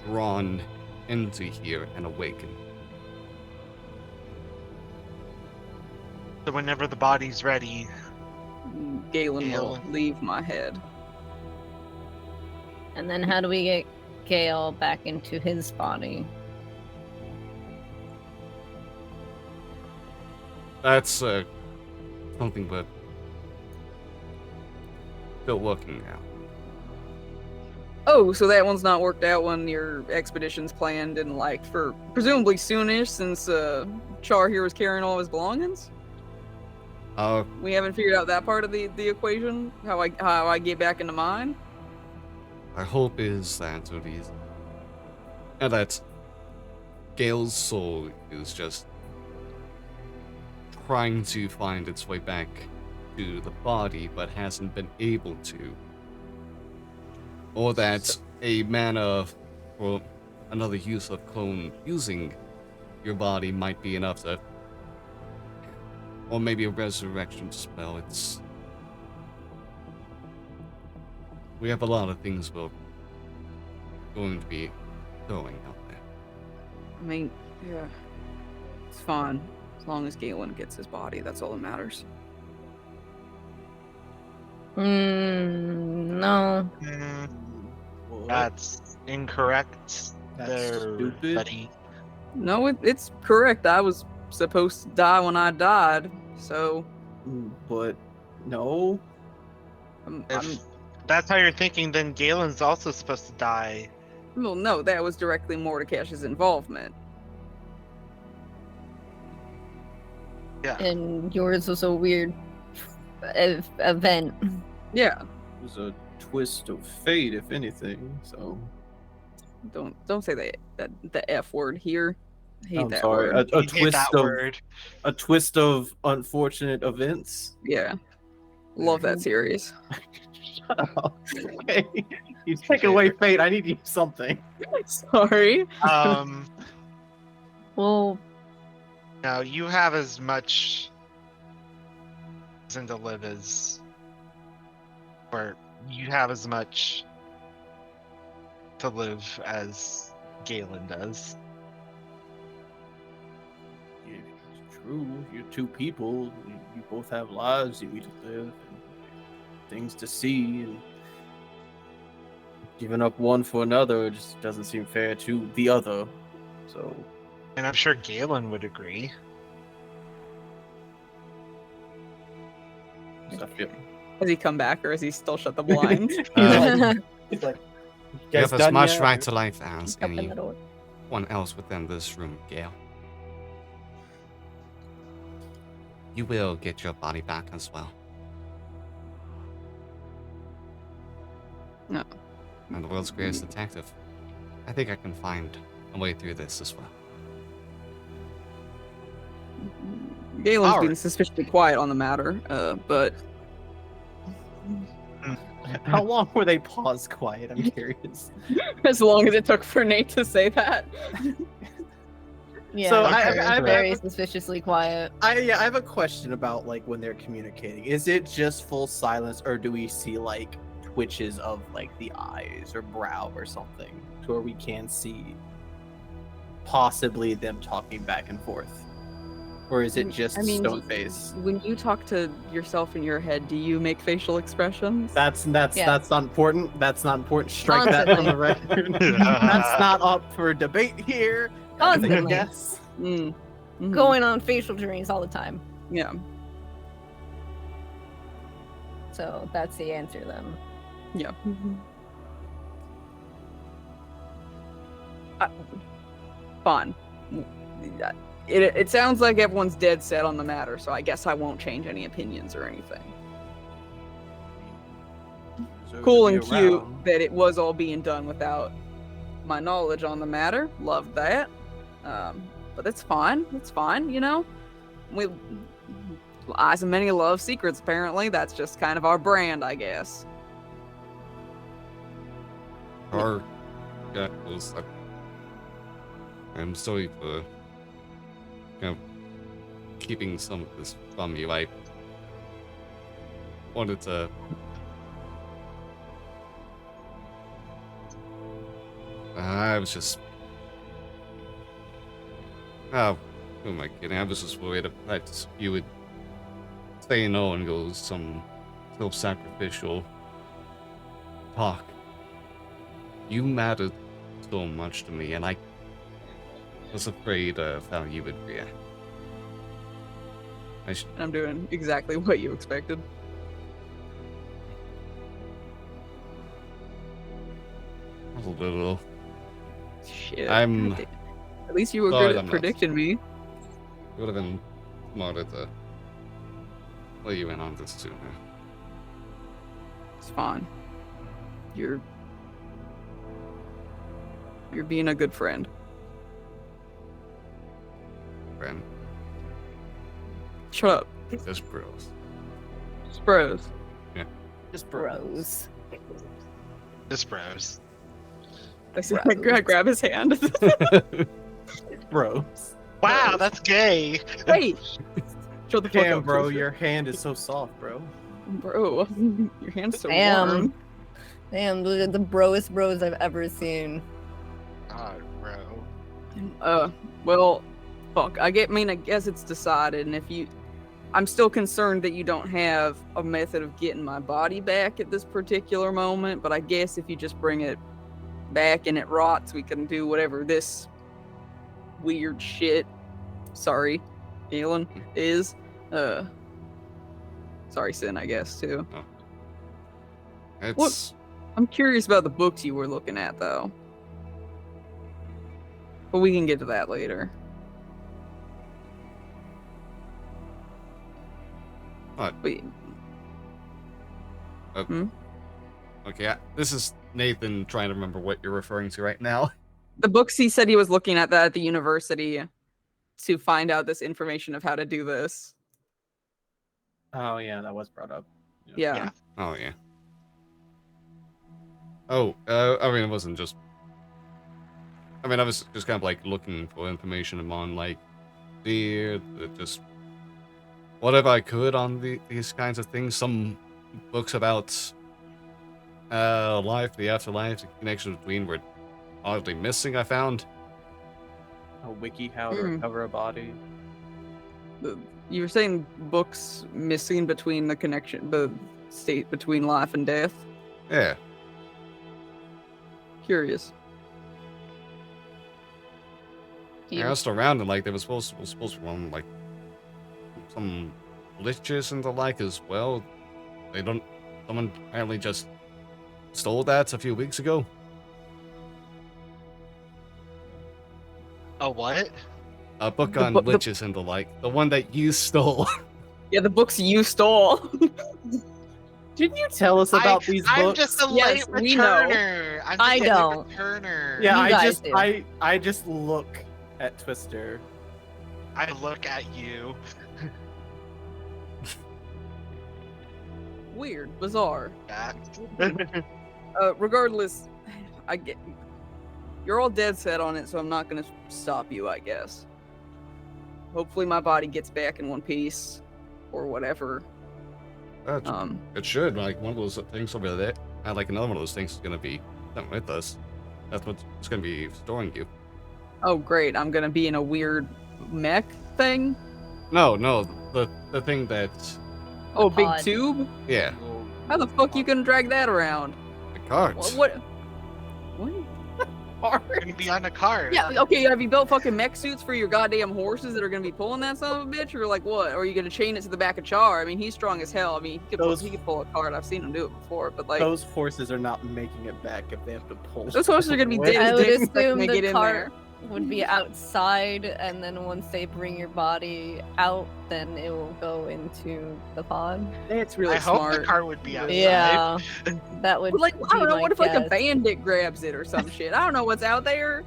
drawn into here and awaken. So whenever the body's ready, Galen will Galen. leave my head. And then how do we get Gale back into his body? That's something we're still looking at. Oh, so that one's not worked out when your expedition's planned and like for presumably soonish since Char here was carrying all his belongings? We haven't figured out that part of the equation? How I get back into mine? Our hope is that it is, and that Gale's soul is just trying to find its way back to the body, but hasn't been able to. Or that a mana or another use of clone using your body might be enough to, or maybe a resurrection spell. It's, we have a lot of things we're going to be throwing out there. I mean, yeah. It's fine. As long as Galen gets his body, that's all that matters. No. What? that's incorrect. That's there, stupid. buddy. No, it's correct. I was supposed to die when I died, so But no. If that's how you're thinking, then Galen's also supposed to die. well, no, that was directly Mordekaiser's involvement. Yeah. And yours was a weird event. Yeah, It was a twist of fate, if anything. So don't say the F word here. I hate I'm that sorry. word. A You hate twist that of word. a twist of unfortunate events. Yeah, love that series. Shut up. Okay. You take away fate. I need to use something. Sorry. Well, No, you have as much reason to live as, or you have as much to live as Galen does. It's true. You're two people. You both have lives you need to live and things to see. And giving up one for another just doesn't seem fair to the other. So And I'm sure Galen would agree. I feel. Has he come back or has he still shut the blinds? He's like, You guys have as done much yet? right to life as open the door. anyone else within this room, Gale. You will get your body back as well. No. I'm the world's greatest detective. I think I can find a way through this as well. Galen's Alright. been suspiciously quiet on the matter, but How long were they paused quiet? I'm curious. as long as it took for Nate to say that. Yeah, So I, very suspiciously quiet. I have a question about like when they're communicating. Is it just full silence, or do we see like twitches of like the eyes or brow or something, to where we can see possibly them talking back and forth, or is it just I mean, stone face? When you talk to yourself in your head, do you make facial expressions? That's Yeah. not important. That's not important. Strike that from the record. That's not up for debate here. Constantly. Yes. Mm. Mhm. Going on facial journeys all the time. Yeah. So that's the answer then. Yeah. Fine. It sounds like everyone's dead set on the matter, so I guess I won't change any opinions or anything. So Cool to and be cute around. that it was all being done without my knowledge on the matter. Loved that. But it's fine. It's fine, you know? We eyes of many love secrets, apparently. That's just kind of our brand, I guess. Or, yeah, was, I'm sorry for keeping some of this from you. I wanted to I was just... Oh, who am I kidding? I was just worried that you would say no and go some self-sacrificial talk. You mattered so much to me, and I was afraid of how you would react. I'm doing exactly what you expected. A little. Shit. I'm God damn. At least you were sorry good I'm at not- predicting me. It would have been smarter to let you in on this sooner. It's fine. You're being a good friend. Friend, Shut up. just bros. Just bros. Just Bros. Just bros. I see. Bros. I grab his hand. bros. Wow, that's gay. Wait. Shut the fuck Damn, up, bro, Tristan. your hand is so soft, bro. Bro, your hand's so Damn. warm. Damn, the broest bros I've ever seen. God, bro. Well, fuck. I guess it's decided, and I'm still concerned that you don't have a method of getting my body back at this particular moment, but I guess if you just bring it back and it rots, we can do whatever this weird shit, sorry, Galen, is. Sorry, Sin, I guess, too. It's I'm curious about the books you were looking at, though. But we can get to that later. What? Wait, okay. This is Nathan trying to remember what you're referring to right now. the books he said he was looking at that at the university to find out this information of how to do this. Oh yeah, that was brought up. Yeah. Yeah. Oh yeah. Oh, I mean, it wasn't just. I mean, I was just kind of like looking for information on like just whatever I could on these kinds of things. Some books about life, the afterlife, the connection between were oddly missing. I found. A wiki how to Mm. recover a body. You were saying books missing between the connection, the state between life and death. Yeah. Curious. I asked around and like there was supposed to be one like some liches and the like as well. Someone apparently just stole that a few weeks ago. A what? A book The on bu- the- liches and the like. The one that you stole. Yeah, the books you stole. Didn't you tell us about these I'm books? just a Yes, late we know. returner. I'm just I a late don't. returner. Yeah, You guys do. I just look at Twister. I look at you. Weird, bizarre. Yeah. Regardless, I get you're all dead set on it, so I'm not gonna stop you, I guess. Hopefully my body gets back in one piece, or whatever. It should. Like one of those things over there. Like another one of those things is gonna be something with us. That's what's gonna be storing you. Oh great, I'm gonna be in a weird mech thing. No, the thing that Oh, big pod. tube. yeah, How the fuck you gonna drag that around? the cards. What? You're gonna be on a cart. Yeah, okay, have you built fucking mech suits for your goddamn horses that are gonna be pulling that son of a bitch? Or like what? Or are you gonna chain it to the back of Char? I mean, he's strong as hell. I mean, he could pull a cart. I've seen him do it before, but like, Those horses are not making it back if they have to pull. those horses are gonna be away. dead I as would dicks the second assume they the get in cart there. would be outside, and then once they bring your body out, then it will go into the pod. That's really I hope smart. the cart would be outside. Yeah, that would. But like, I be don't know. my What if like a guess. bandit grabs it or some shit? I don't know what's out there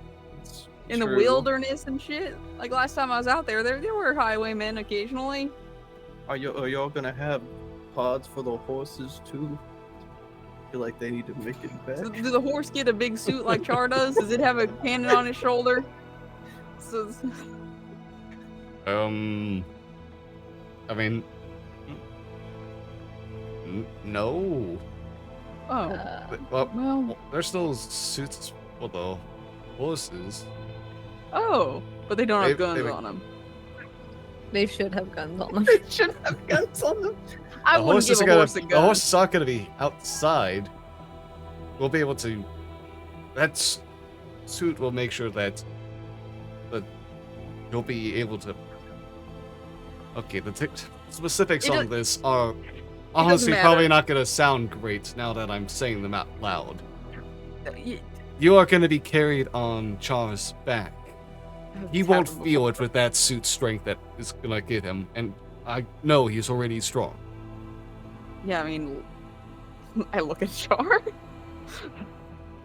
in the True. wilderness and shit. Like last time I was out there, there were highwaymen occasionally. Are y'all gonna have pods for the horses too? Feel like they need to make it back. Does the horse get a big suit like Char does? Does it have a cannon on his shoulder? So, I mean, no. oh, Uh, Well, well, there's still suits for the horses. Oh, but they don't They- have guns they- on them. They should have guns on them. They should have guns on them. I The wouldn't give a horse a the gun. horses aren't gonna be outside. We'll be able to. That suit will make sure that you'll be able to. Okay, the specifics on this are honestly probably matter. not gonna sound great now that I'm saying them out loud. Y- You are gonna be carried on Char's back. He it's won't happened feel it before. with that suit strength that is gonna give him, and I know he's already strong. Yeah, I mean, I look at Char.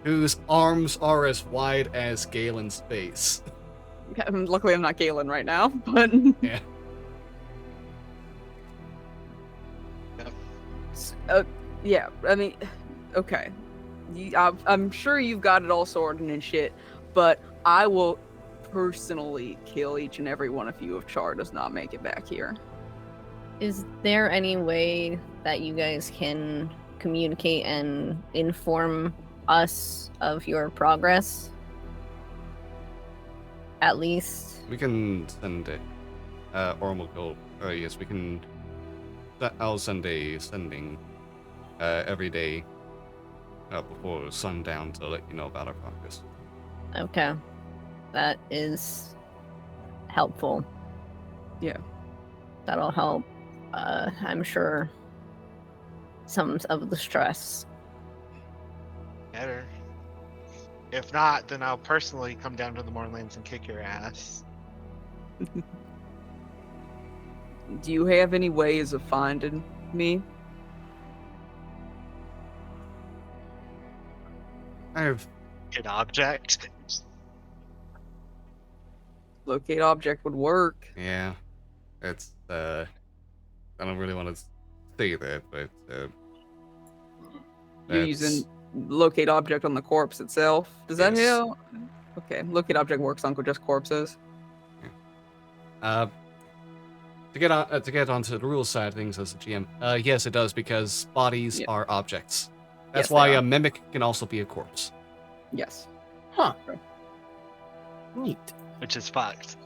Whose arms are as wide as Galen's face. Luckily, I'm not Galen right now, but Yeah. yeah. I mean, okay. I'm sure you've got it all sorted and shit, but I will personally kill each and every one of you if Char does not make it back here. Is there any way that you guys can communicate and inform us of your progress? At least. We can send it. Ormal go. Yes, we can. I'll send a sending every day before sundown to let you know about our progress. Okay. That is helpful. Yeah. That'll help. I'm sure some of the stress. Better. If not, then I'll personally come down to the Moorlands and kick your ass. Do you have any ways of finding me? I have. An object. Locate object would work. Yeah. It's. I don't really want to say that, but. You're using locate object on the corpse itself. Does that Yes. help? Okay, locate object works on just corpses. To get onto the rules side of things as a GM, yes, it does because bodies Yeah. are objects. That's Yes, they why are. a mimic can also be a corpse. Yes. Huh. Neat. Which is fucked.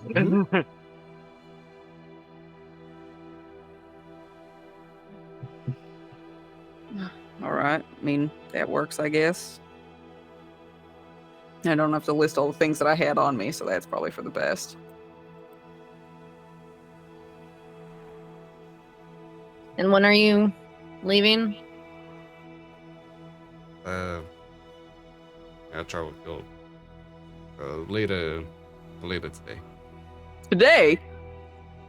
All right. I mean, that works, I guess. I don't have to list all the things that I had on me, so that's probably for the best. And when are you leaving? I'll try to go later today. Today?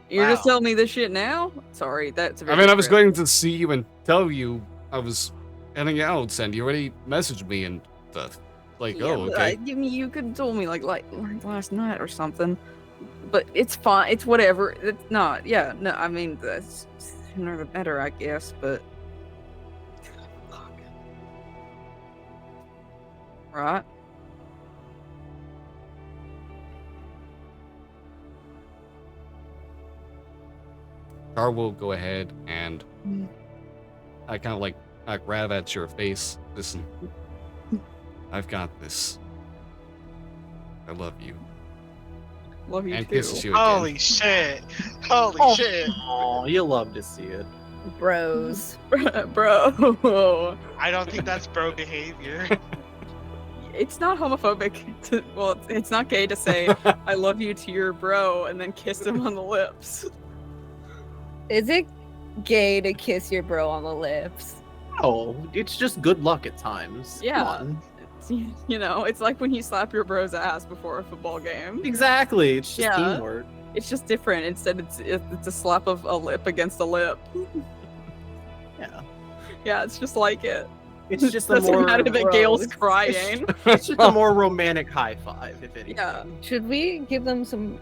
You're just Wow. telling me this shit now? Sorry, that's I very mean, I was true. going to see you and tell you I was heading out, and you already messaged me and stuff. Like, Yeah, oh, but okay. you could have told me like last night or something. But it's fine. It's whatever. It's not. Yeah. No. I mean, the sooner the better, I guess. But fuck. Right. Car will go ahead and Mm. I kind of like I grab at your face. Listen, I've got this. I love you. Love you And too. kisses you again. Holy shit. Holy Oh. shit. Oh, you love to see it. Bros. Bro. I don't think that's bro behavior. It's not homophobic. Well, it's not gay to say "I love you" to your bro and then kiss him on the lips. Is it gay to kiss your bro on the lips? Oh, it's just good luck at times. Come Yeah. on. It's, you know, it's like when you slap your bro's ass before a football game. Exactly. It's just Yeah. teamwork. It's just different. Instead, it's a slap of a lip against a lip. Yeah. Yeah, it's just like it. It's just a Doesn't more matter that Gail's gross. crying. it's just a more romantic high five, if anything. Yeah. Should we give them some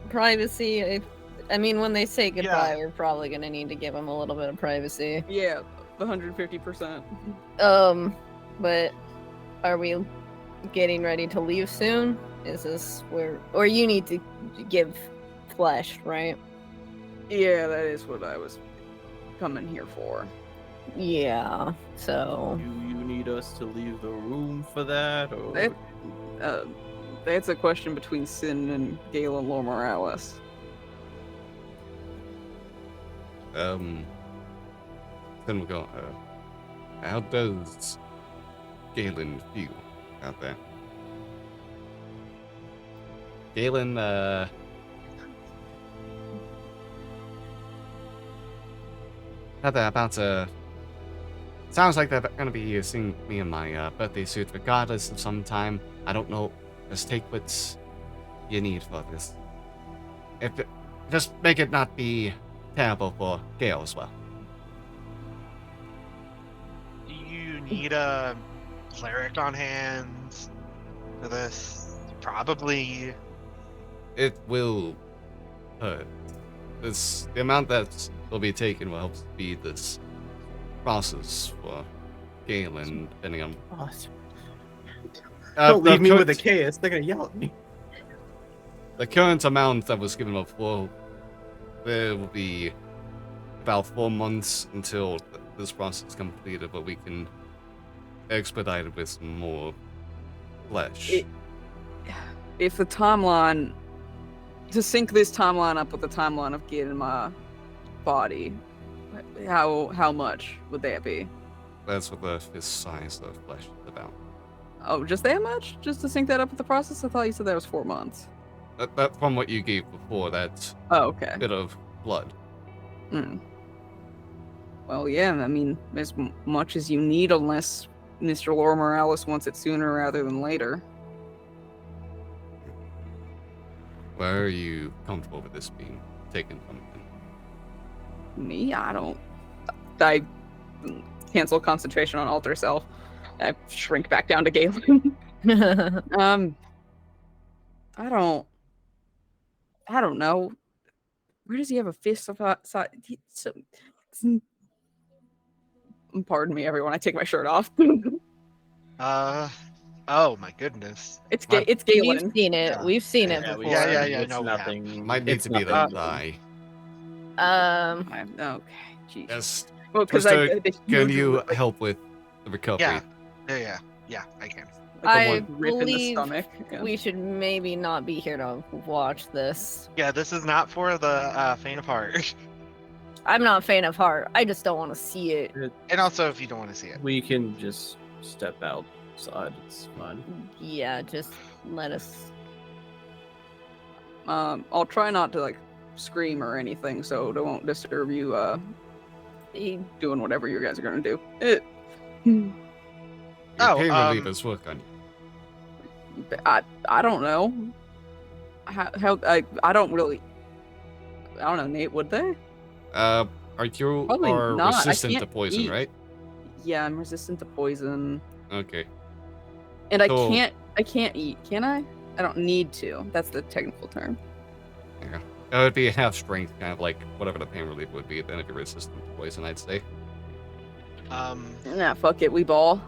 privacy? I mean, when they say goodbye, Yeah. we're probably gonna need to give them a little bit of privacy. Yeah, 150%. But are we getting ready to leave soon? Is this where, or you need to give flesh, right? Yeah, that is what I was coming here for. Yeah. So Do you need us to leave the room for that, or That- That's a question between Sin and Galen Lore Morales. Then we'll go. How does Galen feel out there? Galen, sounds like they're gonna be seeing me in my birthday suit regardless of some time. I don't know. Just take what you need for this. Just make it not be terrible for Gale as well. Do you need a cleric on hand for this? Probably. It will hurt. The amount that will be taken will help speed this process for Galen, depending on. Don't leave me with a current- chaos. They're gonna yell at me. The current amount that was given before, there will be about 4 months until this process is completed, but we can expedite it with some more flesh. If the timeline, to sync this timeline up with the timeline of getting my body, how much would that be? That's what the size of flesh is about. Oh, just that much? Just to sync that up with the process? I thought you said that was 4 months. That from what you gave before, that's Oh, okay. a bit of blood. Hmm. Well, yeah, I mean, as much as you need, unless Mr. Lore Morales wants it sooner rather than later. Where are you comfortable with this being taken from him? Me? I cancel concentration on alter self. I shrink back down to Galen. I don't know. Where does he have a fist of pardon me, everyone. I take my shirt off. Oh my goodness. It's We've Galen. seen it. Yeah. We've seen it Yeah, before. yeah, It's no, we have. nothing. Might need It's to be the nothing. thigh. Okay, jeez. Yes. Well, because Twister, I Can you help with the recovery? Yeah, I can. I rip in the believe stomach. Yeah. we should maybe not be here to watch this. Yeah, this is not for the faint of heart. I'm not a fan of heart. I just don't want to see it. And also, if you don't want to see it. We can just step outside. It's fine. Yeah, just let us. I'll try not to like scream or anything, so it won't disturb you. Doing whatever you guys are gonna do. Your Oh, pain relievers work on you. I don't know. How I don't really. I don't know, Nate. Would they? Are you Probably are not. I resistant to can't poison, eat. right? Yeah, I'm resistant to poison, Okay. and I So- can't eat. Can I? I don't need to. That's the technical term. Yeah. It would be half strength, kind of like whatever the pain relief would be, then if you're resistant to poison, I'd say. Nah, fuck it. We ball.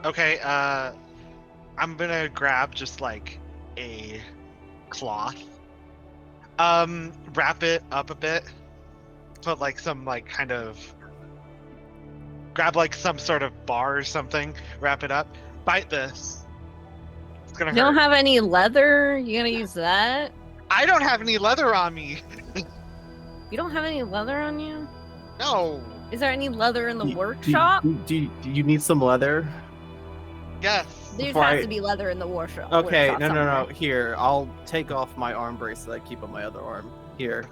Okay, I'm gonna grab just like a cloth. Wrap it up a bit. Put like some like kind of grab like some sort of bar or something, wrap it up, bite this. It's gonna You don't hurt. have any leather? You gonna use that? I don't have any leather on me. You don't have any leather on you? No. Is there any leather in the Do- workshop? Do you need some leather? Yes. There's before has I- to be leather in the workshop. Okay, workshop no. somewhere. Here, I'll take off my arm bracelet I keep on my other arm. Here.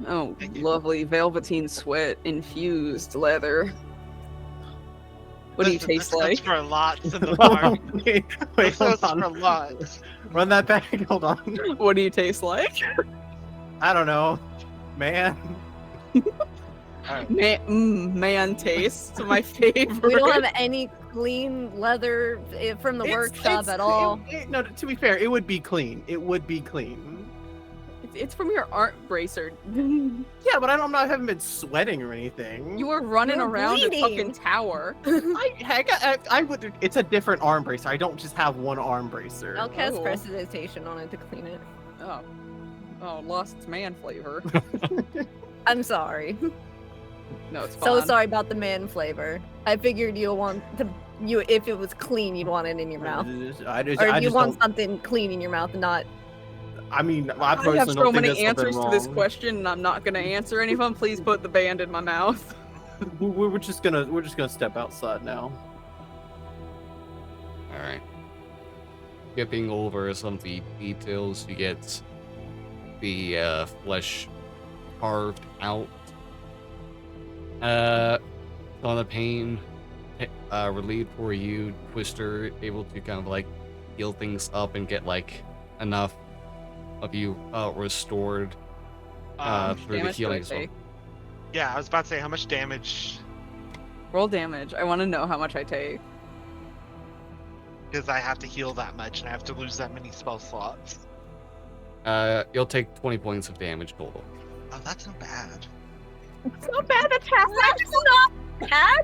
Oh, Thank you. lovely velveteen sweat infused leather. What do you Listen, taste this like? goes for lots in the bar. Wait, This hold goes for on. lots. Run that back. Hold on. What do you taste like? I don't know, man. Man tastes my favorite. We don't have any clean leather from the workshop at all. No, to be fair, it would be clean. It would be clean. It's from your art bracer. Yeah, but I haven't been sweating or anything. You were running You're around bleeding. a fucking tower. I would. It's a different arm bracer. I don't just have one arm bracer. I'll cast Oh. prestidigitation on it to clean it. Oh, lost its man flavor. I'm sorry. No, it's fine. So sorry about the man flavor. I figured you'll want to if it was clean, you'd want it in your mouth. I Or just you want don't. something clean in your mouth and not. I mean, I I have personally so don't think many there's something answers to this wrong. question, and I'm not gonna answer any of them. Please put the band in my mouth. We're just gonna step outside now. Alright. Skipping over some of the details, you get the flesh carved out. On the pain relieved for you, Twister able to kind of like heal things up and get like enough of you restored through the Damage healing that I as well. take. Yeah, I was about to say how much damage, Roll damage. I want to know how much I take. because I have to heal that much and I have to lose that many spell slots. You'll take 20 points of damage total. Oh, that's not bad. It's not bad. That's half. That's not bad.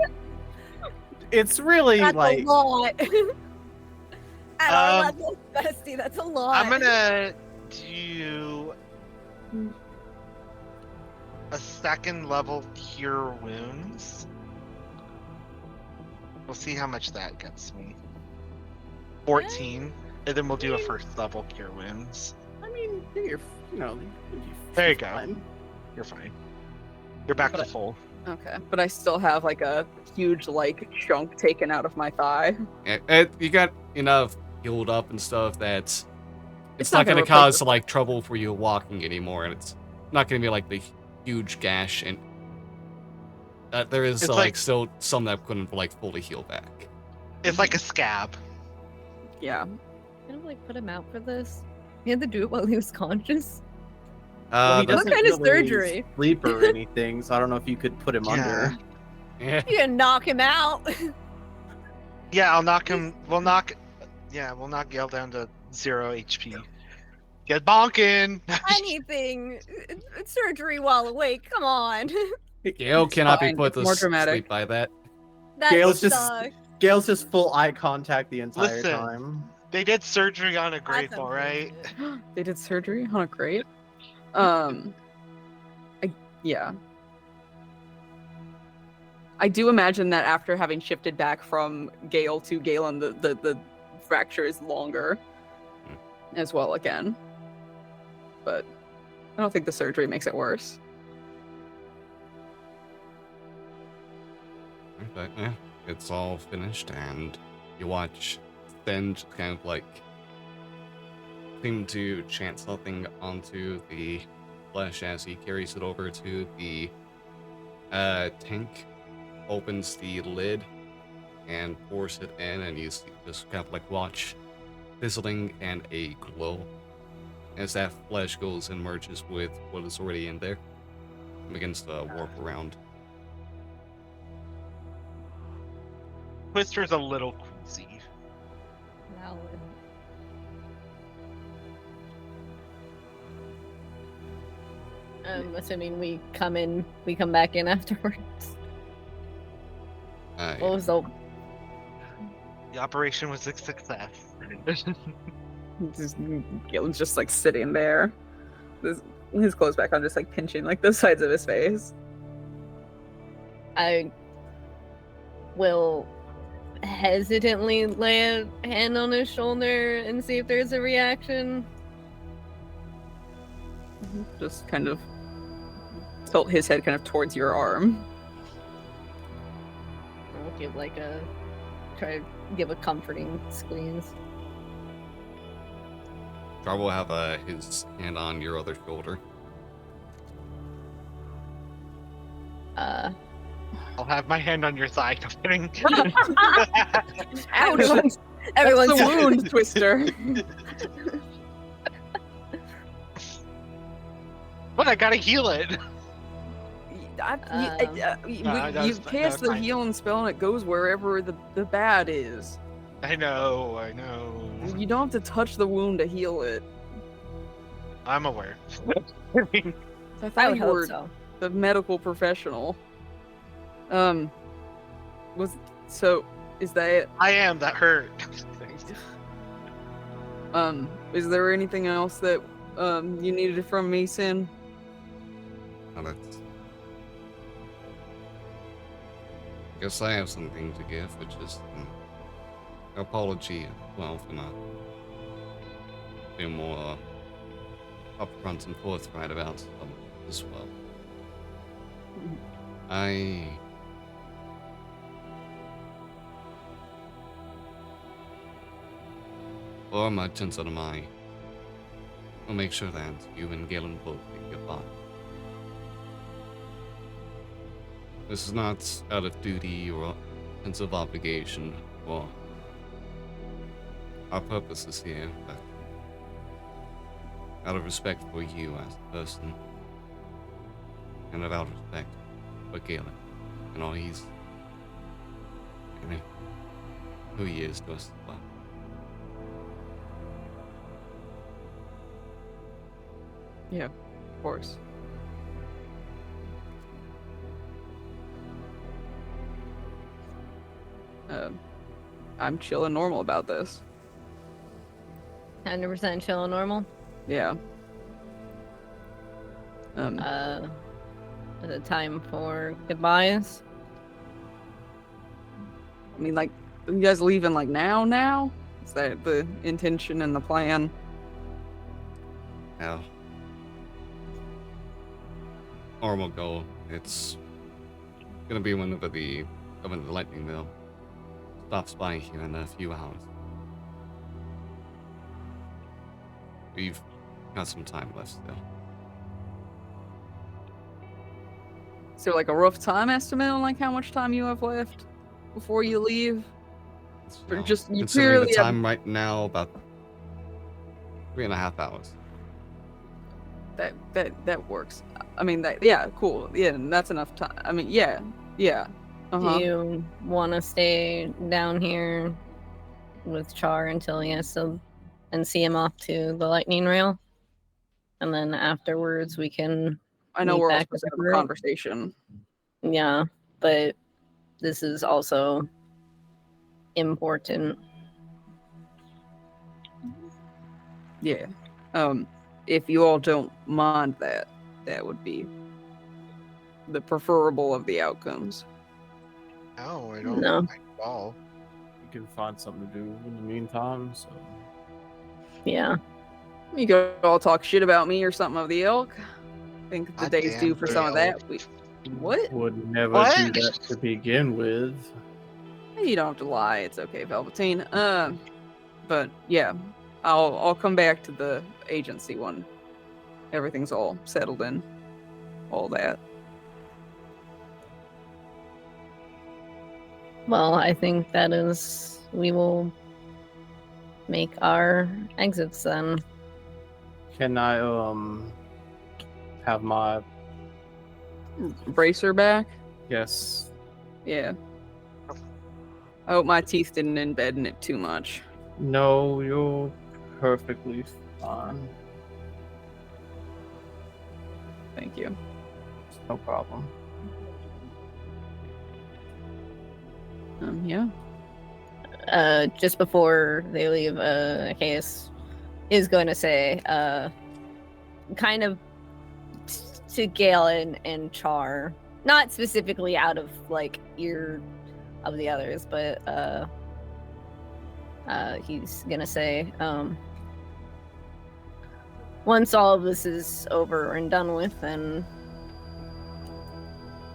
It's really That's like a lot. At our Um, level, bestie, that's a lot. I'm gonna do a second level cure wounds. We'll see how much that gets me. 14, and then we'll do a first level cure wounds. I mean, you're There you go. fine. You're fine. You're back to But- full. Okay, but I still have like a huge like chunk taken out of my thigh. You got enough healed up and stuff that it's not not gonna going to replace cause like trouble for you walking anymore, and it's not going to be like the huge gash. And there is It's like like- still some that couldn't like fully heal back. It's like a scab. Yeah. Kind of like put him out for this. He had to do it while he was conscious. Well, he That's- What doesn't kind of really surgery? sleep or anything, so I don't know if you could put him Yeah. under. yeah. You can knock him out. Yeah, I'll knock him. We'll knock Gale down to 0 HP. Get bonking! Anything. Surgery while awake. Come on. Gale cannot be fine, put it's to more dramatic. sleep by that. That Gale's just- sucks. Gail's just full eye contact the entire Listen. time. They did surgery on a That's grape, alright? unfortunate. They did surgery on a grape. Yeah. I do imagine that after having shifted back from Gale to Galen, the fracture is longer as well again. But I don't think the surgery makes it worse. But yeah, it's all finished, and you watch Sten just kind of like seem to chant something onto the flesh as he carries it over to the tank, opens the lid, and pours it in, and you just kind of like watch fizzling and a glow as that flesh goes and merges with what is already in there and begins to warp around. Twister's a little queasy. Valid. I'm assuming we come back in afterwards. What was the The operation was a success. Galen's just like sitting there. His clothes back on, just like pinching like the sides of his face. I will hesitantly lay a hand on his shoulder and see if there's a reaction. Just kind of tilt his head kind of towards your arm. I'll give try to give a comforting squeeze. Jar will have his hand on your other shoulder. I'll have my hand on your thigh. No kidding. Everyone's That's the wound, Twister. But I gotta heal it. You that's cast the fine. healing spell and it goes wherever the bad is. I know. You don't have to touch the wound to heal it. I'm aware. I I thought would you hope were so. the medical professional. Is that I am. That hurt. is there anything else that you needed from me, Sin? Now that's... I guess I have something to give, which is apology, well, for not being more upfront and forthright about some as well. Or my chance and I will make sure that you and Galen both get by. This is not out of duty or sense of obligation or our purposes here, but out of respect for you as a person, and out of respect for Galen and all he's, who he is to us as well. Yeah, of course. I'm chill and normal about this. 100% chill and normal. Yeah. Is it time for goodbyes? I mean, like, you guys leaving like now? Is that the intention and the plan? Now, normal goal. It's gonna be whenever the lightning mill stops by here in a few hours. We've got some time left still. Is there like a rough time estimate on like how much time you have left before you leave? Or just you considering purely the time right now, about 3.5 hours. That works. I mean, yeah, cool. Yeah, and that's enough time. I mean, yeah. Do you want to stay down here with Char until he has to, and see him off to the lightning rail? And then afterwards we can I know meet we're all back supposed as to a have a group. conversation. Yeah, but this is also important. Yeah. If you all don't mind that would be the preferable of the outcomes. No, I don't No. mind at all. We can find something to do in the meantime. So Yeah. You could all talk shit about me or something of the ilk. I think the day's Goddamn due for some of Dale. that. What? would never What? do that to begin with. You don't have to lie. It's okay, Velveteen. But yeah, I'll come back to the agency when everything's all settled in, all that. Well, I think that is, we will make our exits then. Can I have my Bracer back. yes? Yeah. I hope my teeth didn't embed in it too much. No, you're perfectly fine. Thank you. No problem. Yeah. Just before they leave, Case is going to say, kind of to Galen and Char, not specifically out of like ear of the others, but he's gonna say, once all of this is over and done with, and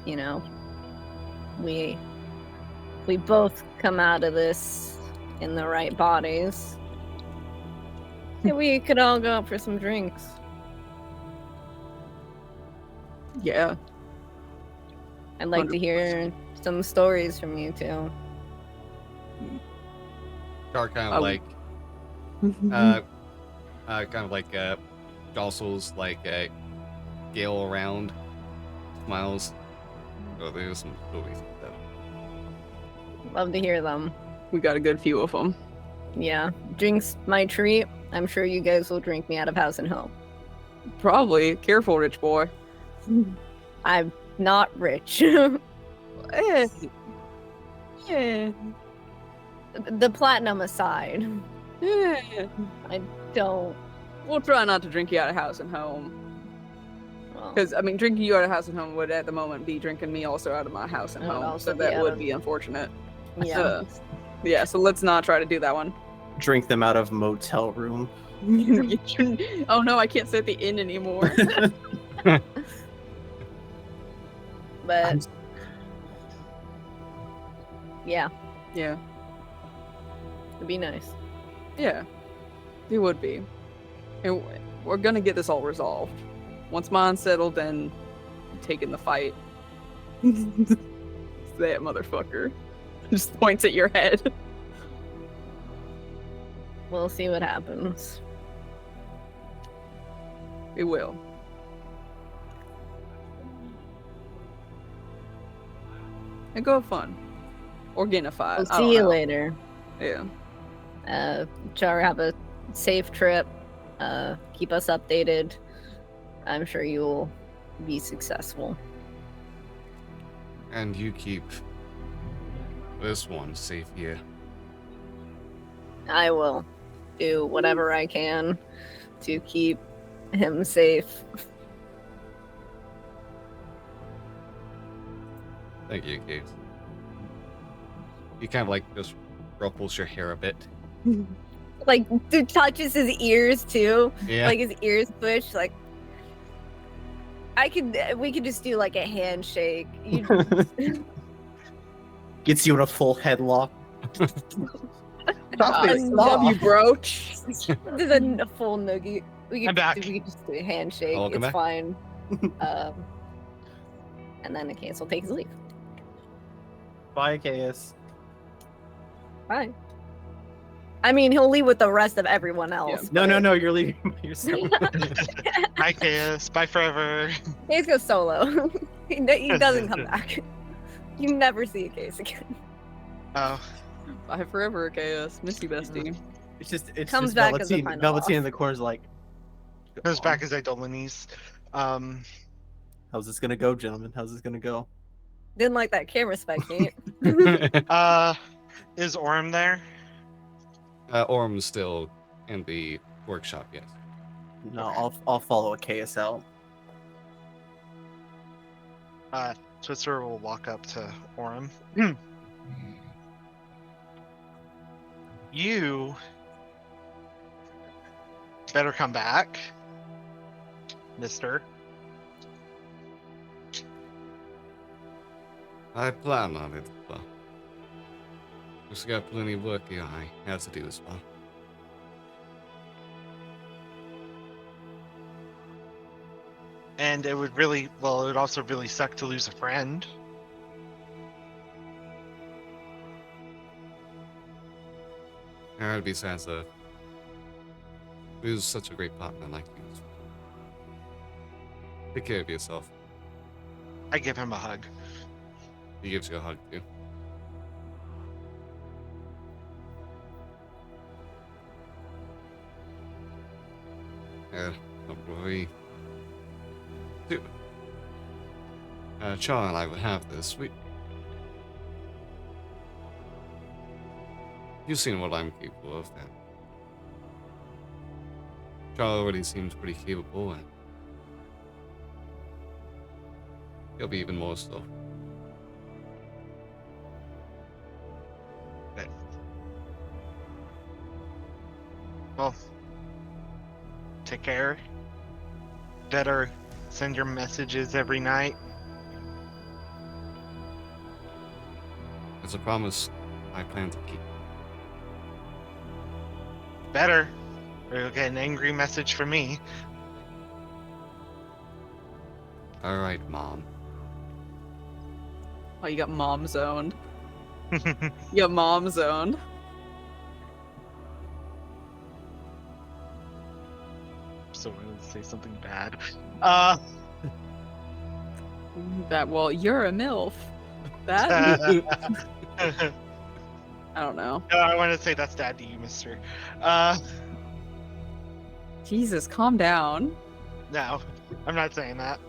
you know, we both come out of this in the right bodies, we could all go out for some drinks. Yeah. I'd like to hear some stories from you two. Char kind I of would- jostles Gale around, smiles. Oh, there's some stories. Love to hear them. We got a good few of them. Yeah, drinks my treat. I'm sure you guys will drink me out of house and home. Probably. Careful, rich boy. I'm not rich. Eh. Yeah. The platinum aside, Yeah. I don't. We'll try not to drink you out of house and home. Well, Because, I mean, drinking you out of house and home would at the moment be drinking me also out of my house and That would home. also So be that out would of- be unfortunate. yeah. Yeah, so let's not try to do that one. Drink them out of motel room. Oh no, I can't stay at the inn anymore. But yeah, Yeah, it'd be nice. yeah, it would be. And we're gonna get this all resolved. Once mine's settled, then taking the fight. That motherfucker just points at your head. We'll see what happens. It will. And go have fun. Or gamify. We'll I don't see you know. later. Yeah. Char, have a safe trip. Keep us updated. I'm sure you'll be successful. And you keep this one safe here. I will do whatever I can to keep him safe. Thank you, Kate. He kind of like just ruffles your hair a bit. Like, dude touches his ears too. Yeah. Like his ears twitch. Like, we could just do like a handshake. Gets you in a full headlock. I love you, bro. Just a full noogie. I'm back. We could just do a handshake. Welcome It's back. fine. And then Achaeus will take his leave. Bye, Achaeus. Bye. I mean, he'll leave with the rest of everyone else. No, but- you're leaving by yourself. Bye, Chaos. Bye forever. Achaeus goes solo. he doesn't come back. You never see Achaeus again. Oh, Bye forever, Chaos. Miss you, bestie. It's just Comes back as a Velveteen. final Velveteen boss. in the corner's like. comes back as Idolines. How's this gonna go, gentlemen? How's this gonna go? Didn't like that camera spec, Nate. Is Orm there? Orm's still in the workshop, yes. No, I'll follow Achaeus out. Twister will walk up to Orm. You better come back, mister. I plan on it, but just got plenty of work here I have to do as well. And it would really, well, it would also really suck to lose a friend. And besides, lose such a great partner like you. Take care of yourself. I give him a hug. He gives you a hug too. Don't worry. Dude. Char and I would have this. You've seen what I'm capable of, then. Char already seems pretty capable, and he'll be even more so. Well, take care. Better send your messages every night. It's a promise I plan to keep. Better, or you'll get an angry message from me. Alright, Mom. Oh, you got mom zoned. You got mom zoned. So I'm gonna say something bad. That, well, you're a MILF. That? I don't know. No, I want to say that's dad to you, mister. Jesus, calm down. No, I'm not saying that.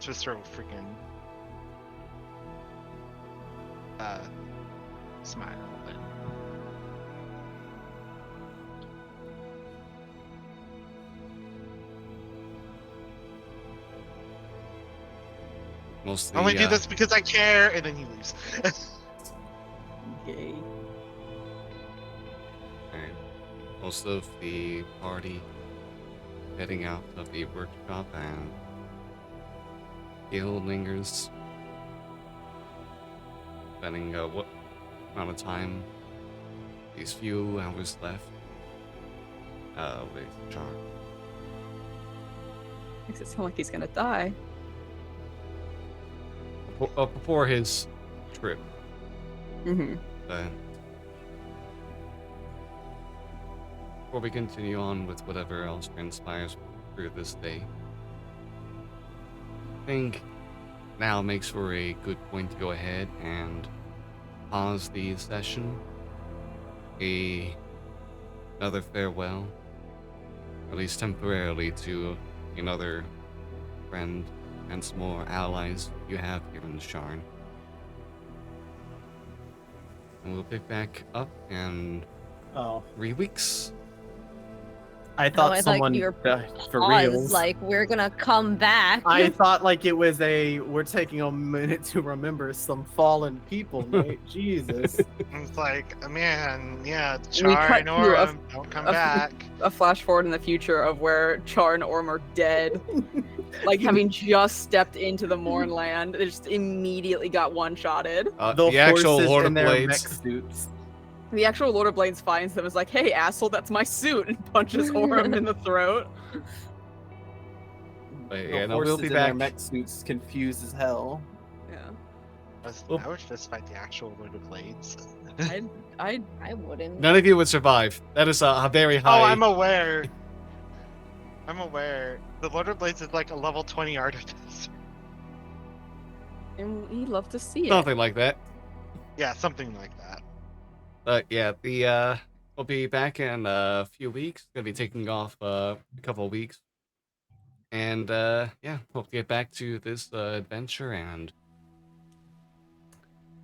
Twister will freaking smile. But... Mostly, I only do this because I care, and then he leaves. Yay. Alright. Most of the party heading out of the workshop, and Gil lingers, spending what amount of time, these few hours left, with Sharn. Makes it sound like he's gonna die. Before his trip, Mm-hmm. but before we continue on with whatever else transpires through this day, I think now makes for a good point to go ahead and pause the session. Another farewell, at least temporarily, to another friend and some more allies you have here in Sharn. And we'll pick back up in Oh, 3 weeks. I thought I thought someone you were for Pause, reals. like we're gonna come back. I thought like it was we're taking a minute to remember some fallen people, mate. Jesus. It's like, man, yeah, We Char cut and to Orem, don't come a- back. A flash forward in the future of where Char and Orm are dead, like having just stepped into the Mournland. They just immediately got one-shotted. The actual horses Lord in of their Blades. mech suits. The actual Lord of Blades finds them, is like, "Hey, asshole, that's my suit," and punches Orm in the throat. But The yeah, no, horses we'll be in their back. mech suits, confused as hell. Yeah, I would just fight the actual Lord of Blades. I I wouldn't. None of you would survive. That is a very high. Oh, I'm aware. I'm aware. The Lord of Blades is like a level 20 artificer. and we love to see it. Something like that. Yeah, something like that. But yeah, we'll be back in a few weeks. Gonna be taking off a couple of weeks, and yeah, hope to get back to this adventure and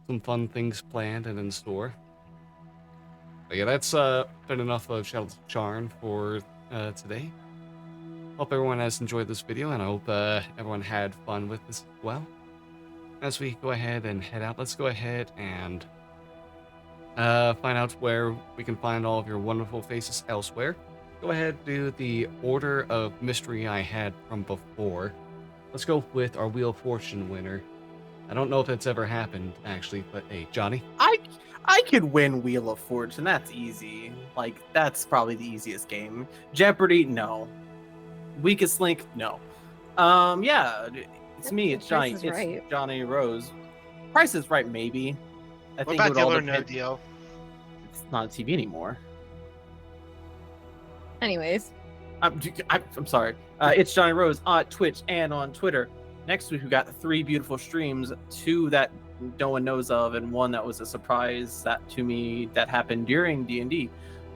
some fun things planned and in store. But yeah, that's been enough of Shadows of Sharn for today. Hope everyone has enjoyed this video, and I hope everyone had fun with this as well. As we go ahead and head out, let's go ahead and find out where we can find all of your wonderful faces elsewhere. Go ahead, do the order of mystery I had from before. Let's go with our Wheel of Fortune winner. I don't know if it's ever happened, actually, but hey, Johnny. I could win Wheel of Fortune. That's easy. Like that's probably the easiest game. Jeopardy, no. Weakest Link, no. Yeah, it's me. It's Johnny. Price is It's Right. Johnny Rose. Price is Right, maybe. I What think about it would all Deal or No depend- Deal? It's not on TV anymore. Anyways, I'm sorry. It's Johnny Rose on Twitch and on Twitter. Next week we got 3 beautiful streams, 2 that no one knows of, and 1 that was a surprise to me that happened during D&D.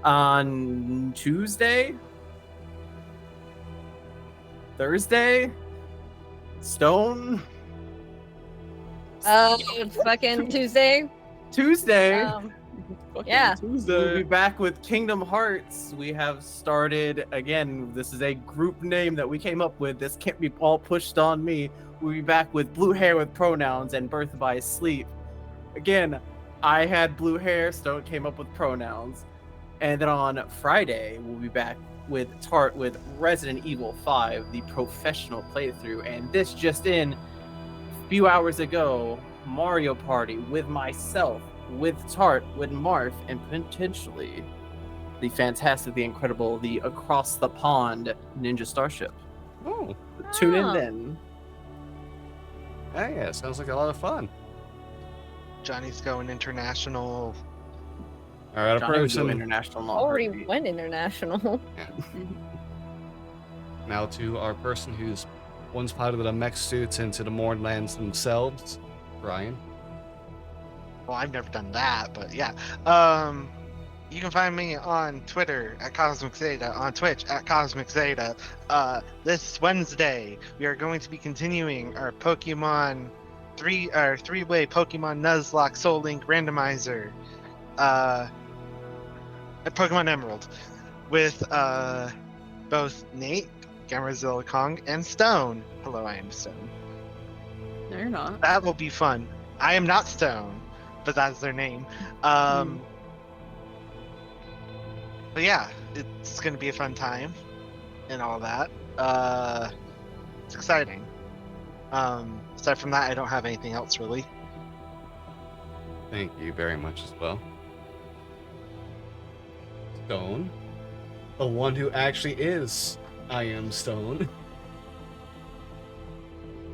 On Tuesday, Thursday, Stone, fucking Tuesday. Tuesday. Fucking Yeah. We'll be back with Kingdom Hearts. We have started again. This is a group name that we came up with. This can't be all pushed on me. We'll be back with Blue Hair with Pronouns and Birth by Sleep. Again, I had blue hair, Stone came up with pronouns. And then on Friday, we'll be back with Tart with Resident Evil 5, the professional playthrough. And this just in, a few hours ago, Mario Party with myself, with Tart, with Marth, and potentially the fantastic, the incredible, the Across the Pond Ninja Starship. Oh, Tune in Oh. then. yeah, sounds like a lot of fun. Johnny's going international. All right, a Johnny would go person international. not Already Herbie. went international. now to our person who's once piloted a mech suit into the Mournlands themselves, Brian. Well, I've never done that, but yeah. You can find me on Twitter at Cosmic Zeta, on Twitch at Cosmic Zeta. This Wednesday, we are going to be continuing our Pokemon three-way Pokemon Nuzlocke Soul Link randomizer. At Pokemon Emerald, with both Nate, Gamazilla Kong, and Stone. Hello, I am Stone. No, you're not. That will be fun. I am not Stone, but that's their name. But yeah, it's gonna be a fun time and all that. It's exciting. Aside from that, I don't have anything else really. Thank you very much as well. Stone, the one who actually is I am Stone.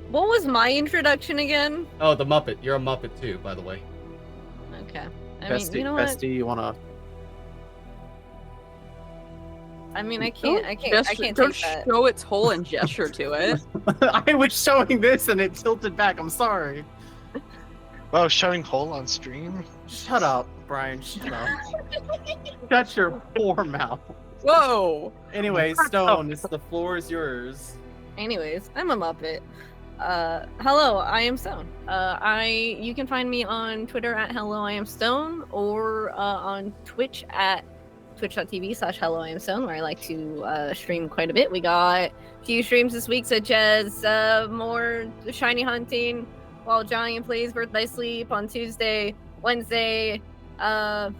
What was my introduction again? Oh, the Muppet. You're a Muppet too, by the way. Okay. I Bestie, mean, you know what? Bestie, you wanna? I mean, I can't Don't take that. show its whole and gesture to it. I was showing this and it tilted back. I'm sorry. Oh, showing hole on stream. Shut up, Brian. Shut up. Shut your poor mouth. Whoa! Anyway, Stone, the floor is yours. Anyways, I'm a Muppet. Hello, I am Stone. You can find me on Twitter at Hello I am Stone or on Twitch at twitch.tv/Hello I am Stone, where I like to stream quite a bit. We got a few streams this week, such as more shiny hunting while Johnny plays Birthday Sleep on Tuesday, Wednesday, the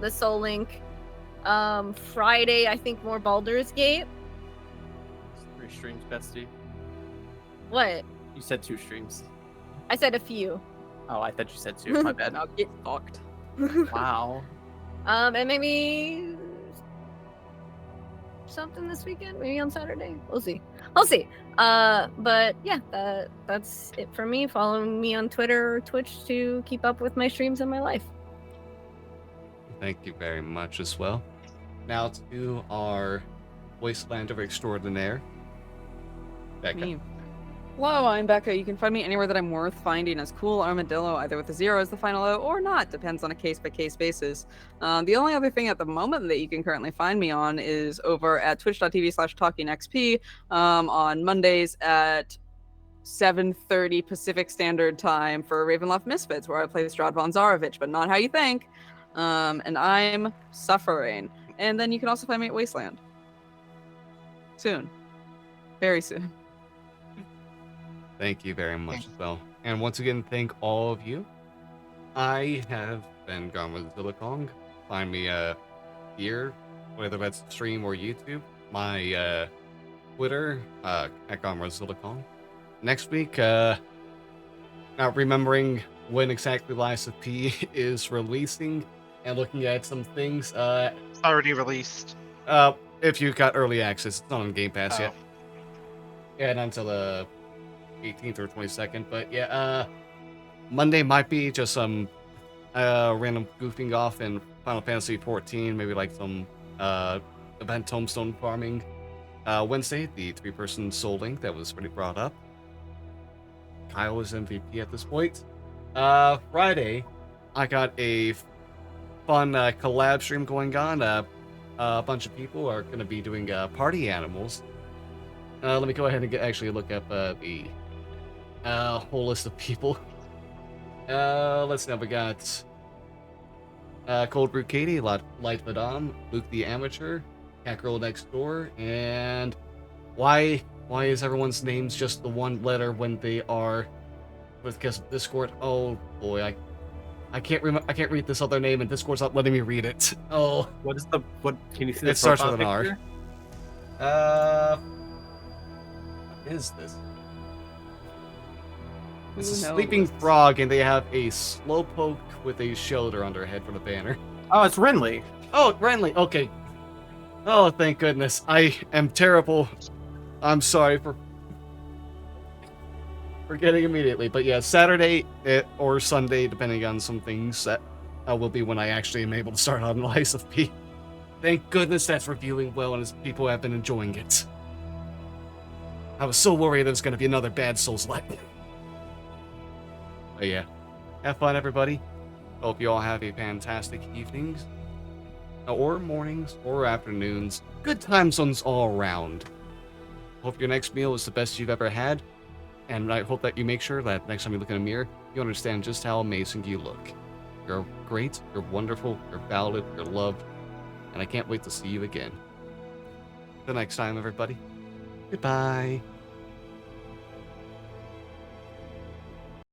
Soul Link. Friday, I think more Baldur's Gate. 3 streams, Bestie. What? You said 2 streams. I said a few. Oh, I thought you said 2. My bad. Now get fucked. Wow. And maybe something this weekend, maybe on Saturday. We'll see. But yeah, that's it for me. Follow me on Twitter or Twitch to keep up with my streams and my life. Thank you very much as well. Now to our Wastelander extraordinaire, Becca. Me. Hello, I'm Becca. You can find me anywhere that I'm worth finding as Cool Armadillo, either with a 0 as the final O or not. Depends on a case-by-case basis. The only other thing at the moment that you can currently find me on is over at twitch.tv/talkingxp on Mondays at 7:30 Pacific Standard Time for Ravenloft Misfits, where I play Strahd von Zarovich, but not how you think. And I'm suffering. And then you can also find me at Wasteland. Soon. Very soon. Thank you very much as well. And once again, thank all of you. I have been Gone with Zillakong. Find me here, whether that's stream or YouTube. My Twitter at Gone with Zillakong. Next week, not remembering when exactly Lies of P is releasing and looking at some things. It's already released. If you got early access, it's not on Game Pass Oh. yet. Yeah, not until the 18th or 22nd. But yeah, Monday might be just some random goofing off in Final Fantasy 14, maybe like some event tombstone farming. Wednesday, the 3-person Soul Link that was already brought up. Kyle is MVP at this point. Friday, I got a fun collab stream going on. A bunch of people are going to be doing party animals. Let me go ahead and actually look up the whole list of people. Let's see. We got Cold Brew Katie, Light Madame, Luke the Amateur, Cat Girl Next Door, and why is everyone's names just the one letter when they are with Discord? Oh boy, I can't read this other name, and Discord's not letting me read it. Oh, What can you see the it starts with profile an picture? R. What is this? It's a Who sleeping knows? frog, and they have a slowpoke with a shoulder on their head for the banner. Oh, it's Renly. Oh, Renly. Okay. Oh, thank goodness. I am terrible. I'm sorry for forgetting immediately. But yeah, Saturday or Sunday, depending on some things, that will be when I actually am able to start on Lies of P. Thank goodness that's reviewing well, and people have been enjoying it. I was so worried there was going to be another bad Souls-like. But yeah, have fun, everybody. Hope you all have a fantastic evenings, or mornings, or afternoons. Good time zones all around. Hope your next meal is the best you've ever had, and I hope that you make sure that next time you look in a mirror, you understand just how amazing you look. You're great, you're wonderful, you're valid, you're loved, and I can't wait to see you again. Till next time, everybody. Goodbye.